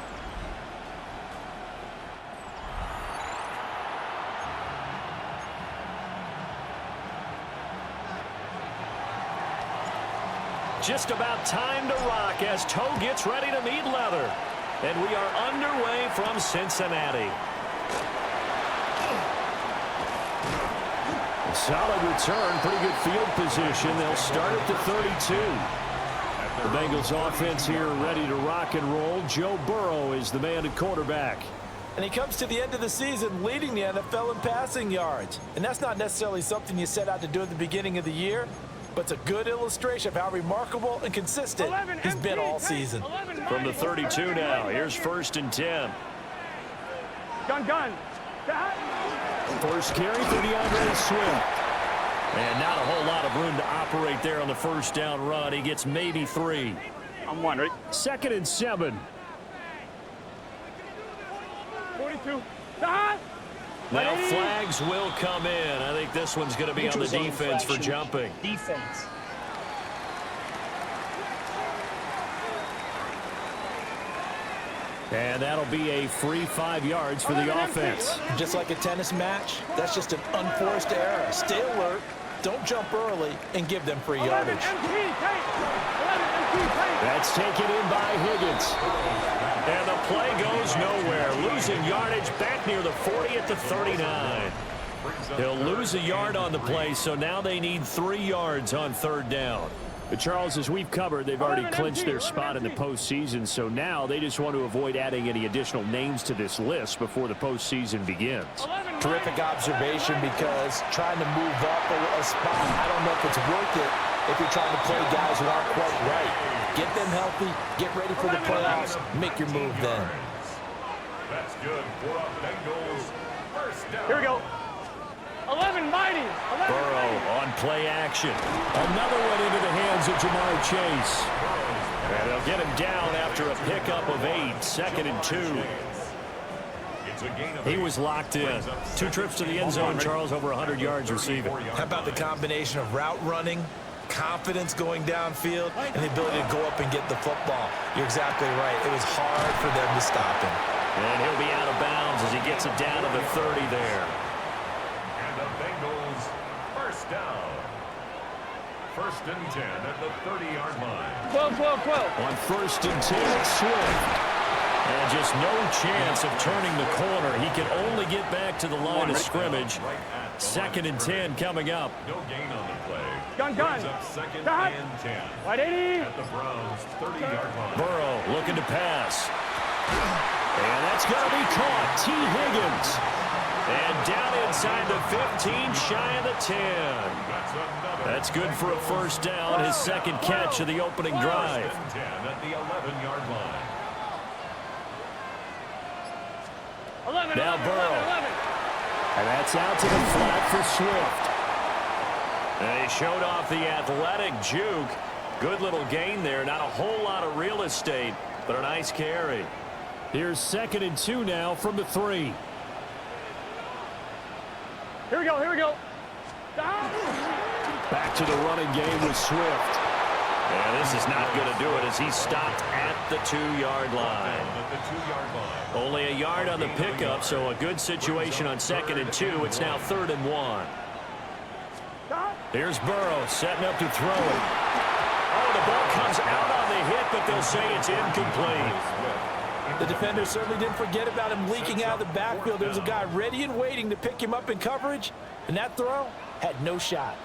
Just about time to rock as toe gets ready to meet leather. And we are underway from Cincinnati. Solid return, pretty good field position. They'll start at the 32. The Bengals offense here ready to rock and roll. Joe Burrow is the man at quarterback. And he comes to the end of the season leading the NFL in passing yards. And that's not necessarily something you set out to do at the beginning of the year. but it's a good illustration of how remarkable and consistent he's been all season. From the 32 now, here's 1st and 10. Gun. First carry for DeAndre Swift. And not a whole lot of room to operate there on the first down run. He gets maybe 3. I'm one, right? 2nd and 7. 42. Now flags will come in. I think this one's going to be on the defense for jumping. Defense. And that'll be a free 5 yards for the offense. Just like a tennis match, that's just an unforced error. Stay alert, don't jump early, and give them free yardage. That's taken in by Higgins. And the play goes nowhere. Losing yardage back near the 40 at the 39. He'll lose a yard on the play, so now they need 3 yards on 3rd down. But Charles, as we've covered, they've already clinched their spot in the postseason, so now they just want to avoid adding any additional names to this list before the postseason begins. Terrific observation, because trying to move up a spot, I don't know if it's worth it if you're trying to play guys who aren't quite right. Get them healthy, get ready for the playoffs, make your move then. That's good for a Bengals first down. Here we go. 11 mighty. 11 Burrow on play action. Another one into the hands of Jamar Chase. And they'll get him down after a pickup of 8. 2nd and 2. He was locked in. 2 trips to the end zone, Charles, over 100 yards receiving. How about the combination of route running, confidence going downfield, and the ability to go up and get the football? You're exactly right. It was hard for them to stop him. And he'll be out of bounds as he gets it down to the 30 there. And the Bengals first down. 1st and 10 at the 30-yard line. 12. On 1st and 10, Swift. And just no chance of turning the corner. He can only get back to the line of scrimmage. 2nd and 10 coming up. No gain on the play. Gun. Brings up 2nd and 10. Wide 80. At the Browns' 30-yard line. Burrow looking to pass. And that's going to be caught. T. Higgins. And down inside the 15, shy of the 10. That's good for a first down, his 2nd catch of the opening drive. 1st and 10 at the 11-yard line. 11. Now Burrow. And that's out to the flat for Swift. And he showed off the athletic juke. Good little gain there. Not a whole lot of real estate, but a nice carry. Here's 2nd and 2 now from the 3. Here we go. Back to the running game with Swift. And this is not going to do it as he's stopped at the 2-yard line. Only a yard on the pickup, so a good situation on 2nd and 2. It's now 3rd and 1. Here's Burrow setting up to throw it. Oh, the ball comes out on the hit, but they'll say it's incomplete. The defender certainly didn't forget about him leaking out of the backfield. There's a guy ready and waiting to pick him up in coverage, and that throw had no shot.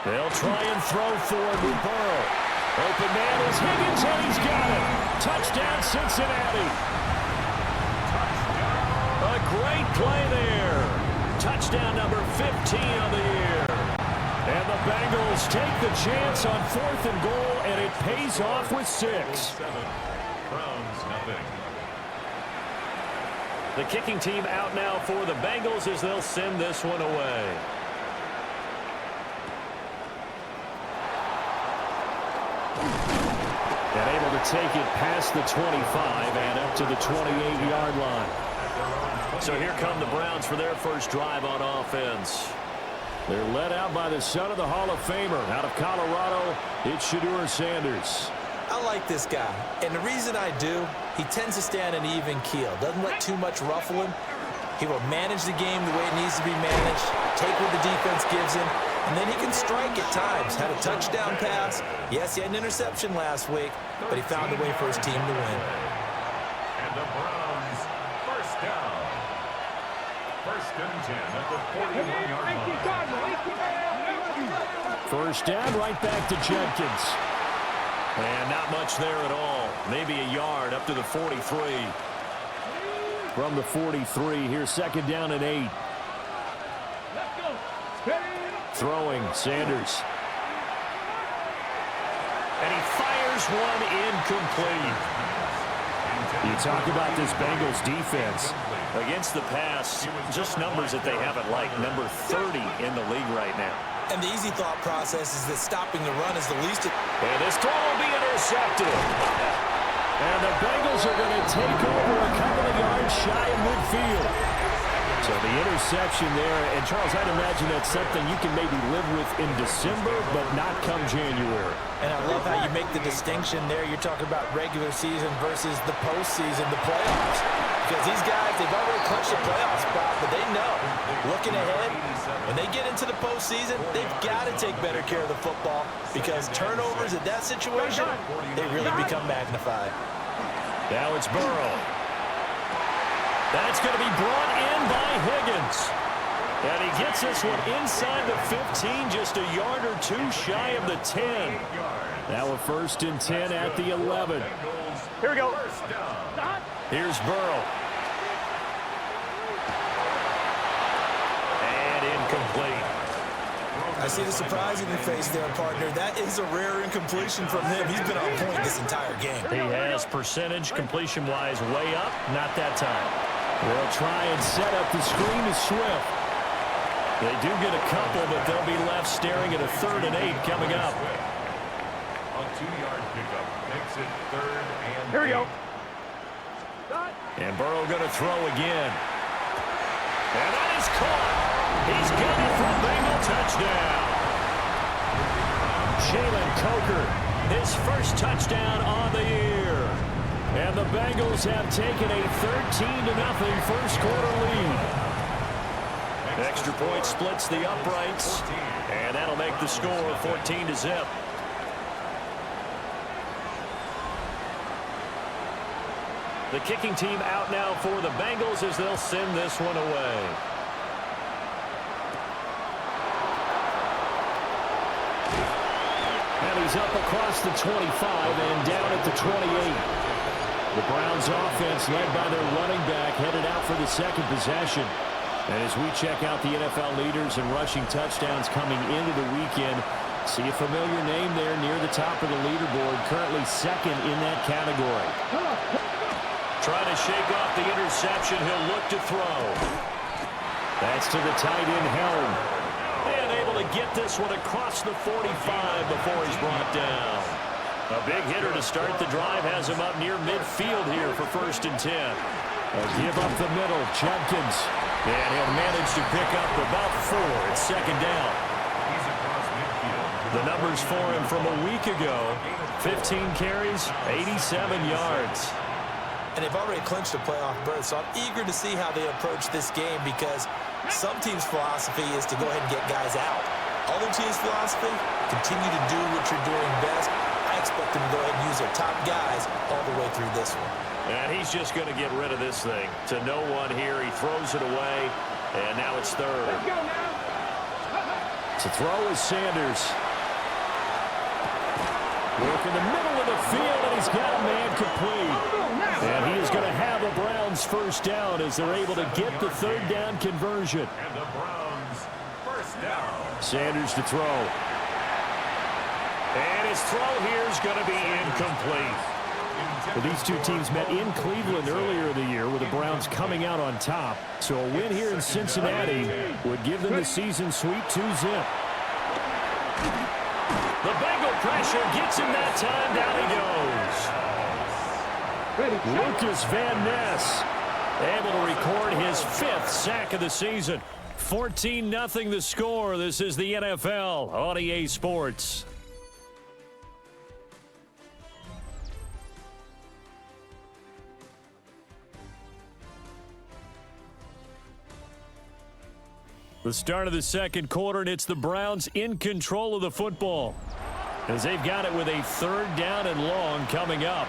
They'll try and throw forward with Burrow. Open man is Higgins, and he's got it. Touchdown, Cincinnati. A great play there. Touchdown number 15 on the year. And the Bengals take the chance on 4th and goal, and it pays off with 6. Browns nothing. The kicking team out now for the Bengals as they'll send this one away. And able to take it past the 25 and up to the 28-yard line. So here come the Browns for their first drive on offense. They're led out by the son of the Hall of Famer. Out of Colorado, it's Shedeur Sanders. I like this guy, and the reason I do, he tends to stand an even keel. Doesn't let too much ruffle him. He will manage the game the way it needs to be managed, take what the defense gives him, and then he can strike at times. Had a touchdown pass. Yes, he had an interception last week, but he found a way for his team to win. And the Browns first down. 1st and 10 at the 41-yard line. First down, right back to Jenkins. And not much there at all. Maybe a yard up to the 43. From the 43, here's 2nd down and 8. Throwing, Sanders. And he fires one incomplete. You talk about this Bengals defense. Against the pass, just numbers that they haven't liked. Number 30 in the league right now. And the easy thought process is that stopping the run is the least... And this throw will be intercepted. And the Bengals are going to take over a couple of yards shy of midfield. So the interception there, and Charles, I'd imagine that's something you can maybe live with in December, but not come January. And I love how you make the distinction there. You're talking about regular season versus the postseason, the playoffs. Because these guys, they've already clinched the playoff spot, but they know, looking ahead, when they get into the postseason, they've got to take better care of the football because turnovers in that situation, they really become magnified. Now it's Burrow. That's going to be brought in by Higgins. And he gets this one inside the 15, just a yard or two shy of the 10. Now a 1st and 10 at the 11. Here we go. Here's Burrow. And incomplete. I see the surprise in your face there, partner. That is a rare incompletion from him. He's been on point this entire game. He has percentage completion-wise way up. Not that time. They'll try and set up the screen to Swift. They do get a couple, but they'll be left staring at a 3rd and 8 coming up. A 2-yard pickup makes it 3rd and 8. Here we go. And Burrow going to throw again. And that is caught. He's got it for a Bengal touchdown. Jalen Coker, his first touchdown on the year. And the Bengals have taken a 13-0 first quarter lead. Extra point splits the uprights, and that'll make the score 14-0. The kicking team out now for the Bengals as they'll send this one away. And he's up across the 25 and down at the 28. The Browns offense led by their running back headed out for the second possession. And as we check out the NFL leaders in rushing touchdowns coming into the weekend, see a familiar name there near the top of the leaderboard, currently 2nd in that category. Trying to shake off the interception, he'll look to throw. That's to the tight end, Helm. And able to get this one across the 45 before he's brought down. A big hitter to start the drive has him up near midfield here for 1st and 10. A give up the middle, Judkins. And he'll manage to pick up about 4 at 2nd down. He's across midfield. The numbers for him from a week ago, 15 carries, 87 yards. And they've already clinched a playoff berth, so I'm eager to see how they approach this game because some teams' philosophy is to go ahead and get guys out. Other teams' philosophy, continue to do what you're doing best. I expect them to go ahead and use their top guys all the way through this one. And he's just going to get rid of this thing. To no one here, he throws it away, and now it's 3rd. Let's go now. To throw is Sanders. Work in the middle of the field, and he's got a man complete. And he is going to have a Browns 1st down as they're able to get the 3rd down conversion. And the Browns 1st down. Sanders to throw. And his throw here is going to be incomplete. Well, these two teams met in Cleveland earlier in the year with the Browns coming out on top. So a win here in Cincinnati would give them the season sweep 2-zip. The Bengal pressure gets him that time. Down he goes. Lucas Van Ness able to record his 5th sack of the season. 14-0 the score. This is the NFL on EA Sports. The start of the second quarter, and it's the Browns in control of the football as they've got it with a 3rd down and long coming up.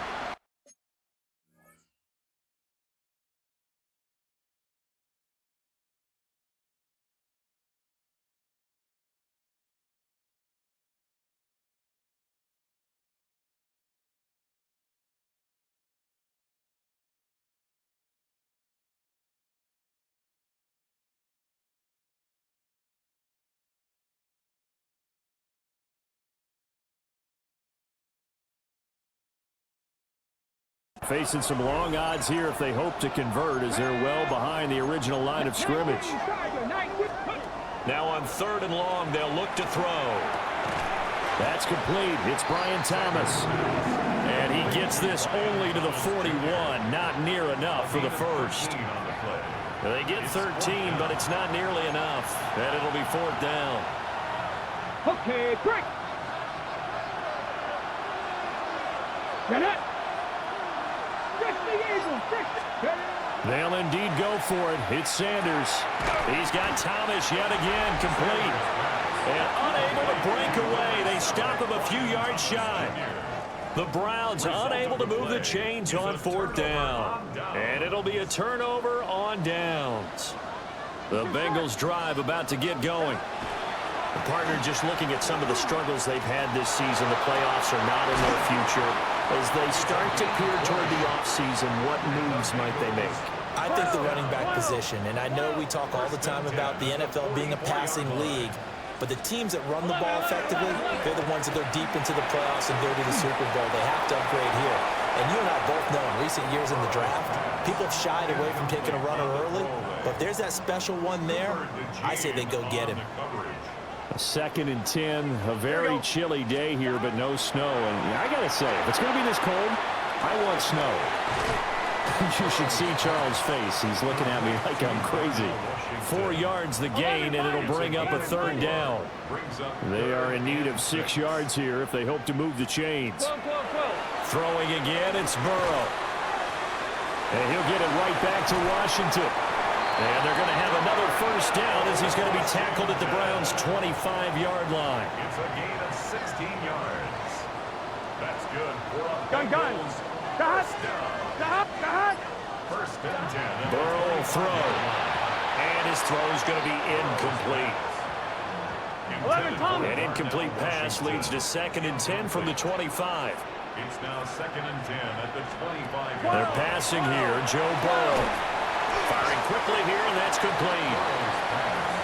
Facing some long odds here if they hope to convert, as they're well behind the original line of scrimmage. Now on 3rd and long, they'll look to throw. That's complete. It's Brian Thomas. And he gets this only to the 41. Not near enough for the first. They get 13, but it's not nearly enough. And it'll be 4th down. Okay, break. Get it. They'll indeed go for it. It's Sanders. He's got Thomas yet again, complete. And unable to break away. They stop him a few yards shy. The Browns unable to move the chains on 4th down. And it'll be a turnover on downs. The Bengals drive about to get going. The partner, just looking at some of the struggles they've had this season, the playoffs are not in their future. As they start to peer toward the offseason, what moves might they make? I think the running back position, and I know we talk all the time about the NFL being a passing league, but the teams that run the ball effectively, they're the ones that go deep into the playoffs and go to the Super Bowl. They have to upgrade here. And you and I both know in recent years in the draft, people have shied away from taking a runner early, but if there's that special one there, I say they go get him. 2nd and 10, a very chilly day here, but no snow. And I got to say, if it's going to be this cold, I want snow. You should see Charles' face. He's looking at me like I'm crazy. 4 yards the gain, and it'll bring up a 3rd down. They are in need of 6 yards here if they hope to move the chains. Throwing again, it's Burrow. And he'll get it right back to Washington. And they're going to have another 1st down as he's going to be tackled at the Browns' 25-yard line. It's a gain of 16 yards. That's good for a Gun. First and 10. Burrow will throw. And his throw is going to be incomplete. An incomplete pass leads to 2nd and 10 from the 25. It's now 2nd and 10 at the 25. They're passing here. Joe Burrow. Firing quickly here, and that's complete.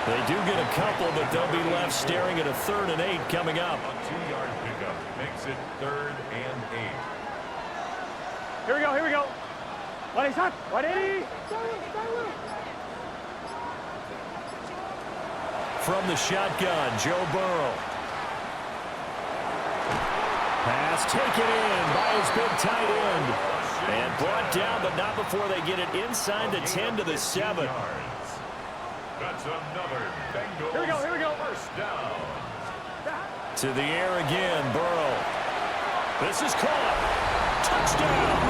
They do get a couple, but they'll be left staring at a 3rd and 8 coming up. A 2-yard pickup makes it 3rd and 8. Here we go. What is that? What is? From the shotgun, Joe Burrow. Pass taken in by his big tight end. And brought down, but not before they get it inside the 10 to the 7. That's another Bengals. Here we go. 1st down. To the air again, Burrow. This is caught. Touchdown.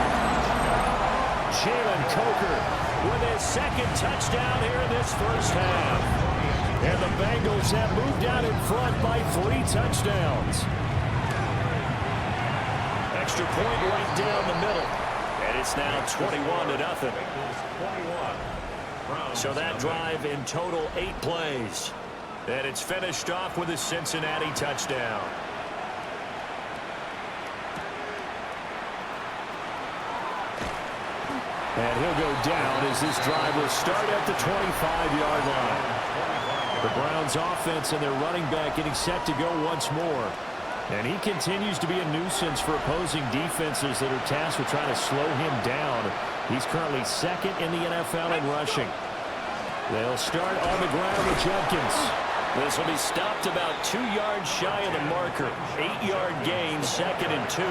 Jalen Coker with his 2nd touchdown here in this 1st half. And the Bengals have moved out in front by 3 touchdowns. Extra point right down the middle. And it's now 21-0. So that drive in total 8 plays. And it's finished off with a Cincinnati touchdown. And he'll go down as this drive will start at the 25-yard line. The Browns offense and their running back getting set to go once more. And he continues to be a nuisance for opposing defenses that are tasked with trying to slow him down. He's currently 2nd in the NFL in rushing. They'll start on the ground with Judkins. This will be stopped about 2 yards shy of the marker. 8-yard gain, 2nd and 2.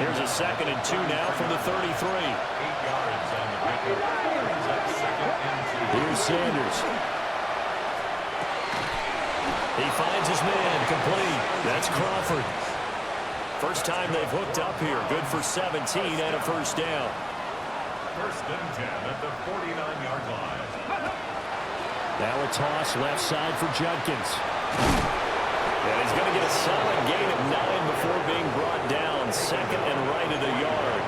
Here's a 2nd and 2 now from the 33. 8 yards on the pickup. Brings up 2nd and 2. Here's Sanders. He finds his man, complete. That's Crawford. First time they've hooked up here. Good for 17 and a 1st down. 1st and 10 at the 49-yard line. Now a toss left side for Judkins. And he's going to get a solid gain of 9 before being brought down. 2nd and right at a yard.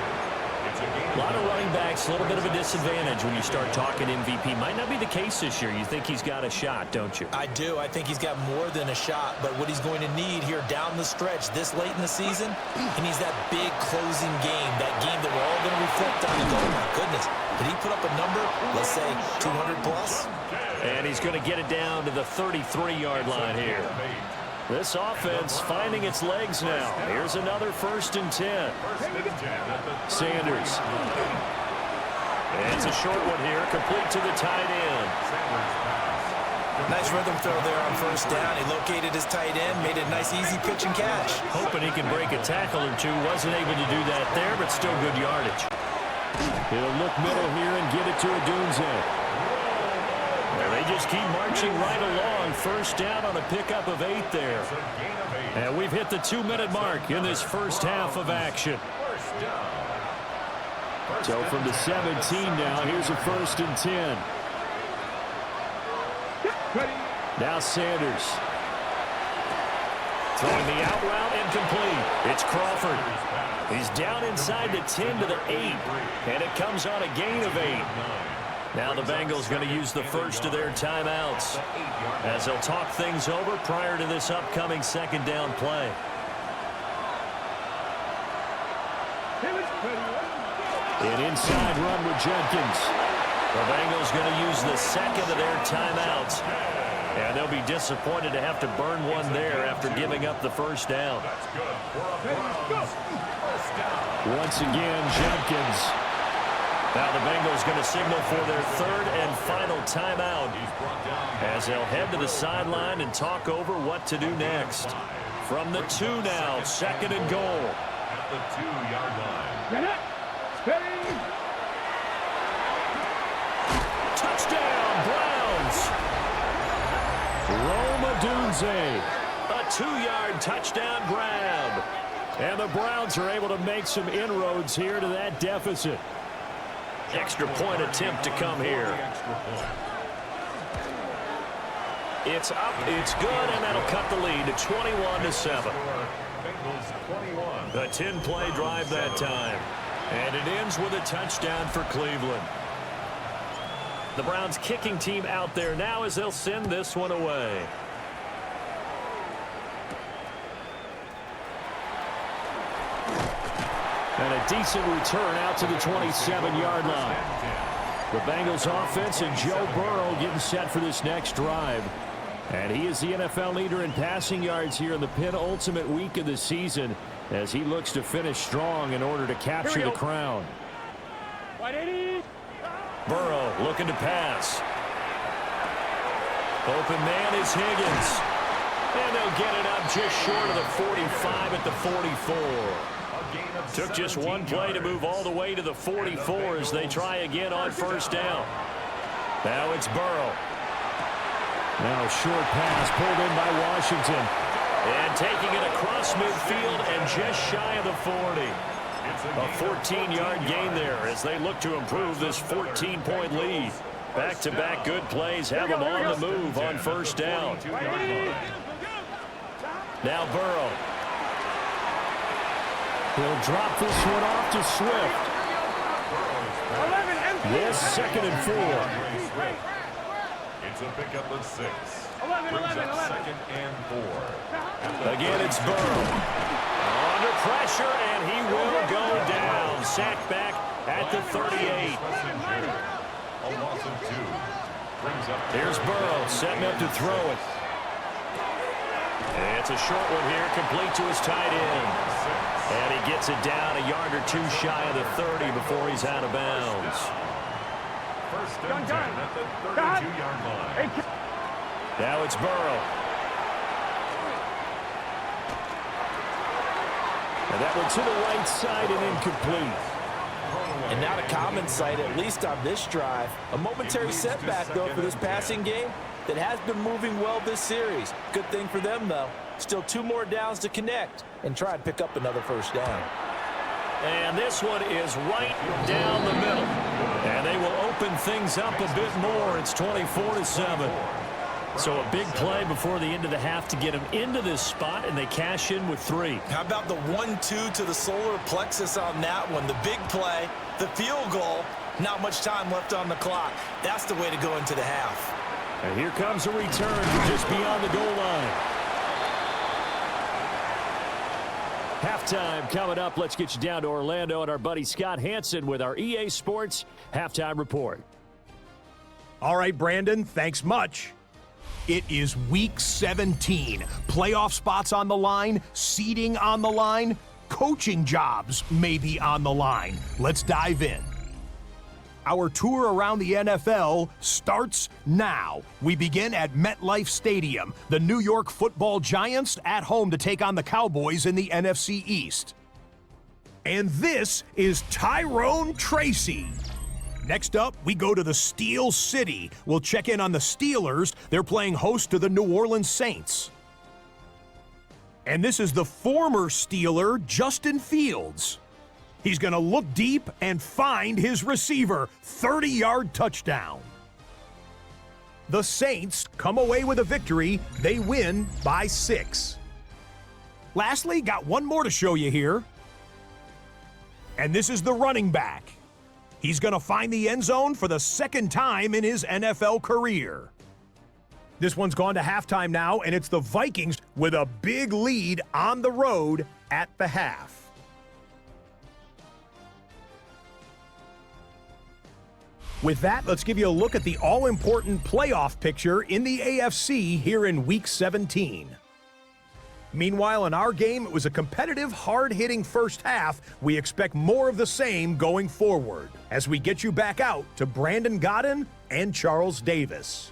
A lot of running backs, a little bit of a disadvantage when you start talking MVP. Might not be the case this year. You think he's got a shot, don't you? I do. I think he's got more than a shot, but what he's going to need here down the stretch this late in the season, he needs that big closing game, that game that we're all going to reflect on and go, oh my goodness, did he put up a number, let's say 200 plus? And he's going to get it down to the 33-yard line here. This offense finding its legs now. Here's another 1st and 10. Sanders. And it's a short one here, complete to the tight end. Nice rhythm throw there on 1st down. He located his tight end, made a nice easy pitch and catch. Hoping he can break a tackle or two. Wasn't able to do that there, but still good yardage. He'll look middle here and get it to Odunze. And they just keep marching right along. 1st down on a pickup of 8 there. And we've hit the 2-minute mark in this first half of action. So from the 17 now, here's a 1st and 10. Now Sanders. Throwing the out route incomplete. It's Crawford. He's down inside the 10 to the 8. And it comes on a gain of 8. Now the Bengals going to use the first of their timeouts as they'll talk things over prior to this upcoming 2nd down play. An inside run with Jenkins. The Bengals going to use the 2nd of their timeouts. And they'll be disappointed to have to burn one there after giving up the 1st down. Once again, Jenkins. Now the Bengals going to signal for their 3rd and final timeout as they'll head to the sideline and talk over what to do next. From the 2 now, 2nd and goal. At the 2-yard line. Touchdown, Browns. Rome Odunze. A 2-yard touchdown grab. And the Browns are able to make some inroads here to that deficit. Extra point attempt to come here. It's up, it's good, and that'll cut the lead to 21-7. A 10-play drive that time. And it ends with a touchdown for Cleveland. The Browns kicking team out there now as they'll send this one away. And a decent return out to the 27-yard line. The Bengals offense and Joe Burrow getting set for this next drive. And he is the NFL leader in passing yards here in the penultimate week of the season as he looks to finish strong in order to capture the crown. Burrow looking to pass. Open man is Higgins. And they'll get it up just short of the 45 at the 44. Took just one play to move all the way to the 44 as they try again on 1st down. Now it's Burrow. Now a short pass pulled in by Washington. And taking it across midfield and just shy of the 40. A 14-yard gain there as they look to improve this 14-point lead. Back-to-back good plays have them on the move on 1st down. Now Burrow. He'll drop this one off to Swift. Yes, 2nd and 4. It's a pickup of 6. Brings up 2nd and 4. Again, it's Burrow. Under pressure, and he will go down. Sacked back at the 38. A loss of 2. Brings up. Here's Burrow setting up to throw it. And it's a short one here, complete to his tight end. And he gets it down a yard or 2 shy of the 30 before he's out of bounds. 1st and 10 at the 32-yard line. Now it's Burrow. And that one to the right side and incomplete. And not a common sight, at least on this drive. A momentary setback, though, for this passing game that has been moving well this series. Good thing for them, though. Still 2 more downs to connect and try and pick up another 1st down. And this one is right down the middle. And they will open things up a bit more. It's 24-7. So a big play before the end of the half to get them into this spot, and they cash in with 3. How about the 1-2 to the solar plexus on that one? The big play, the field goal, not much time left on the clock. That's the way to go into the half. And here comes a return to just beyond the goal line. Halftime coming up. Let's get you down to Orlando and our buddy Scott Hansen with our EA Sports Halftime Report. All right, Brandon, thanks much. It is Week 17. Playoff spots on the line, seeding on the line, coaching jobs may be on the line. Let's dive in. Our tour around the NFL starts now. We begin at MetLife Stadium. The New York Football Giants at home to take on the Cowboys in the NFC East. And this is Tyrone Tracy. Next up, we go to the Steel City. We'll check in on the Steelers. They're playing host to the New Orleans Saints. And this is the former Steeler, Justin Fields. He's going to look deep and find his receiver. 30-yard touchdown. The Saints come away with a victory. They win by 6. Lastly, got one more to show you here. And this is the running back. He's going to find the end zone for the second time in his NFL career. This one's gone to halftime now, and it's the Vikings with a big lead on the road at the half. With that, let's give you a look at the all-important playoff picture in the AFC here in Week 17. Meanwhile, in our game, it was a competitive, hard-hitting first half. We expect more of the same going forward as we get you back out to Brandon Godden and Charles Davis.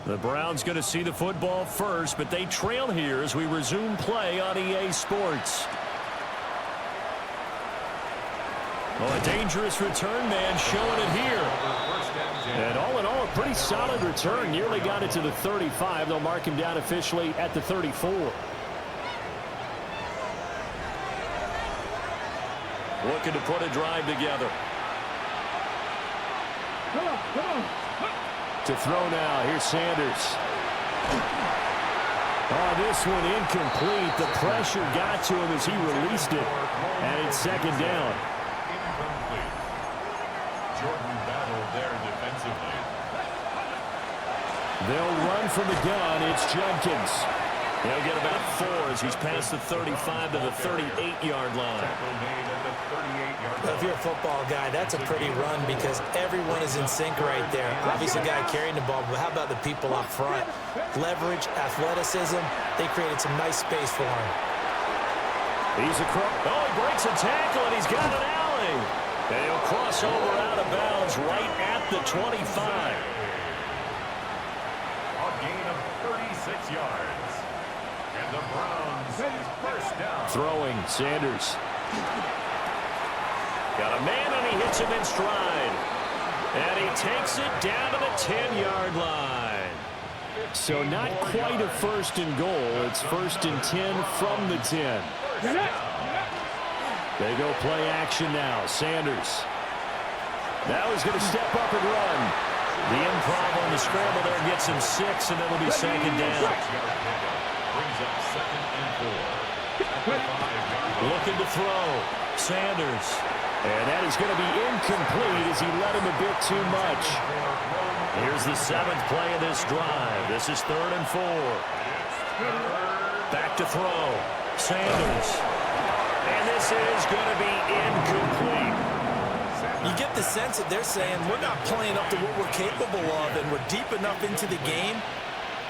The Browns going to see the football first, but they trail here as we resume play on EA Sports. Oh, a dangerous return man showing it here. And all in all, a pretty solid return. Nearly got it to the 35. They'll mark him down officially at the 34. Looking to put a drive together. Come on. To throw now. Here's Sanders. Oh, this one incomplete. The pressure got to him as he released it. And it's second down. Incomplete. Jordan battled there defensively. They'll run from the gun. It's Jenkins. He'll get about 4 as he's past the 35 to the 38-yard line. If you're a football guy, that's a pretty run because everyone is in sync right there. Obviously, the guy carrying the ball, but how about the people up front? Leverage, athleticism, they created some nice space for him. He's across. Oh, he breaks a tackle, and he's got an alley. And he'll cross over out of bounds right at the 25. A gain of 36 yards. And the Browns first down. Throwing, Sanders. Got a man, and he hits him in stride. And he takes it down to the 10-yard line. So not quite a first and goal. It's first and 10 from the 10. They go play action now. Sanders. Now he's going to step up and run. The improv on the scramble there gets him 6, and it'll be second down. Brings up second and 4. Looking to throw. Sanders. And that is going to be incomplete as he led him a bit too much. Here's the 7th play of this drive. This is 3rd and 4. Back to throw. Sanders. And this is going to be incomplete. You get the sense that they're saying we're not playing up to what we're capable of, and we're deep enough into the game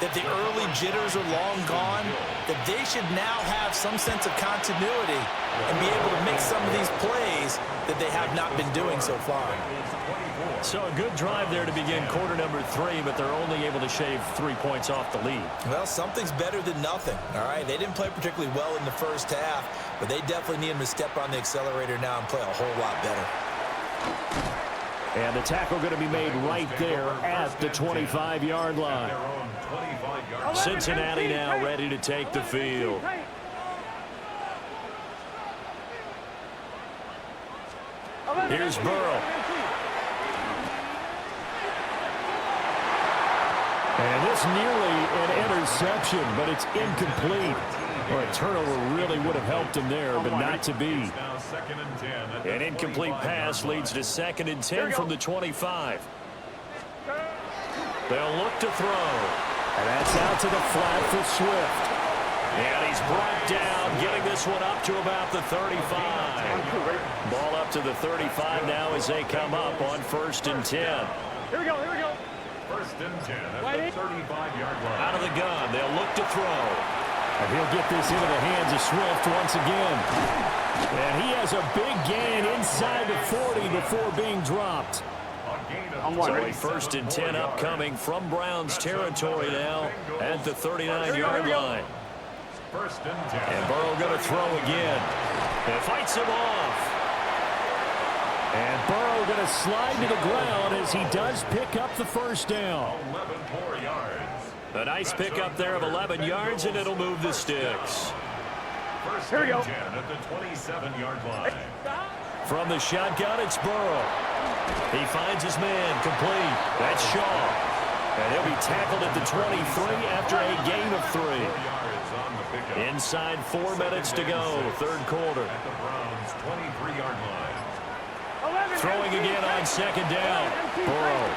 that the early jitters are long gone, that they should now have some sense of continuity and be able to make some of these plays that they have not been doing so far. So a good drive there to begin quarter number 3, but they're only able to shave 3 points off the lead. Well, something's better than nothing, all right? They didn't play particularly well in the first half, but they definitely need them to step on the accelerator now and play a whole lot better. And the tackle going to be made right there at the 25-yard line. Cincinnati now ready to take the field. Here's Burrow. And this nearly an interception, but it's incomplete. Well, a turnover really would have helped him there, but not to be. An incomplete pass leads to 2nd and 10 from the 25. They'll look to throw. And that's out to the flat for Swift. And he's brought down, getting this one up to about the 35. Ball up to the 35 now as they come up on 1st and 10. Here we go, here we go. 1st and 10 at the 35-yard line. Out of the gun, they'll look to throw. And he'll get this into the hands of Swift once again. And he has a big gain inside the 40 before being dropped. So a 1st and 10 upcoming from Browns territory now at the 39-yard line. 1st and 10. And Burrow going to throw again. And fights him off. And Burrow going to slide to the ground as he does pick up the 1st down. 11 more yards. A nice pickup there of 11 yards, and it'll move the sticks. 1st and 10 at the 27-yard line. From the shotgun, it's Burrow. He finds his man, complete. That's Shaw. And he'll be tackled at the 23 after a gain of 3. Inside 4 minutes to go, 3rd quarter. At the Browns' 23-yard line. Throwing again on 2nd down. Burrow.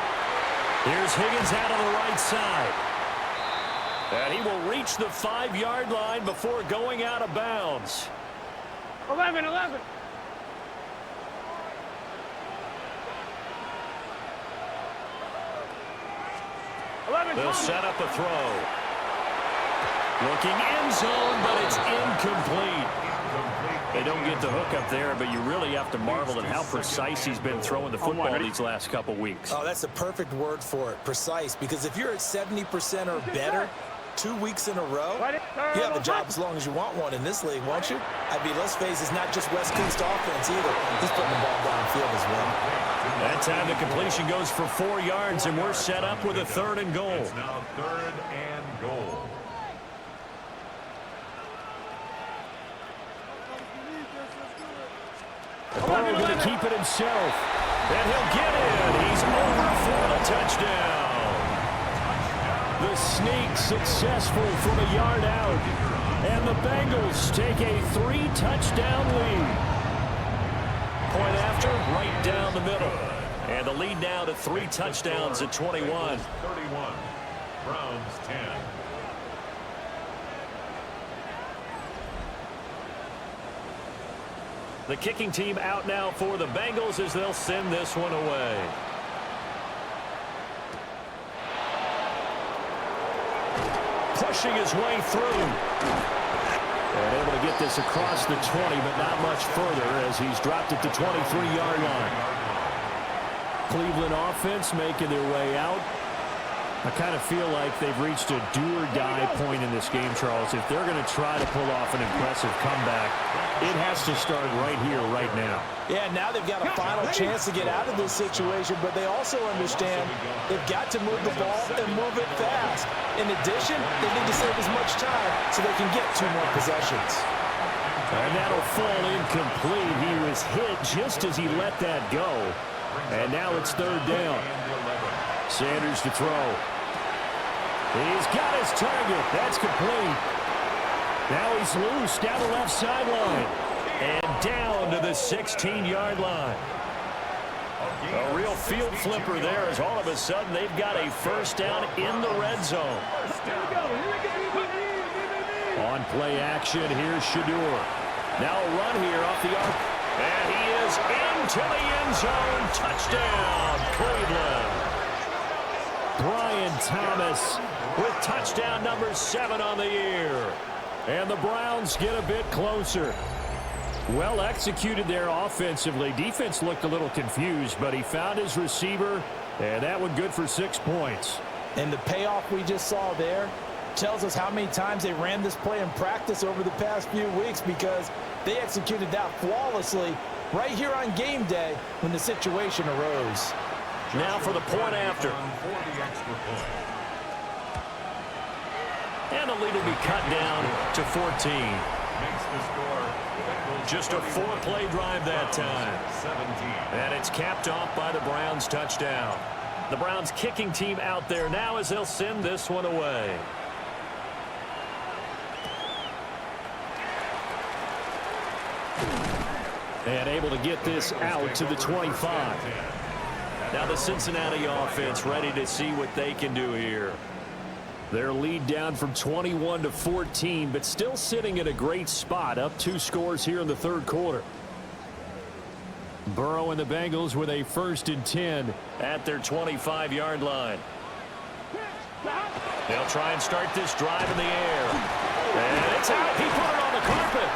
Here's Higgins out on the right side. And he will reach the 5-yard line before going out of bounds. 11. They'll set up a throw. Looking end zone, but it's incomplete. They don't get the hook up there, but you really have to marvel at how precise he's been throwing the football these last couple weeks. Oh, that's a perfect word for it, precise, because if you're at 70% or better 2 weeks in a row, you have a job as long as you want one in this league, won't you? I mean, let's face it, it's not just West Coast offense either. He's putting the ball downfield as well. That time the completion goes for 4 yards, and we're set up with a 3rd and goal. It's now 3rd and goal. Burrow going to keep it himself. And he'll get in. He's over for the touchdown. The sneak successful from a yard out. And the Bengals take a 3-touchdown lead. Point after, right down the middle. And the lead now to 3 touchdowns at 21. 31. Browns 10. The kicking team out now for the Bengals as they'll send this one away. Pushing his way through. And able to get this across the 20, but not much further as he's dropped at the 23-yard line. Cleveland offense making their way out. I kind of feel like they've reached a do-or-die point in this game, Charles. If they're going to try to pull off an impressive comeback, it has to start right here, right now. Yeah, now they've got a final chance to get out of this situation, but they also understand they've got to move the ball and move it fast. In addition, they need to save as much time so they can get 2 more possessions. And that'll fall incomplete. He was hit just as he let that go. And now it's 3rd down. Sanders to throw. He's got his target. That's complete. Now he's loose down the left sideline. And down to the 16-yard line. A real field flipper there as all of a sudden they've got a 1st down in the red zone. On play action, here's Shador. Now a run here off the arc. And he is into the end zone. Touchdown, Cleveland. Brian Thomas with touchdown number 7 on the year. And the Browns get a bit closer. Well executed there offensively. Defense looked a little confused, but he found his receiver, and that one good for 6 points. And the payoff we just saw there tells us how many times they ran this play in practice over the past few weeks, because they executed that flawlessly right here on game day when the situation arose. Now for the point after. And the lead will be cut down to 14. Just a 4-play drive that time. And it's capped off by the Browns touchdown. The Browns kicking team out there now as they'll send this one away. And able to get this out to the 25. Now the Cincinnati offense ready to see what they can do here. Their lead down from 21 to 14, but still sitting in a great spot, up 2 scores here in the third quarter. Burrow and the Bengals with a 1st and 10 at their 25-yard line. They'll try and start this drive in the air. And it's out. He put it on the carpet.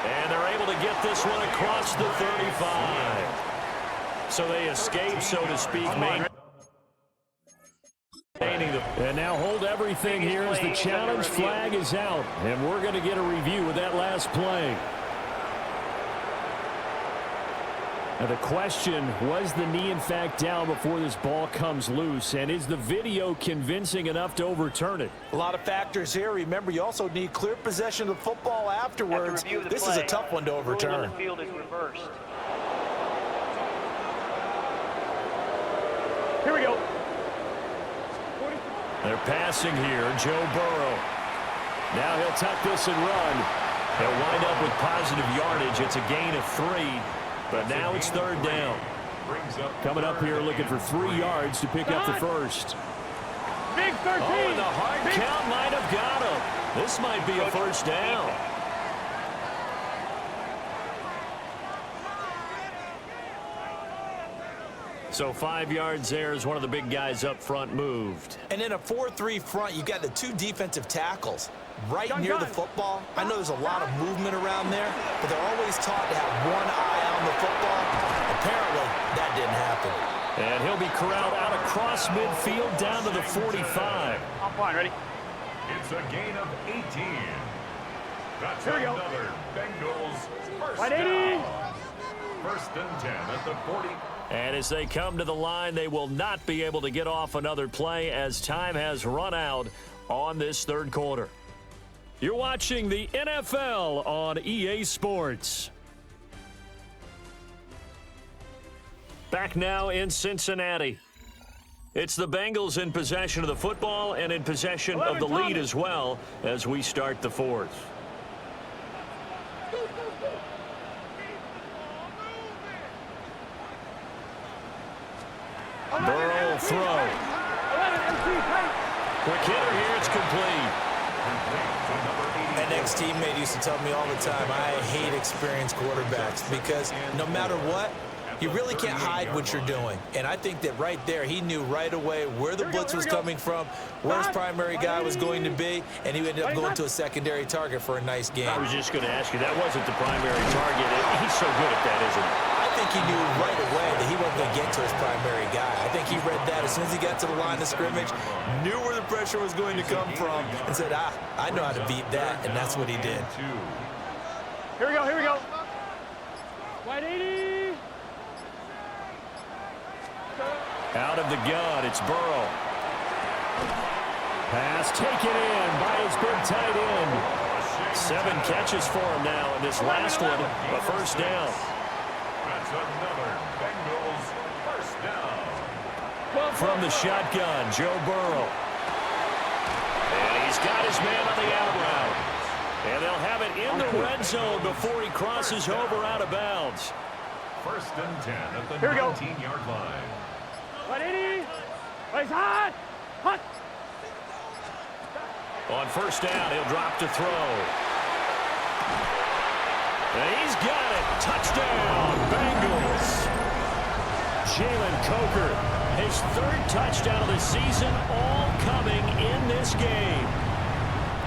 And they're able to get this one across the 35. So they escape, so to speak, and now hold everything here as the challenge flag is out. And we're going to get a review of that last play. Now the question, was the knee in fact down before this ball comes loose? And is the video convincing enough to overturn it? A lot of factors here. Remember, you also need clear possession of the football afterwards. This is a tough one to overturn. The field is reversed. Here we go. They're passing here, Joe Burrow. Now he'll tuck this and run. He'll wind up with positive yardage. It's a gain of 3, but now it's 3rd down. Coming up here looking for 3 yards to pick up the first. Big 13. Oh, and the hard count might have got him. This might be a 1st down. So 5 yards there as one of the big guys up front moved. And in a 4-3 front, you've got the 2 defensive tackles right near the football. I know there's a lot of movement around there, but they're always taught to have one eye on the football. Apparently, that didn't happen. And he'll be corralled out across midfield down to the 45. On point, ready? It's a gain of 18. That's Here we go. another Bengals 1st 180. down. 1st and 10 at the 40. And as they come to the line, they will not be able to get off another play as time has run out on this 3rd quarter. You're watching the NFL on EA Sports. Back now in Cincinnati. It's the Bengals in possession of the football and in possession of the lead as well as we start the 4th. Burrow will throw. Quick hitter here, it's complete. An ex-teammate used to tell me all the time, I hate experienced quarterbacks because no matter what, you really can't hide what you're doing. And I think that right there, he knew right away where the blitz was coming from, where his primary guy was going to be, and he ended up going to a secondary target for a nice game. I was just going to ask you, that wasn't the primary target. He's so good at that, isn't he? I think he knew right away that he wasn't going to get to his primary guy. I think he read that as soon as he got to the line of scrimmage, knew where the pressure was going to come from, and said, I know how to beat that, and that's what he did. Here we go, here we go. 180. Out of the gun, it's Burrow. Pass taken in by his big tight end. 7 catches for him now, and this last one, a 1st down. That's another Bengals 1st down. From the shotgun, Joe Burrow. And he's got his man on the out route. And they'll have it in the red zone before he crosses over out of bounds. 1st and 10 at the 19-yard line. 180. Place hot. Hot. On 1st down, he'll drop to throw. And he's got it. Touchdown, Bengals. Jalen Coker, his 3rd touchdown of the season, all coming in this game.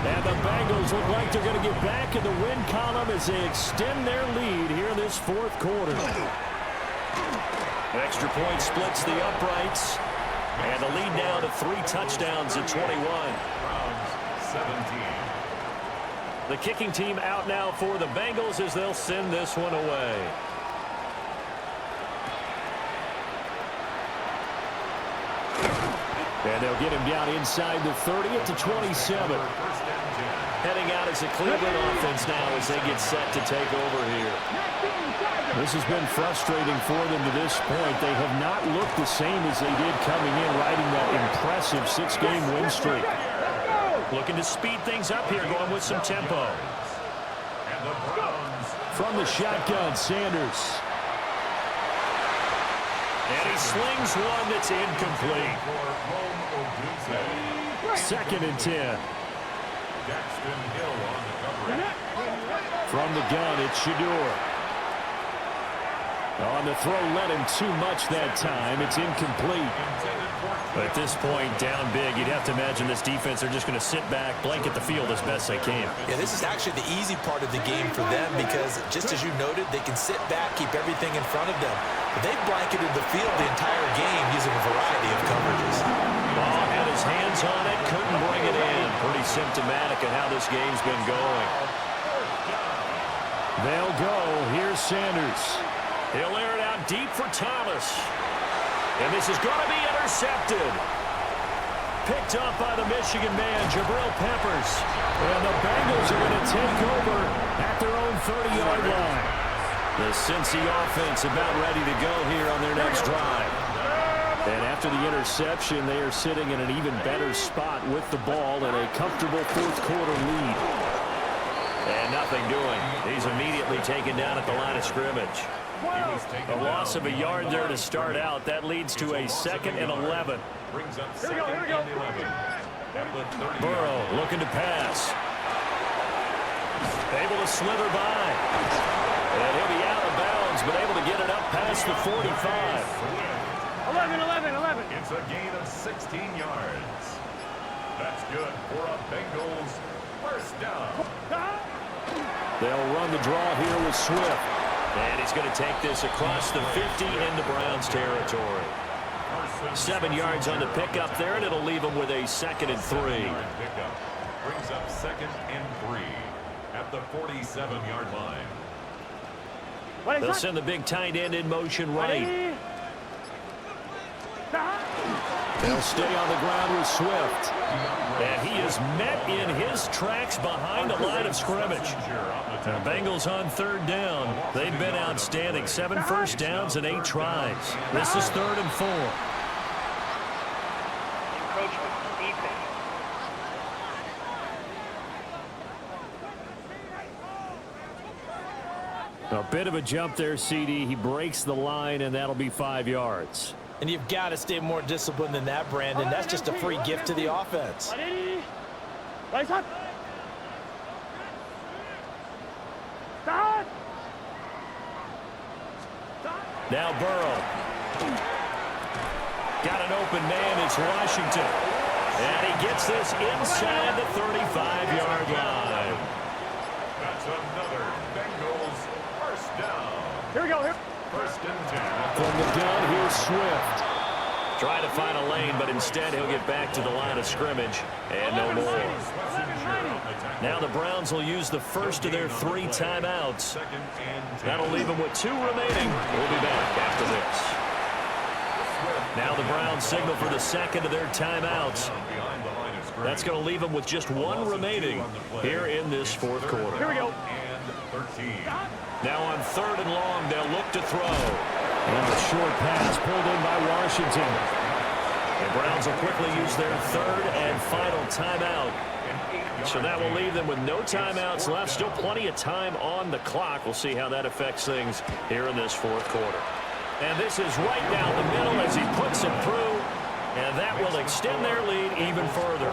And the Bengals look like they're going to get back in the win column as they extend their lead here in this 4th quarter. Extra point splits the uprights. And the lead now to 3 touchdowns at 21. Browns 17. The kicking team out now for the Bengals as they'll send this one away. And they'll get him down inside the 30 at the 27. Heading out as a Cleveland offense now as they get set to take over here. This has been frustrating for them to this point. They have not looked the same as they did coming in, riding that impressive 6-game win streak. Looking to speed things up here, going with some tempo. From the shotgun, Sanders. And he slings one that's incomplete. 2nd and 10. From the gun, it's Shador. On the throw, led him too much that time. It's incomplete. At this point, down big, you'd have to imagine this defense are just going to sit back, blanket the field as best they can. Yeah, this is actually the easy part of the game for them because, just as you noted, they can sit back, keep everything in front of them. But they've blanketed the field the entire game using a variety of coverages. Ball had his hands on it, couldn't bring it in. Pretty symptomatic of how this game's been going. They'll go. Here's Sanders. He'll air it out deep for Thomas. And this is going to be intercepted. Picked up by the Michigan man, Jabril Peppers. And the Bengals are going to take over at their own 30-yard line. The Cincy offense about ready to go here on their next drive. And after the interception, they are sitting in an even better spot with the ball and a comfortable fourth-quarter lead. And nothing doing. He's immediately taken down at the line of scrimmage. A loss of a yard there to start out. That leads to a 2nd and 11. Brings up 2nd and 11. Burrow looking to pass. Able to slither by. And he'll be out of bounds, but able to get it up past the 45. 11. It's a gain of 16 yards. That's good for a Bengals first down. They'll run the draw here with Swift. And he's going to take this across the 50 into Browns territory. 7 yards on the pickup there, and it'll leave him with a 2nd and 3. Brings up 2nd and 3 at the 47-yard line. They'll send the big tight end in motion right. They'll stay on the ground with Swift. And he is met in his tracks behind the line of scrimmage. The Bengals on 3rd down. They've been outstanding. 7 first downs and 8 tries. This is 3rd and 4. Encroachment defense. A bit of a jump there, CD. He breaks the line, and that'll be 5 yards. And you've got to stay more disciplined than that, Brandon. That's just a free gift to the offense. Now Burrow. Got an open man. It's Washington. And he gets this inside the 35-yard line. That's another Bengals first down. Here we go. 1st and 10. From the gun, here's Swift. Trying to find a lane, but instead he'll get back to the line of scrimmage. And no more. Now the Browns will use the first of their 3 timeouts. That'll leave them with 2 remaining. We'll be back after this. Now the Browns signal for the 2nd of their timeouts. That's going to leave them with just 1 remaining here in this 4th quarter. Here we go. Now on 3rd and long, they'll look to throw. And a short pass pulled in by Washington. The Browns will quickly use their 3rd and final timeout. So that will leave them with no timeouts left. Still plenty of time on the clock. We'll see how that affects things here in this 4th quarter. And this is right down the middle as he puts it through. And that will extend their lead even further.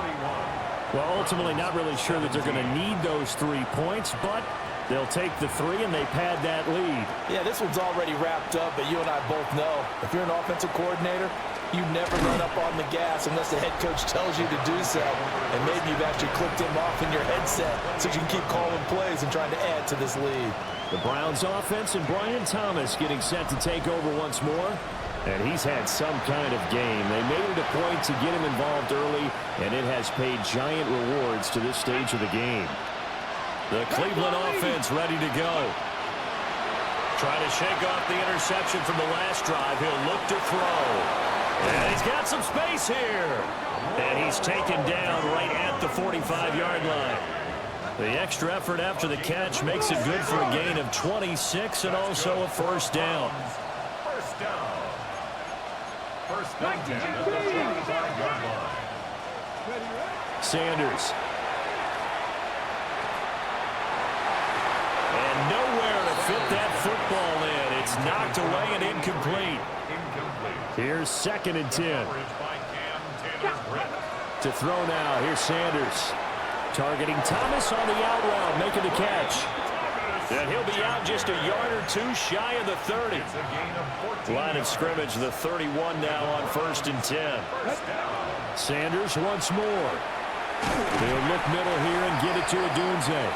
Well, ultimately not really sure that they're going to need those 3 points, but they'll take the 3 and they pad that lead. Yeah, this one's already wrapped up, but you and I both know if you're an offensive coordinator, you never run up on the gas unless the head coach tells you to do so. And maybe you've actually clicked him off in your headset so you can keep calling plays and trying to add to this lead. The Browns offense and Brian Thomas getting set to take over once more. And he's had some kind of game. They made it a point to get him involved early, and it has paid giant rewards to this stage of the game. The Cleveland offense ready to go. Trying to shake off the interception from the last drive. He'll look to throw. And he's got some space here. And he's taken down right at the 45-yard line. The extra effort after the catch makes it good for a gain of 26 and also a first down. First down. First down 10 at the 45-yard line. Sanders. And nowhere to fit that football in. It's knocked away and incomplete. Here's 2nd and 10. To throw now. Here's Sanders. Targeting Thomas on the out route, making the catch. And he'll be out just a yard or two shy of the 30. Line of scrimmage, the 31 now on 1st and 10. Sanders once more. They'll look middle here and get it to Odunze.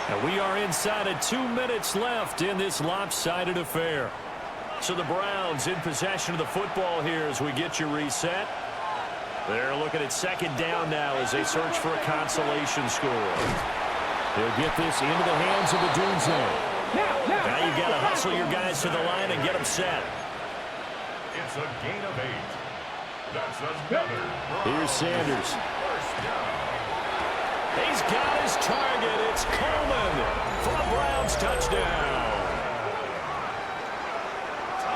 And we are inside of 2 minutes left in this lopsided affair. So the Browns in possession of the football here as we get you reset. They're looking at 2nd down now as they search for a consolation score. They'll get this into the hands of Odunze. Now you've got to hustle your guys to the line and get them set. It's a gain of 8. That's another. Here's Sanders. He's got his target. It's Coleman for a Browns touchdown.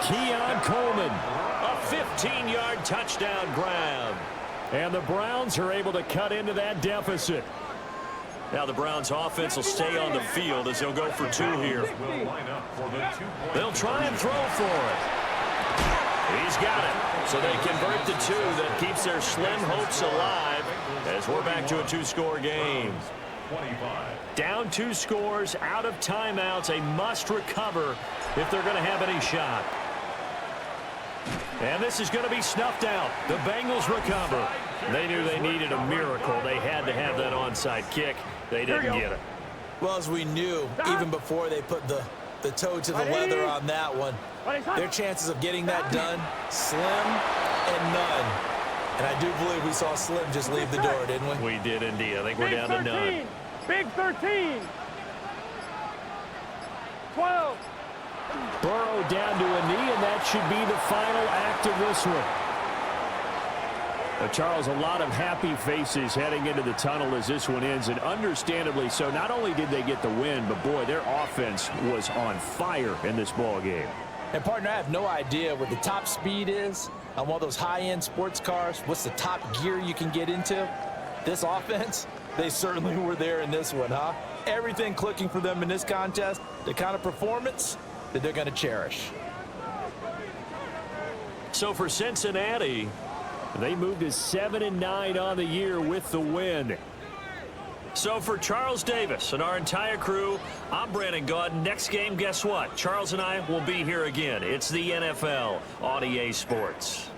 Keon Coleman. A 15-yard touchdown grab. And the Browns are able to cut into that deficit. Now the Browns offense will stay on the field as they'll go for 2 here. They'll try and throw for it. He's got it. So they convert the 2. That keeps their slim hopes alive as we're back to a 2-score game. Down 2 scores, out of timeouts, a must recover if they're going to have any shot. And this is going to be snuffed out. The Bengals recover. They knew they needed a miracle. They had to have that onside kick. They didn't get it. Well, as we knew, even before they put the toe to the leather on that one, their chances of getting that done, slim and none. And I do believe we saw Slim just leave the door, didn't we? We did indeed. I think we're down to none. Big 13. 12. Burrow down to a knee, and that should be the final act of this one. Charles, a lot of happy faces heading into the tunnel as this one ends, and understandably so. Not only did they get the win, but boy, their offense was on fire in this ball game. And partner, I have no idea what the top speed is on one of those high-end sports cars. What's the top gear you can get into? This offense, they certainly were there in this one, huh? Everything clicking for them in this contest, the kind of performance that they're going to cherish. So for Cincinnati, they moved to 7-9 on the year with the win. So for Charles Davis and our entire crew, I'm Brandon Gaudin. Next game, guess what? Charles and I will be here again. It's the NFL on EA Sports.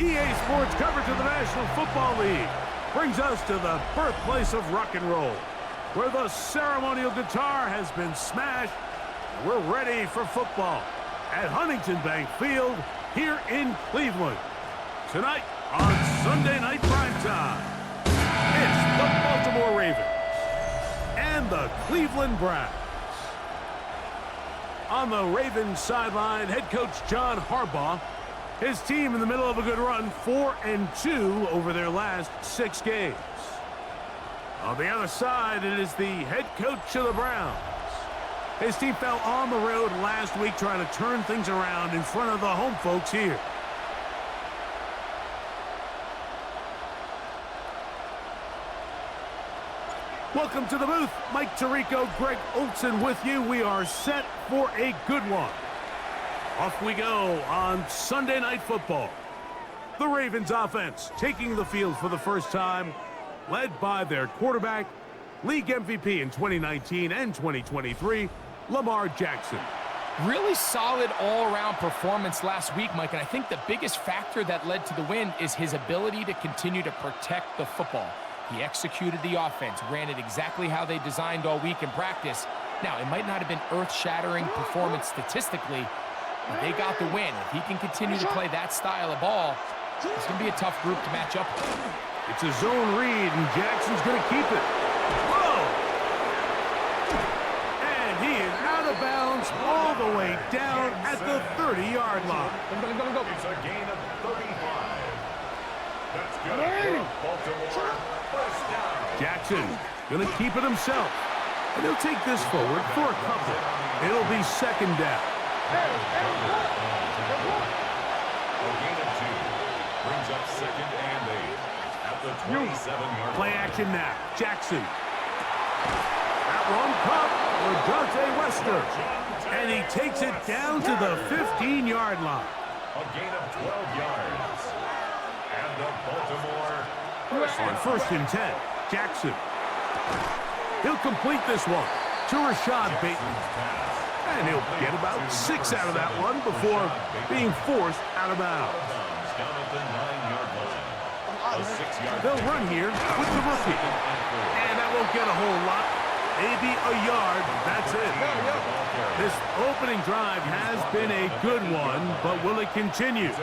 EA Sports coverage of the National Football League brings us to the birthplace of rock and roll, where the ceremonial guitar has been smashed. We're ready for football at Huntington Bank Field here in Cleveland. Tonight on Sunday Night Primetime, it's the Baltimore Ravens and the Cleveland Browns. On the Ravens sideline, head coach John Harbaugh. His team in the middle of a good run, 4-2 over their last 6 games. On the other side, it is the head coach of the Browns. His team fell on the road last week trying to turn things around in front of the home folks here. Welcome to the booth. Mike Tirico, Greg Olson with you. We are set for a good one. Off we go on Sunday Night Football. The Ravens offense taking the field for the first time, led by their quarterback, league MVP in 2019 and 2023, Lamar Jackson. Really solid all-around performance last week, Mike, and I think the biggest factor that led to the win is his ability to continue to protect the football. He executed the offense, ran it exactly how they designed all week in practice. Now, it might not have been earth-shattering performance statistically, but they got the win. If he can continue to play that style of ball, it's going to be a tough group to match up with. It's a zone read, and Jackson's going to keep it. Whoa! And he is out of bounds all the way down at the 30-yard line. It's a gain of 35. That's good for Baltimore. First down. Jackson going to keep it himself. And he'll take this forward for a couple. It'll be second down. A gain of 2 brings up second and 8 at the 27-yard line. Play action now. Jackson. That one caught for Dante Wester. And he takes it down to the 15-yard line. A gain of 12 yards. And the Baltimore on first and 10. Jackson. He'll complete this one to Rashad Bateman. And he'll get about 6 out of that one before being forced out of bounds. Down at the 9-yard line. A 6-yard. They'll run here with the rookie. And that won't get a whole lot. Maybe a yard. That's it. This opening drive has been a good one, but will it continue?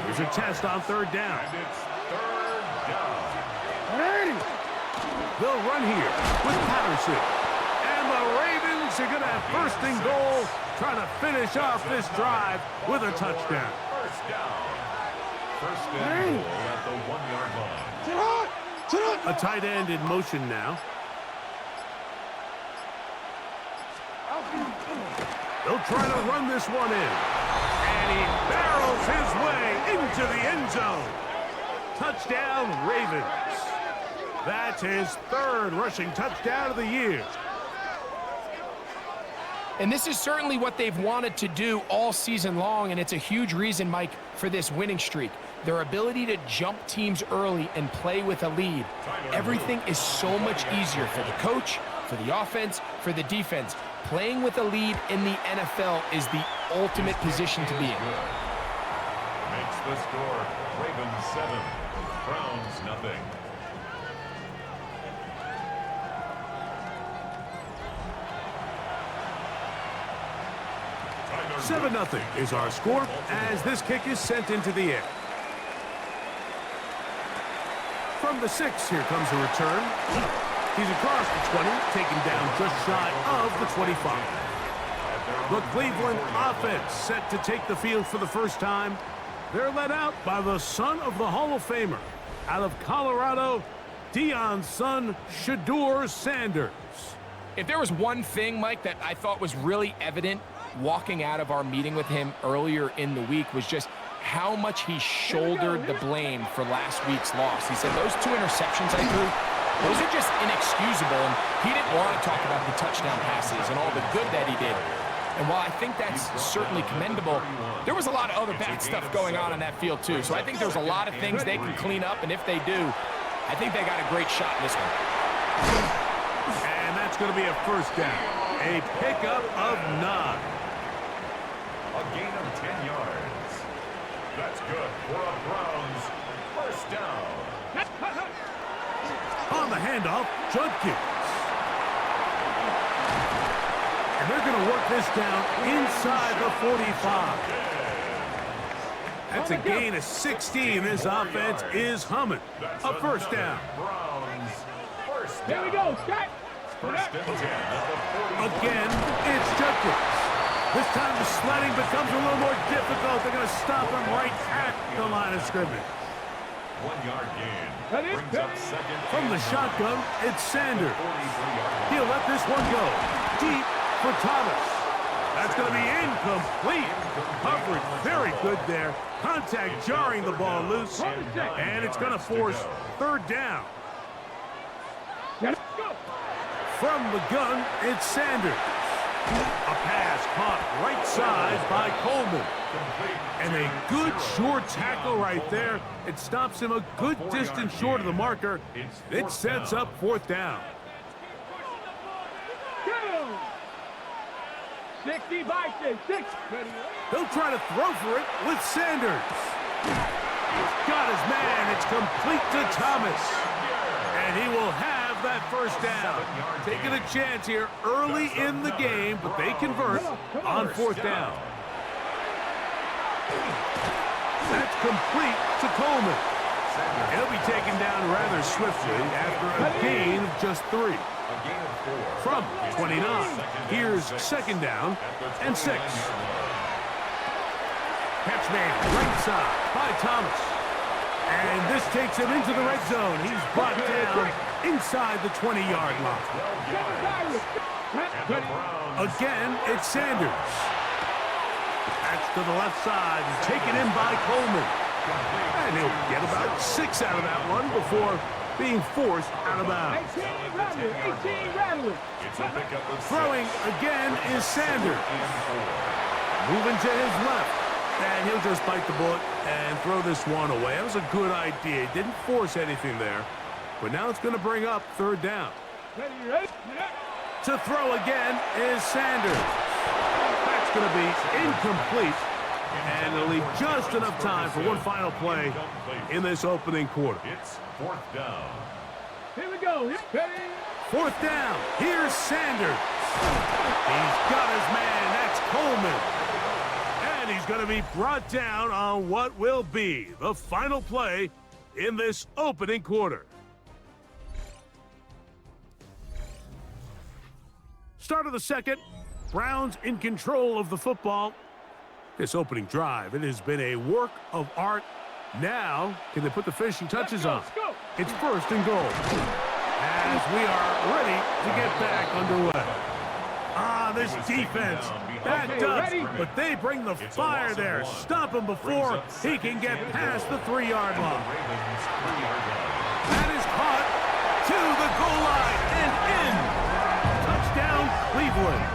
There's a test on third down. And it's third down. They'll run here with Patterson. And the Ravens are going to have first and goal, trying to finish off this drive with a touchdown. First down. First and goal at the 1-yard line. A tight end in motion now. They'll try to run this one in. And he barrels his way into the end zone. Touchdown, Ravens. That's his third rushing touchdown of the year. And this is certainly what they've wanted to do all season long, and it's a huge reason, Mike, for this winning streak. Their ability to jump teams early and play with a lead. Everything is so much easier for the coach, for the offense, for the defense. Playing with a lead in the NFL is the ultimate position to be in. Makes the score Ravens 7, Browns nothing. 7-0 is our score as this kick is sent into the air. From the 6, here comes a return. He's across the 20, taken down just shy of the 25. The Cleveland offense set to take the field for the first time. They're led out by the son of the Hall of Famer. Out of Colorado, Deion's son, Shedeur Sanders. If there was one thing, Mike, that I thought was really evident walking out of our meeting with him earlier in the week was just how much he shouldered the blame for last week's loss. He said, those 2 interceptions I threw, those are just inexcusable, and he didn't want to talk about the touchdown passes and all the good that he did. And while I think that's certainly commendable, there was a lot of other bad stuff going on that field too. So I think there's a lot of things they can clean up, and if they do, I think they got a great shot in this one. And that's going to be a first down. A pickup of 9. A gain of 10 yards. That's good for a Browns first down. On the handoff, Judkins. And they're going to work this down inside the 45. That's a gain of 16. This offense is humming. A first down. Here we go, Scott. First and 10 at the 40. Again, it's Judkins. This time the sledding becomes a little more difficult. They're going to stop him right at the line of scrimmage. 1-yard gain. Brings up second. From the shotgun, it's Sanders. He'll let this one go. Deep for Thomas. That's going to be incomplete. Coverage very good there. Contact jarring the ball loose. And it's going to force third down. From the gun, it's Sanders. A pass caught right side by Coleman. And a good short tackle right there. It stops him a good distance short of the marker. It sets up fourth down. 60 by 6. He'll try to throw for it with Sanders. He's got his man. It's complete to Thomas. And he will have that first down. Taking a chance here early in the game, but they convert on fourth down. That's complete to Coleman. He'll be taken down rather swiftly after a gain of just 3. From 29, here's second down and 6. Catch made right side by Thomas. And this takes him into the red zone. He's brought down inside the 20-yard line. Again, it's Sanders. That's to the left side, taken in by Coleman. And he'll get about 6 out of that one before being forced out of bounds. 18 rattling. Throwing again is Sanders. Moving to his left. And he'll just bite the bullet and throw this one away. That was a good idea. He didn't force anything there. But now it's going to bring up third down. To throw again is Sanders. That's going to be incomplete. And it'll leave just enough time for one final play in this opening quarter. It's fourth down. Here we go. Fourth down. Here's Sanders. He's got his man. That's Coleman. And he's going to be brought down on what will be the final play in this opening quarter. Start of the second. Browns in control of the football. This opening drive, it has been a work of art. Now, can they put the finishing touches on? It's first and goal. As we are ready to get back underway. This defense backed up, but they bring the fire there. Stop him before he can get past the 3-yard line. That is caught to the goal line and in. Touchdown, Cleveland.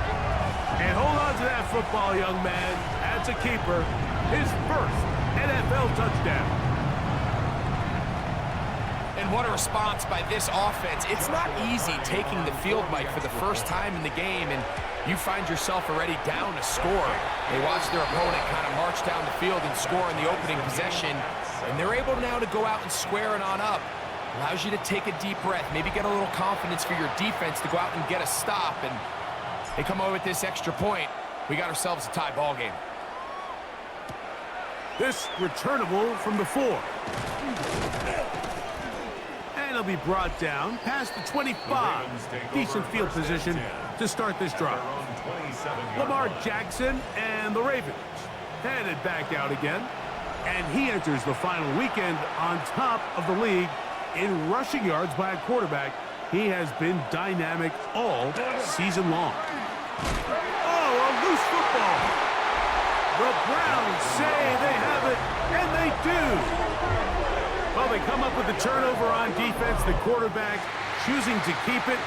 And hold on to that football, young man. That's a keeper. His first NFL touchdown. And what a response by this offense. It's not easy taking the field, Mike, for the first time in the game, and you find yourself already down a score. They watch their opponent kind of march down the field and score in the opening possession, and they're able now to go out and square it on up. Allows you to take a deep breath, maybe get a little confidence for your defense to go out and get a stop, and they come over with this extra point. We got ourselves a tie ball game. This returnable from the 4. he'll be brought down past the 25. Decent field position to start this drive. Lamar Jackson and the Ravens headed back out again. And he enters the final weekend on top of the league in rushing yards by a quarterback. He has been dynamic all season long. Oh, a loose football. The Browns say they have it, and they do. Well, they come up with the turnover on defense. The quarterback choosing to keep it,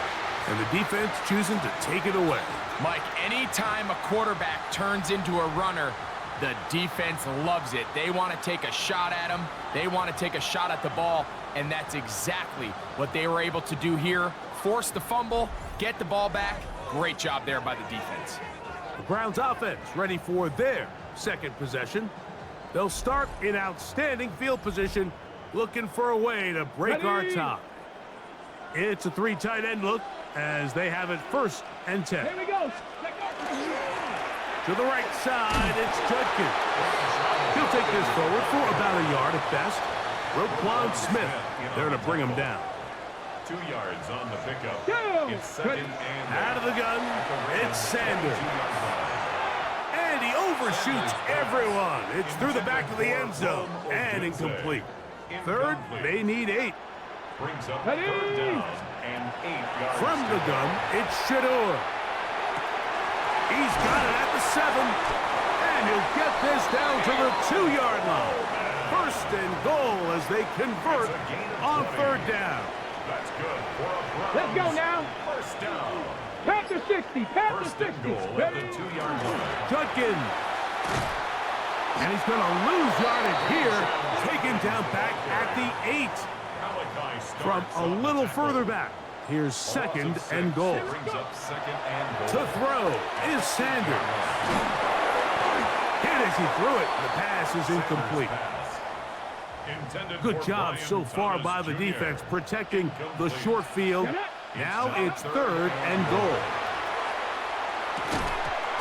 and the defense choosing to take it away. Mike, anytime a quarterback turns into a runner, the defense loves it. They want to take a shot at him. They want to take a shot at the ball, and that's exactly what they were able to do here. Force the fumble, get the ball back. Great job there by the defense. The Browns offense ready for their second possession. They'll start in outstanding field position, looking for a way to break our tie. It's a 3 tight end look as they have it 1st and 10. Here we go. To the right side, it's Judkins. He'll take this forward for about a yard at best. Roquan Smith there to bring him down. 2 yards on the pickup. It's 2nd and out of the gun, it's Sanders. And he overshoots everyone. It's through the back of the end zone and incomplete. 3rd, they need 8. Brings up 3rd down and 8 yards. From the gun, it's Shador. He's got it at the 7, and he'll get this down to the 2-yard line. 1st and goal as they convert on 3rd down. That's good for a Browns. Let's go now. 1st down. Past the 60. Past the 60. 1st and goal at the 2-yard line. Judkins. And he's going to lose yardage here. Taken down back at the 8. From a little further back. Here's 2nd and goal. Brings up 2nd and goal. To throw is Sanders. Hit as he threw it. The pass is incomplete. Good job so far by the defense protecting the short field. Now it's 3rd and goal.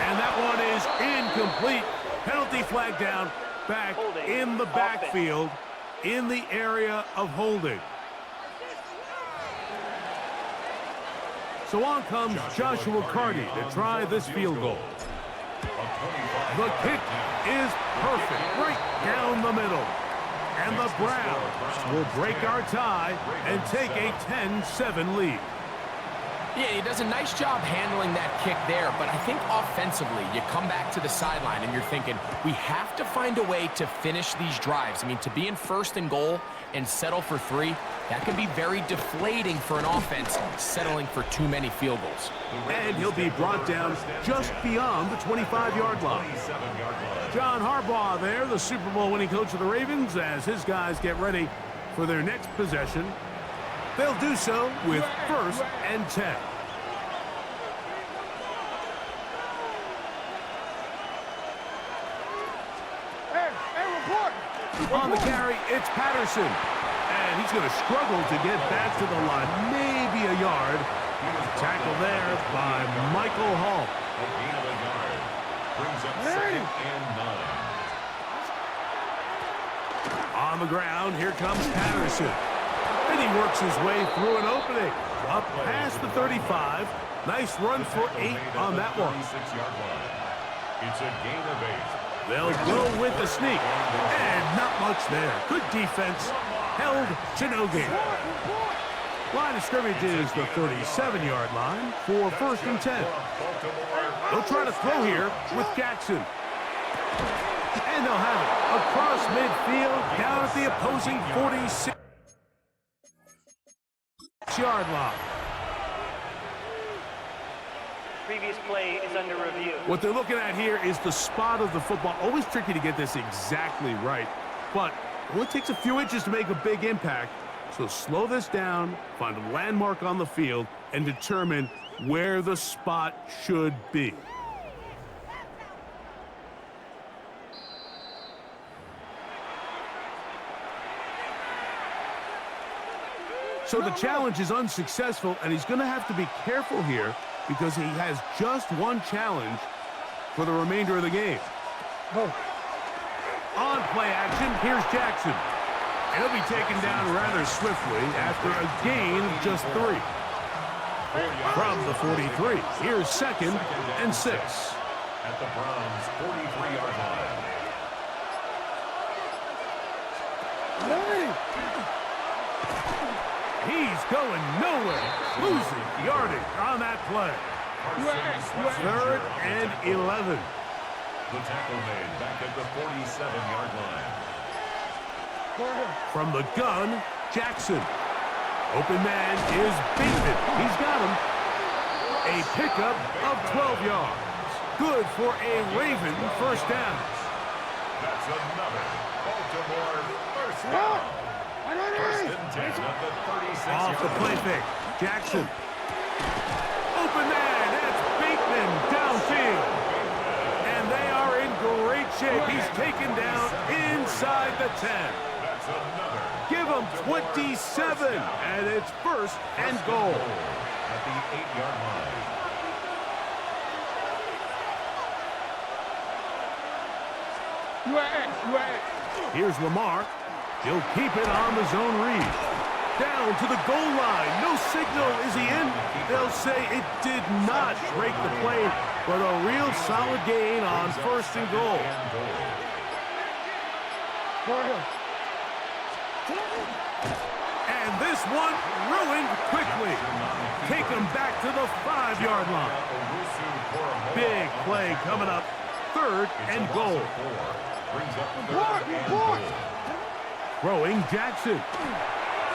And that one is incomplete. Penalty flag down back in the backfield in the area of holding. So on comes Joshua Carty to try this field goal. The kick is perfect, right down the middle. And the Browns will break our tie and take a 10-7 lead. Yeah, he does a nice job handling that kick there, but I think offensively, you come back to the sideline and you're thinking, we have to find a way to finish these drives. I mean, to be in 1st and goal and settle for 3, that can be very deflating for an offense settling for too many field goals. And he'll be brought down just beyond the 25-yard line. John Harbaugh there, the Super Bowl winning coach of the Ravens, as his guys get ready for their next possession. They'll do so with 1st and 10. On the carry, it's Patterson. And he's going to struggle to get back to the line, maybe a yard. Tackle there by Michael Hall. A gain of a yard. Brings up 2nd and 9. On the ground, here comes Patterson. And he works his way through an opening. Up past the 35. Nice run for 8 on that one. It's a gain of 8. They'll go with the sneak. And not much there. Good defense. Held to no gain. Line of scrimmage is the 37-yard line for 1st and 10. They'll try to throw here with Jackson. And they'll have it across midfield down at the opposing 46-yard line. Previous play is under review. What they're looking at here is the spot of the football. Always tricky to get this exactly right, but it only takes a few inches to make a big impact. So slow this down, find a landmark on the field, and determine where the spot should be. So the challenge is unsuccessful, and he's going to have to be careful here because he has just one challenge for the remainder of the game. On play action, here's Jackson. He'll be taken down rather swiftly after a gain of just 3. From the 43, here's 2nd and 6. At the Browns' 43-yard line. He's going nowhere, losing yardage on that play. 3rd and 11. The tackle made back at the 47-yard line. From the gun, Jackson. Open man is Bateman. He's got him. A pickup of 12 yards. Good for a Raven first down. That's another Baltimore first down. First and 10 at the 36. Off the play fake. Jackson. Open man. That's Bateman downfield. And they are in great shape. He's taken down inside the 10. That's another. Give him 27, and it's 1st and goal. At the 8-yard line. Here's Lamar. He'll keep it on the zone read. Down to the goal line. No signal. Is he in? They'll say it did not break the play, but a real solid gain on 1st and goal. And this one ruined quickly. Take him back to the 5-yard line. Big play coming up. 3rd and goal. Throwing Jackson.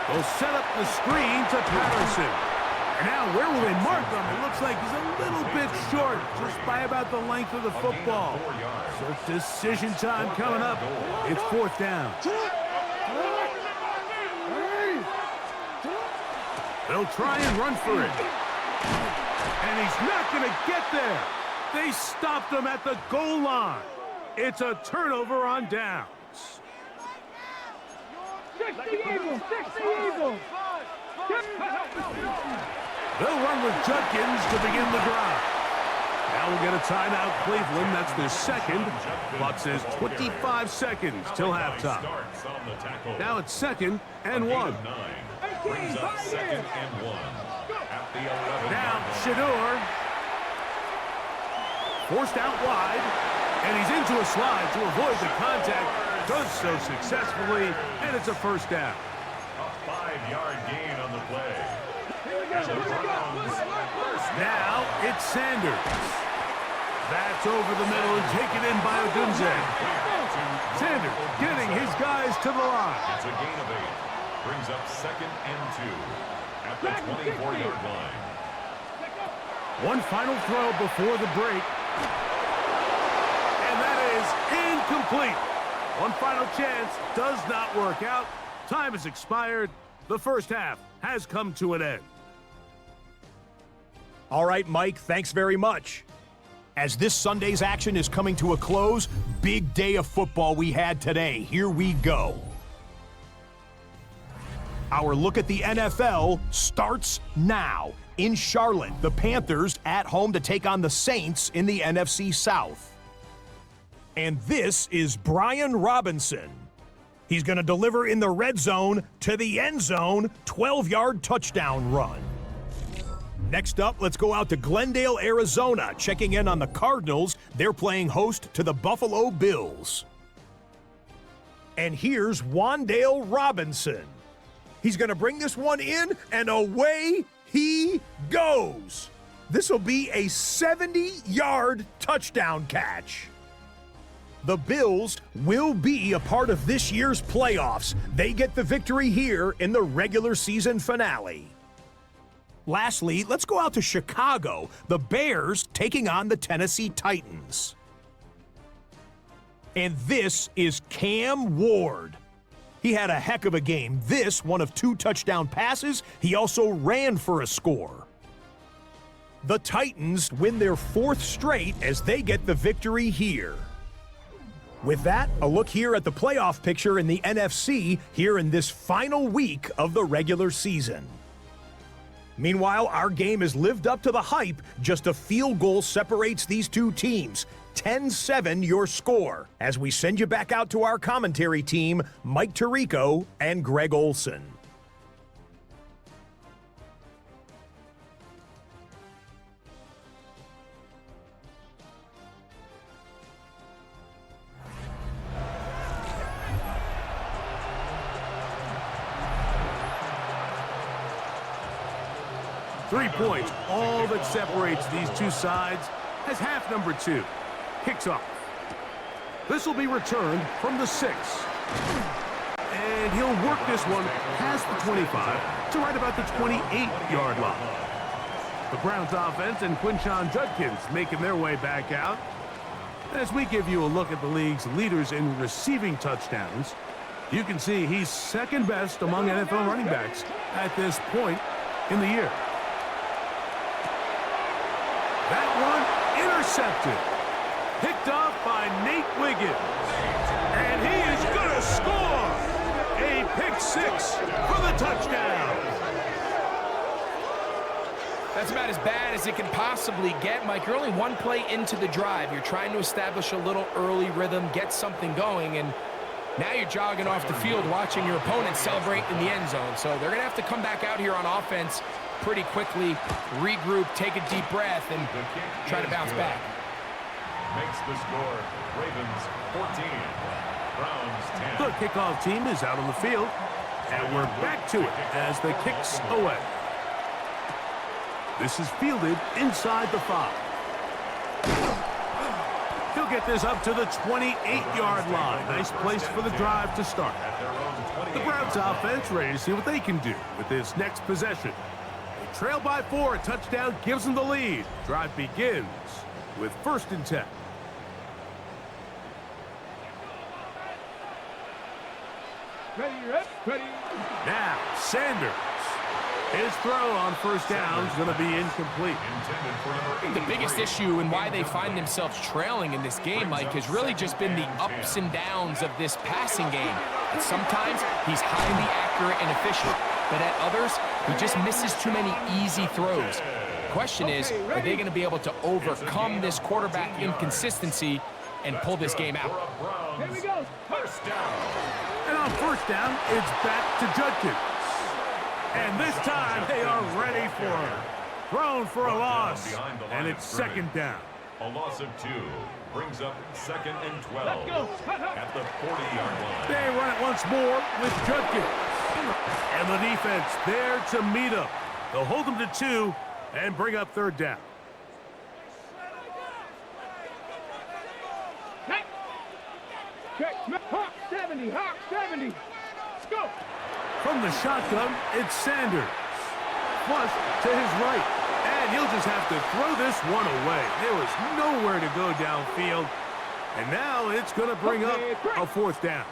They'll set up the screen to Patterson. And now where will they mark him? It looks like he's a little bit short, just by about the length of the football. So decision time coming up. It's 4th down. They'll try and run for it. And he's not going to get there. They stopped him at the goal line. It's a turnover on downs. 60 Eagles! 60 Eagles! They'll run with Judkins to begin the drive. Now we'll get a timeout, Cleveland. That's their 2nd. Clock says 25 seconds till halftime. Now it's 2nd and 1. Brings up 2nd and 1. At the 11. Now Shador. Forced out wide. And he's into a slide to avoid the contact. Does so successfully, and it's a 1st down. A 5-yard gain on the play. Now it's Sanders. That's over the middle and taken in by Odunze. Sanders getting his guys to the line. It's a gain of 8. Brings up 2nd and 2 at the 24-yard line. One final throw before the break. And that is incomplete. One final chance does not work out. Time has expired. The first half has come to an end. All right, Mike, thanks very much. As this Sunday's action is coming to a close, big day of football we had today. Here we go. Our look at the NFL starts now. In Charlotte, the Panthers at home to take on the Saints in the NFC South. And this is Brian Robinson. He's going to deliver in the red zone to the end zone, 12-yard touchdown run. Next up, let's go out to Glendale, Arizona, checking in on the Cardinals. They're playing host to the Buffalo Bills. And here's Wandale Robinson. He's going to bring this one in, and away he goes. This will be a 70-yard touchdown catch. The Bills will be a part of this year's playoffs. They get the victory here in the regular season finale. Lastly, let's go out to Chicago. The Bears taking on the Tennessee Titans. And this is Cam Ward. He had a heck of a game. This, one of 2 touchdown passes. He also ran for a score. The Titans win their 4th straight as they get the victory here. With that, a look here at the playoff picture in the NFC here in this final week of the regular season. Meanwhile, our game has lived up to the hype. Just a field goal separates these two teams. 10-7 your score. As we send you back out to our commentary team, Mike Tirico and Greg Olson. Three points, all that separates these two sides, as half number 2 kicks off. This will be returned from the 6. And he'll work this one past the 25 to right about the 28-yard line. The Browns offense and Quinshon Judkins making their way back out. As we give you a look at the league's leaders in receiving touchdowns, you can see he's second best among NFL running backs at this point in the year. That one intercepted. Picked off by Nate Wiggins. And he is going to score. A pick 6 for the touchdown. That's about as bad as it can possibly get, Mike. You're only one play into the drive. You're trying to establish a little early rhythm, get something going, and now you're jogging off the field watching your opponent celebrate in the end zone. So they're going to have to come back out here on offense pretty quickly, regroup, take a deep breath, and try to bounce back. Makes the score, Ravens 14, Browns 10. The kickoff team is out on the field, and we're back to it as the kicks away. This is fielded inside the 5. He'll get this up to the 28-yard line. Nice place for the drive to start. The Browns offense ready to see what they can do with this next possession. They trail by 4. A touchdown gives them the lead. Drive begins with 1st and 10. Ready. Now, Sanders. His throw on 1st down is going to be incomplete. The biggest issue and why they find themselves trailing in this game, Mike, has really just been the ups and downs of this passing game. And sometimes he's highly accurate and efficient, but at others, he just misses too many easy throws. The question is, are they going to be able to overcome this quarterback inconsistency and pull this game out? Here we go. 1st down. And on 1st down, it's back to Judkins. And this time, they are ready for him. Thrown for a loss, and it's 2nd down. A loss of 2 brings up 2nd and 12 at the 40-yard line. They run it once more with Judkins. And the defense there to meet him. They'll hold them to 2 and bring up 3rd down. Check. Hawk 70. Hawk 70. Let's go. From the shotgun, it's Sanders. Flush to his right. And he'll just have to throw this one away. There was nowhere to go downfield. And now it's going to bring up a 4th down.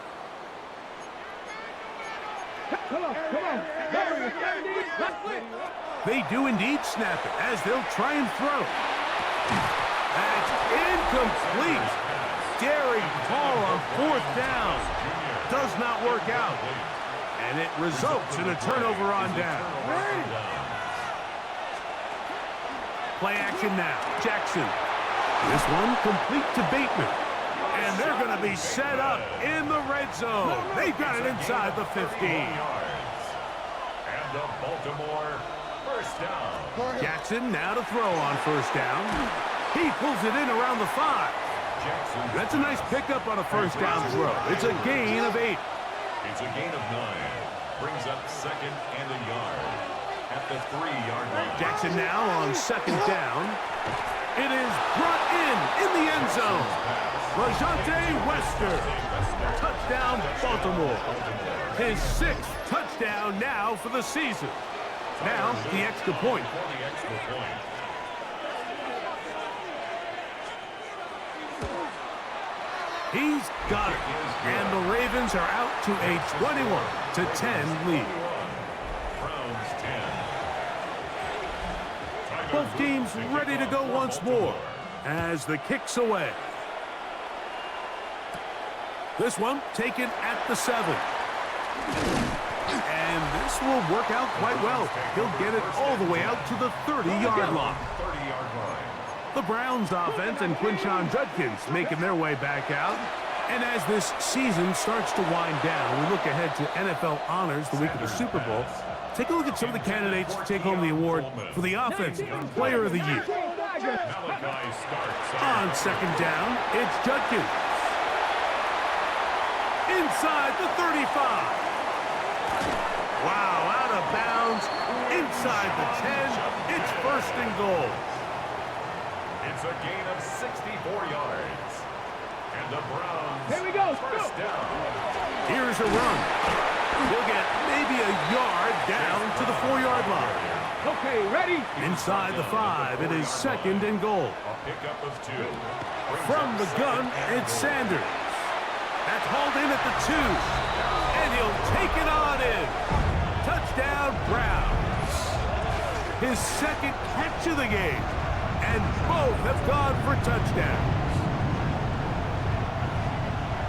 Come on. They do indeed snap it as they'll try and throw. That's incomplete. Daring Paul on 4th down. Does not work out. And it results in a turnover on down. Play action now. Jackson. This one complete to Bateman. And they're going to be set up in the red zone. They've got it inside the 15. And the Baltimore 1st down. Jackson now to throw on 1st down. He pulls it in around the 5. That's a nice pickup on a 1st down throw. It's a gain of 8. It's a gain of 9. Brings up 2nd and a yard at the 3-yard line. Jackson now on 2nd down. It is brought in the end zone. Rajante Wester. Touchdown, Baltimore. His 6th touchdown now for the season. Now the extra point. He's got it. And the Ravens are out to a 21-10 lead. Browns 10. Both teams ready to go once more as the kick's away. This one taken at the 7. And this will work out quite well. He'll get it all the way out to the 30-yard line. The Browns offense and Quinshon Judkins making their way back out. And as this season starts to wind down, we look ahead to NFL honors the week of the Super Bowl. Take a look at some of the candidates to take home the award for the Offensive Player of the Year. On second down, it's Judkins. Inside the 35. Wow, out of bounds, inside the 10. It's first and goal. It's a gain of 64 yards. And the Browns Here we go. first down. Here's a run. He'll get maybe a yard down to the 4-yard line. Okay, ready? Inside the 5, it is second and goal. A pickup of 2. From the gun, it's Sanders. That's hauled in at the 2. And he'll take it on in. Touchdown, Browns. His second catch of the game. And both have gone for touchdowns.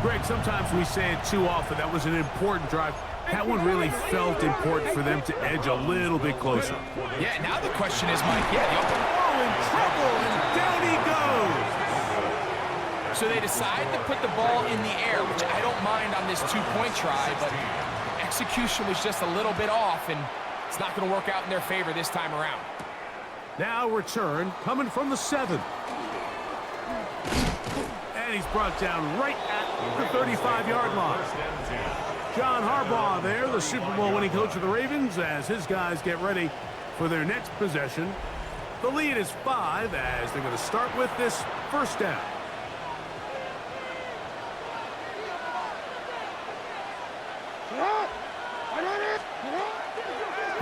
Greg, sometimes we say it too often. That was an important drive. That one really felt important for them to edge a little bit closer. Yeah, now the question is, Mike, Oh, in trouble, and down he goes. so they decide to put the ball in the air, which I don't mind on this two-point try, but execution was just a little bit off, and it's not going to work out in their favor this time around. Now return coming from the 7. And he's brought down right at the 35-yard line. John Harbaugh there, the Super Bowl winning coach of the Ravens, as his guys get ready for their next possession. The lead is 5 as they're going to start with this first down.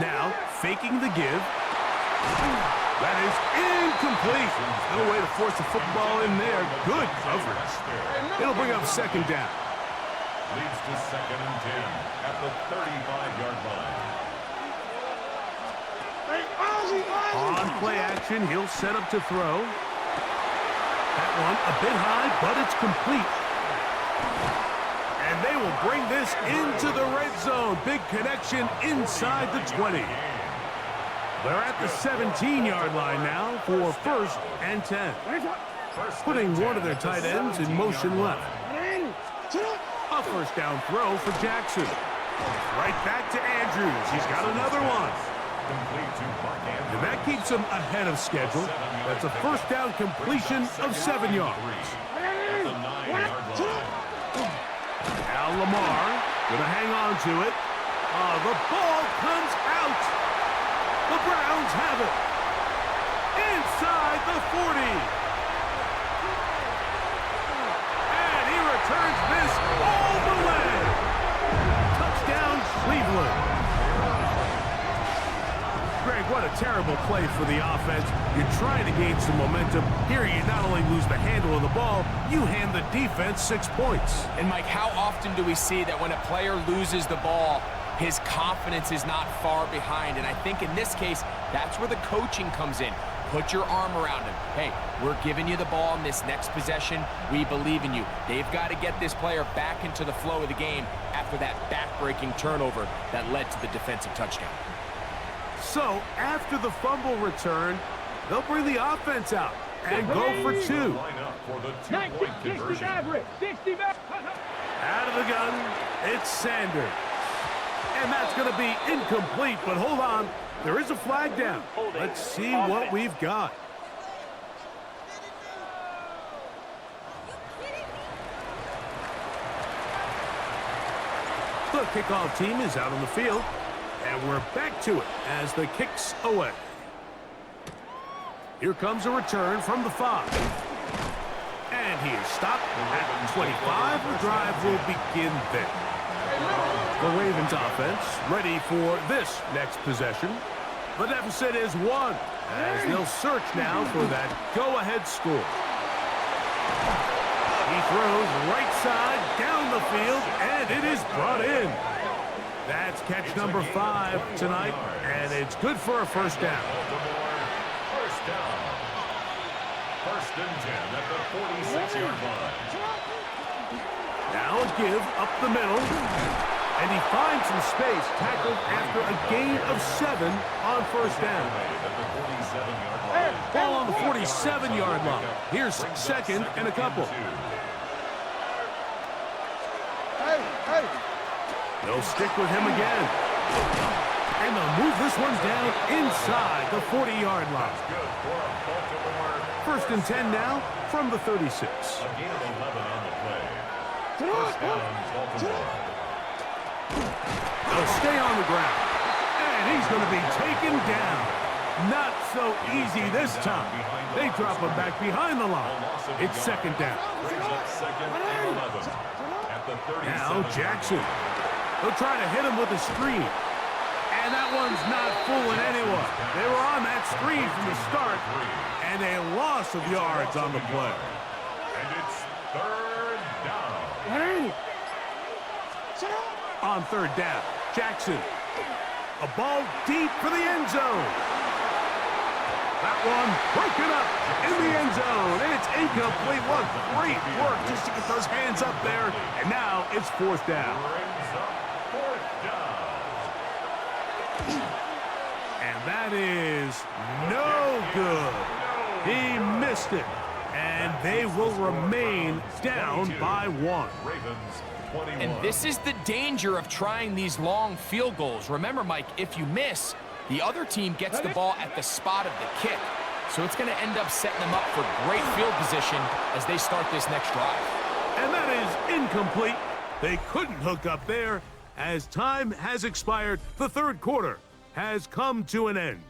Now, faking the give. That is incomplete. No way to force the football in there. Good coverage. It'll bring up second down. Leads to second and 10 at the 35-yard line. On play action, he'll set up to throw. That one a bit high, but it's complete. And they will bring this into the red zone. Big connection inside the 20. They're at the 17-yard line now for first and 10. Putting one of their tight ends in motion left. A first down throw for Jackson. Right back to Andrews. He's got another one. And that keeps him ahead of schedule. That's a first down completion of 7 yards. Now Lamar gonna hang on to it. The ball comes out. The Browns have it. Inside the 40. And he returns this all the way. Touchdown, Cleveland. Greg, what a terrible play for the offense. You're trying to gain some momentum. Here you not only lose the handle of the ball, you hand the defense 6 points. And Mike, how often do we see that when a player loses the ball, his confidence is not far behind? And I think in this case, that's where the coaching comes in. Put your arm around him. Hey, we're giving you the ball in this next possession. We believe in you. They've got to get this player back into the flow of the game after that back-breaking turnover that led to the defensive touchdown. So, after the fumble return, they'll bring the offense out and go for 2. Out of the gun, it's Sanders. And that's going to be incomplete, but hold on. There is a flag down. Let's see what we've got. The kickoff team is out on the field. And we're back to it as the kick's away. Here comes a return from the 5. And he is stopped at 25. The drive will begin there. The Ravens offense ready for this next possession. The deficit is 1 as they'll search now for that go-ahead score. He throws right side down the field, and it is brought in. That's catch number 5 tonight, and it's good for a first down. First down. First and 10 at the 46-yard line. Now a give up the middle. And he finds some space, tackled after a gain of 7 on first down. Ball on the 47-yard line. Here's second and a couple. They'll stick with him again. And they'll move this one down inside the 40-yard line. First and 10 now from the 36. A gain of 11 on the play. First down, Baltimore. They'll stay on the ground. And he's going to be taken down. Not so easy this time. They drop him back behind the line. It's second down. Second and 11 at the 37. Now Jackson. They'll try to hit him with a screen. And that one's not fooling anyone. They were on that screen from the start. And a loss of yards on the play. And it's third down. On third down, Jackson. A ball deep for the end zone. That one broken up in the end zone. And it's incomplete. What great work just to get those hands up there. And now it's fourth down. And that is no good. He missed it. And they will remain down by 1. And this is the danger of trying these long field goals. Remember, Mike, if you miss, the other team gets the ball at the spot of the kick. So it's going to end up setting them up for great field position as they start this next drive. And that is incomplete. They couldn't hook up there. As time has expired, the third quarter has come to an end.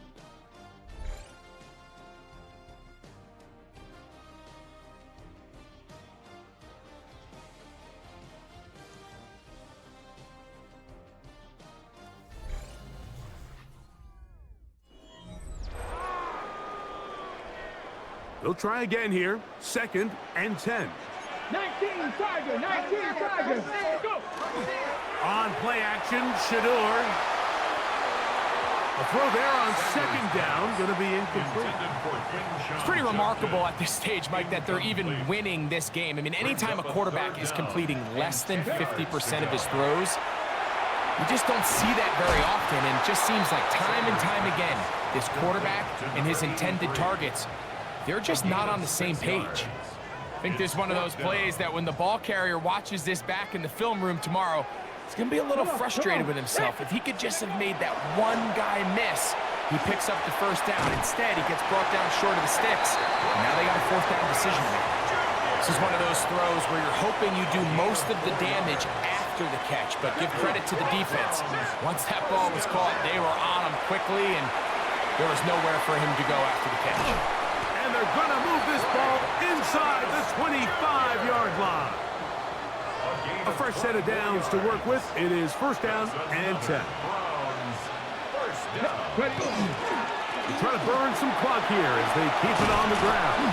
They'll try again here. Second and 10. 19 Tiger, 19 Tiger. Go. On play action, Shador. A throw there on second down, going to be incomplete. It's pretty remarkable at this stage, Mike, that they're even winning this game. I mean, anytime a quarterback is completing less than 50% of his throws, you just don't see that very often, and it just seems like time and time again, this quarterback and his intended targets, they're just not on the same page. I think this is one of those plays that when the ball carrier watches this back in the film room tomorrow, he's going to be a little frustrated with himself. If he could just have made that one guy miss, he picks up the first down. Instead, he gets brought down short of the sticks. And now they got a fourth down decision to make. This is one of those throws where you're hoping you do most of the damage after the catch, but give credit to the defense. Once that ball was caught, they were on him quickly, and there was nowhere for him to go after the catch. And they're going to move this ball inside the 25-yard line. A fresh set of downs to work with. It is first down and 10. They try to burn some clock here as they keep it on the ground.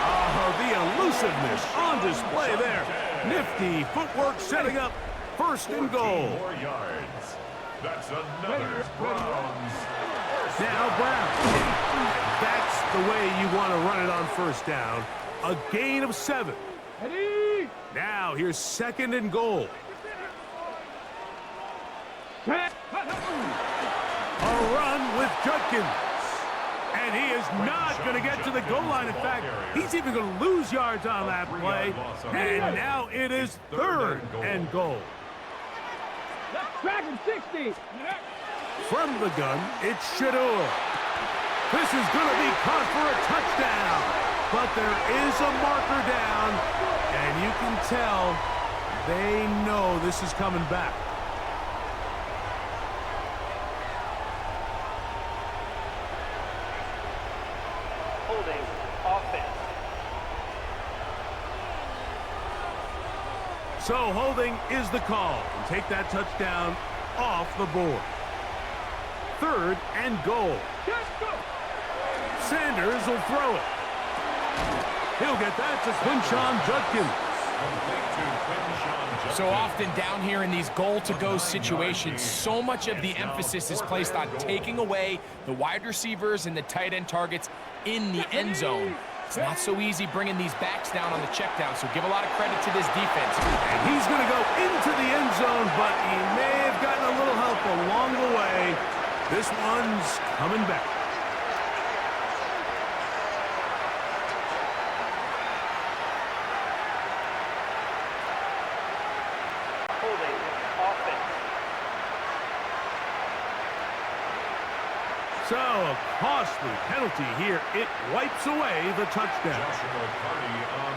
Oh, the elusiveness on display there. Nifty footwork setting up first and goal. That's another Browns. Now Brown. That's the way you want to run it on first down. A gain of 7. Now here's second and goal. A run with Judkins. And he is not going to get to the goal line. In fact, he's even going to lose yards on that play. And now it is third and goal. Dragon 60. From the gun, it's Shador. This is going to be caught for a touchdown. But there is a marker down, and you can tell they know this is coming back. Holding offense. So holding is the call. And take that touchdown off the board. Third and goal. Sanders will throw it. He'll get that to Quinshon Judkins. So often down here in these goal-to-go situations, so much of the emphasis is placed on taking away the wide receivers and the tight end targets in the end zone. It's not so easy bringing these backs down on the check down, so give a lot of credit to this defense. And he's going to go into the end zone, but he may have gotten a little help along the way. This one's coming back. Holding offense. So, a costly penalty here. It wipes away the touchdown.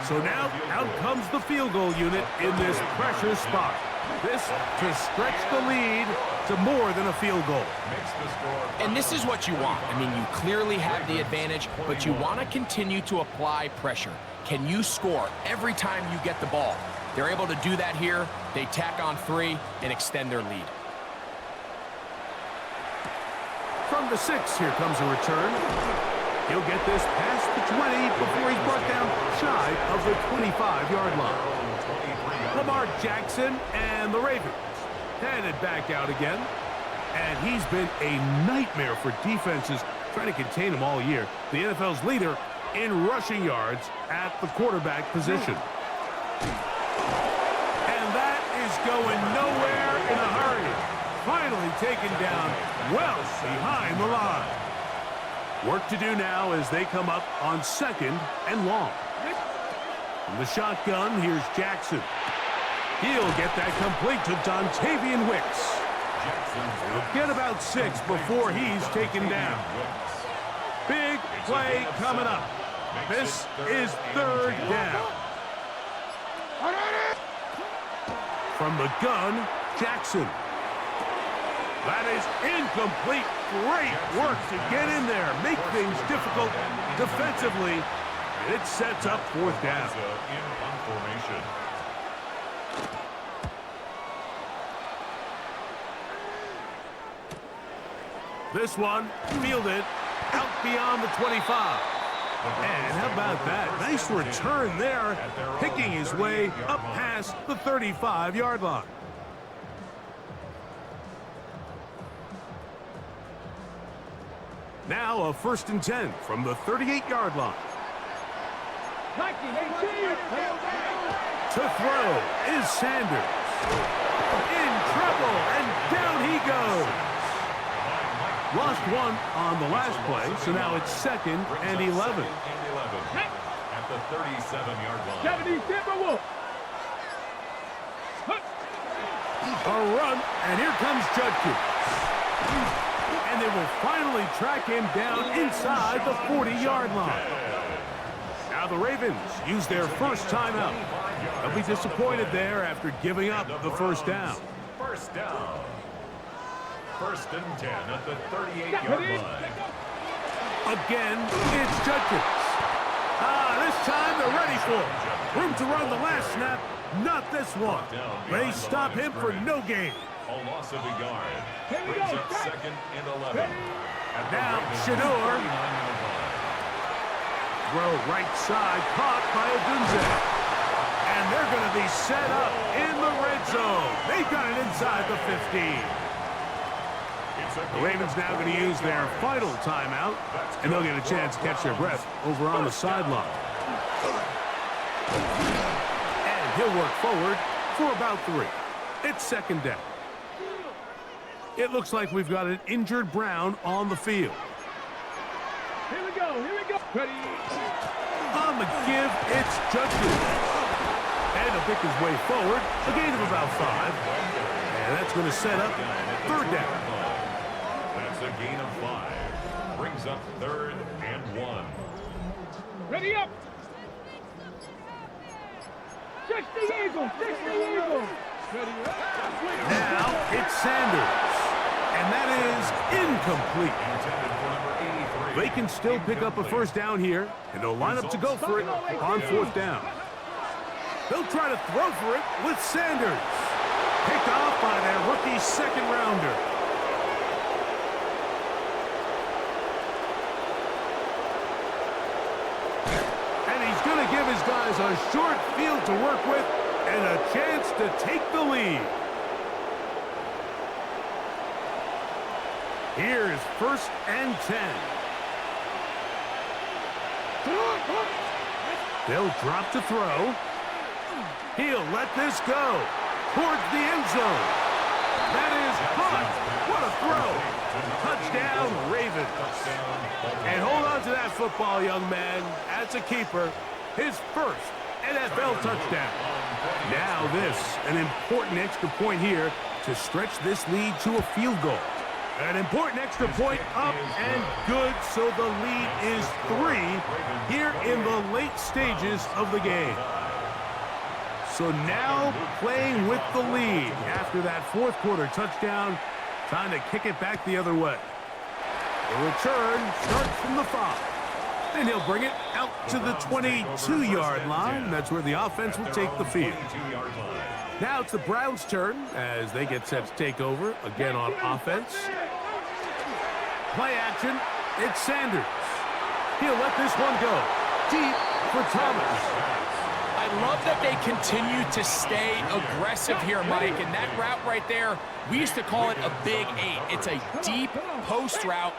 So now, out comes the field goal unit in this pressure spot. This to stretch the lead to more than a field goal. And this is what you want. I mean, you clearly have the advantage, but you want to continue to apply pressure. Can you score every time you get the ball? They're able to do that here. They tack on 3 and extend their lead. From the 6, here comes a return. He'll get this past the 20 before he's brought down shy of the 25-yard line. Lamar Jackson and the Ravens headed back out again. And he's been a nightmare for defenses trying to contain him all year. The NFL's leader in rushing yards at the quarterback position. And that is going nowhere in a hurry. Finally taken down well behind the line. Work to do now as they come up on 2nd and long. From the shotgun, here's Jackson. He'll get that complete to Dontavian Wicks. He'll get about 6 before he's taken down. Big play coming up. This is 3rd down. From the gun, Jackson. That is incomplete. Great work to get in there. Make things difficult defensively. It sets up 4th down. This one fielded out beyond the 25. And how about that? Nice return there, picking his way up past the 35-yard line. Now a 1st and 10 from the 38-yard line. To throw is Sanders. In trouble, and down he goes. Lost 1 on the last play, so now it's 2nd and 11. At the 37-yard line. 77 A run, and here comes Judkins. And they will finally track him down inside the 40-yard line. Now the Ravens use their first timeout. They'll be disappointed there after giving up the 1st down. 1st down. 1st and 10 at the 38-yard line. Again, it's Judkins. This time they're ready for it. Room to run the last snap, not this one. They stop him for no gain. A loss of a yard. Brings up 2nd and 11. Now Shador. Throw right side, caught by Odunze. And they're going to be set up in the red zone. They've got it inside the 15. The Ravens now going to use their final timeout, and they'll get a chance to catch their breath over on the sideline. And he'll work forward for about 3. It's 2nd down. It looks like we've got an injured Brown on the field. Here we go. Ready. On the give, it's Judkins. And he'll pick his way forward, a gain of about 5. And that's going to set up 3rd down. That's a gain of 5. Brings up 3rd and 1. Ready up. 60 Eagles. Ready up. Now it's Sanders. And that is incomplete. They can still pick up a 1st down here, and they'll line up to go for it on 4th down. They'll try to throw for it with Sanders. Picked off by their rookie 2nd rounder. And he's going to give his guys a short field to work with and a chance to take the lead. Here's 1st and 10. They'll drop to throw. He'll let this go towards the end zone. That is caught. What a throw. Touchdown, Ravens. And hold on to that football, young man. As a keeper, his first NFL touchdown. Now this, an important extra point here to stretch this lead to a field goal. An important extra point up and good, so the lead is 3 here in the late stages of the game. So now playing with the lead after that fourth quarter touchdown, trying to kick it back the other way. The return starts from the 5. And he'll bring it out to the 22-yard line. That's where the offense will take the field. Now it's the Browns' turn as they get set to take over again on offense. Play action. It's Sanders. He'll let this one go deep for Thomas. I love that they continue to stay aggressive here, Mike. And that route right there, we used to call it a big 8. It's a deep post route,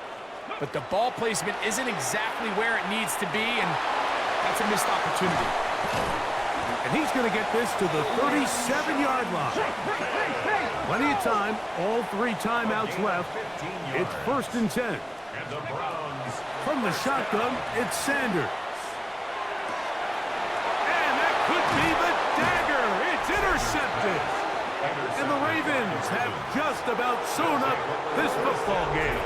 but the ball placement isn't exactly where it needs to be, and that's a missed opportunity. And he's going to get this to the 37-yard line. Plenty of time, all 3 timeouts left. It's 1st and 10. From the shotgun, it's Sanders. And that could be the dagger. It's intercepted. And the Ravens have just about sewn up this football game.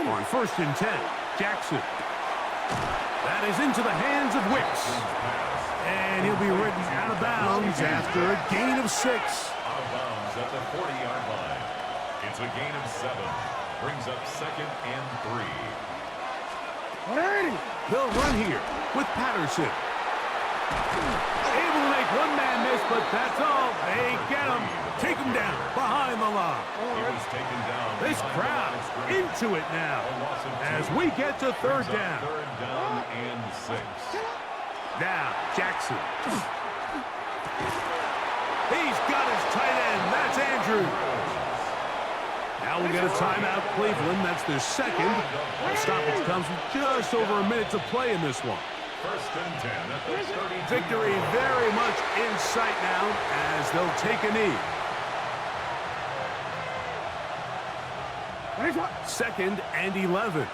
On 1st and 10, Jackson. That is into the hands of Wicks. And he'll be ridden out of bounds after a gain of 6. Out of bounds at the 40-yard line. It's a gain of 7. Brings up 2nd and 3. They'll run here with Patterson. Able to make one man miss, but that's all. They get him. Take him down behind the line. He was taken down. This crowd into it now as we get to 3rd down. 3rd down and 6. Now, Jackson. He's got his tight end. That's Andrews. Now we get a timeout, Cleveland. That's their 2nd. The stoppage comes with just over a minute to play in this one. 1st and 10 at the 32. Victory very much in sight now as they'll take a knee. 2nd and 11.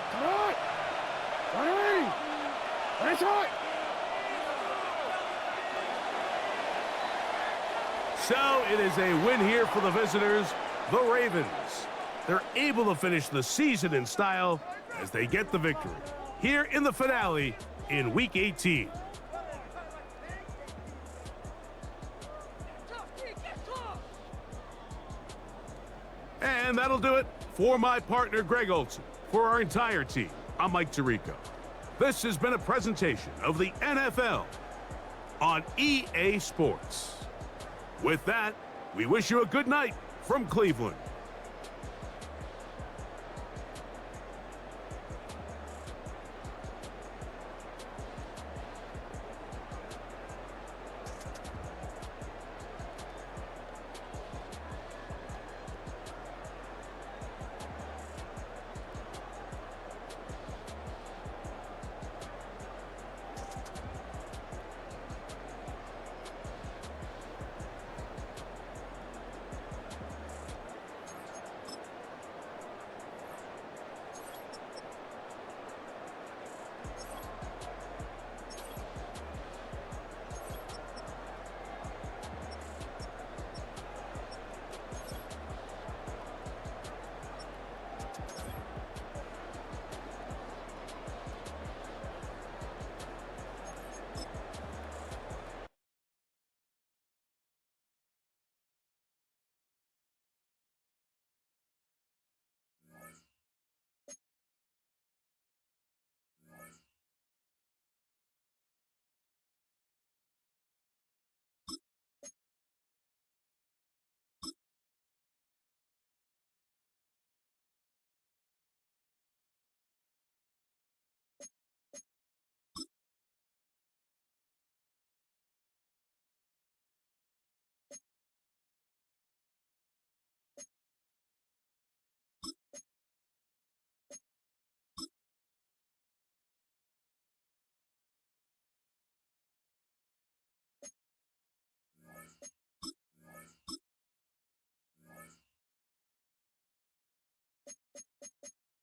So it is a win here for the visitors, the Ravens. They're able to finish the season in style as they get the victory here in the finale in Week 18. And that'll do it for my partner, Greg Olson. For our entire team, I'm Mike Tirico. This has been a presentation of the NFL on EA Sports. With that, we wish you a good night from Cleveland.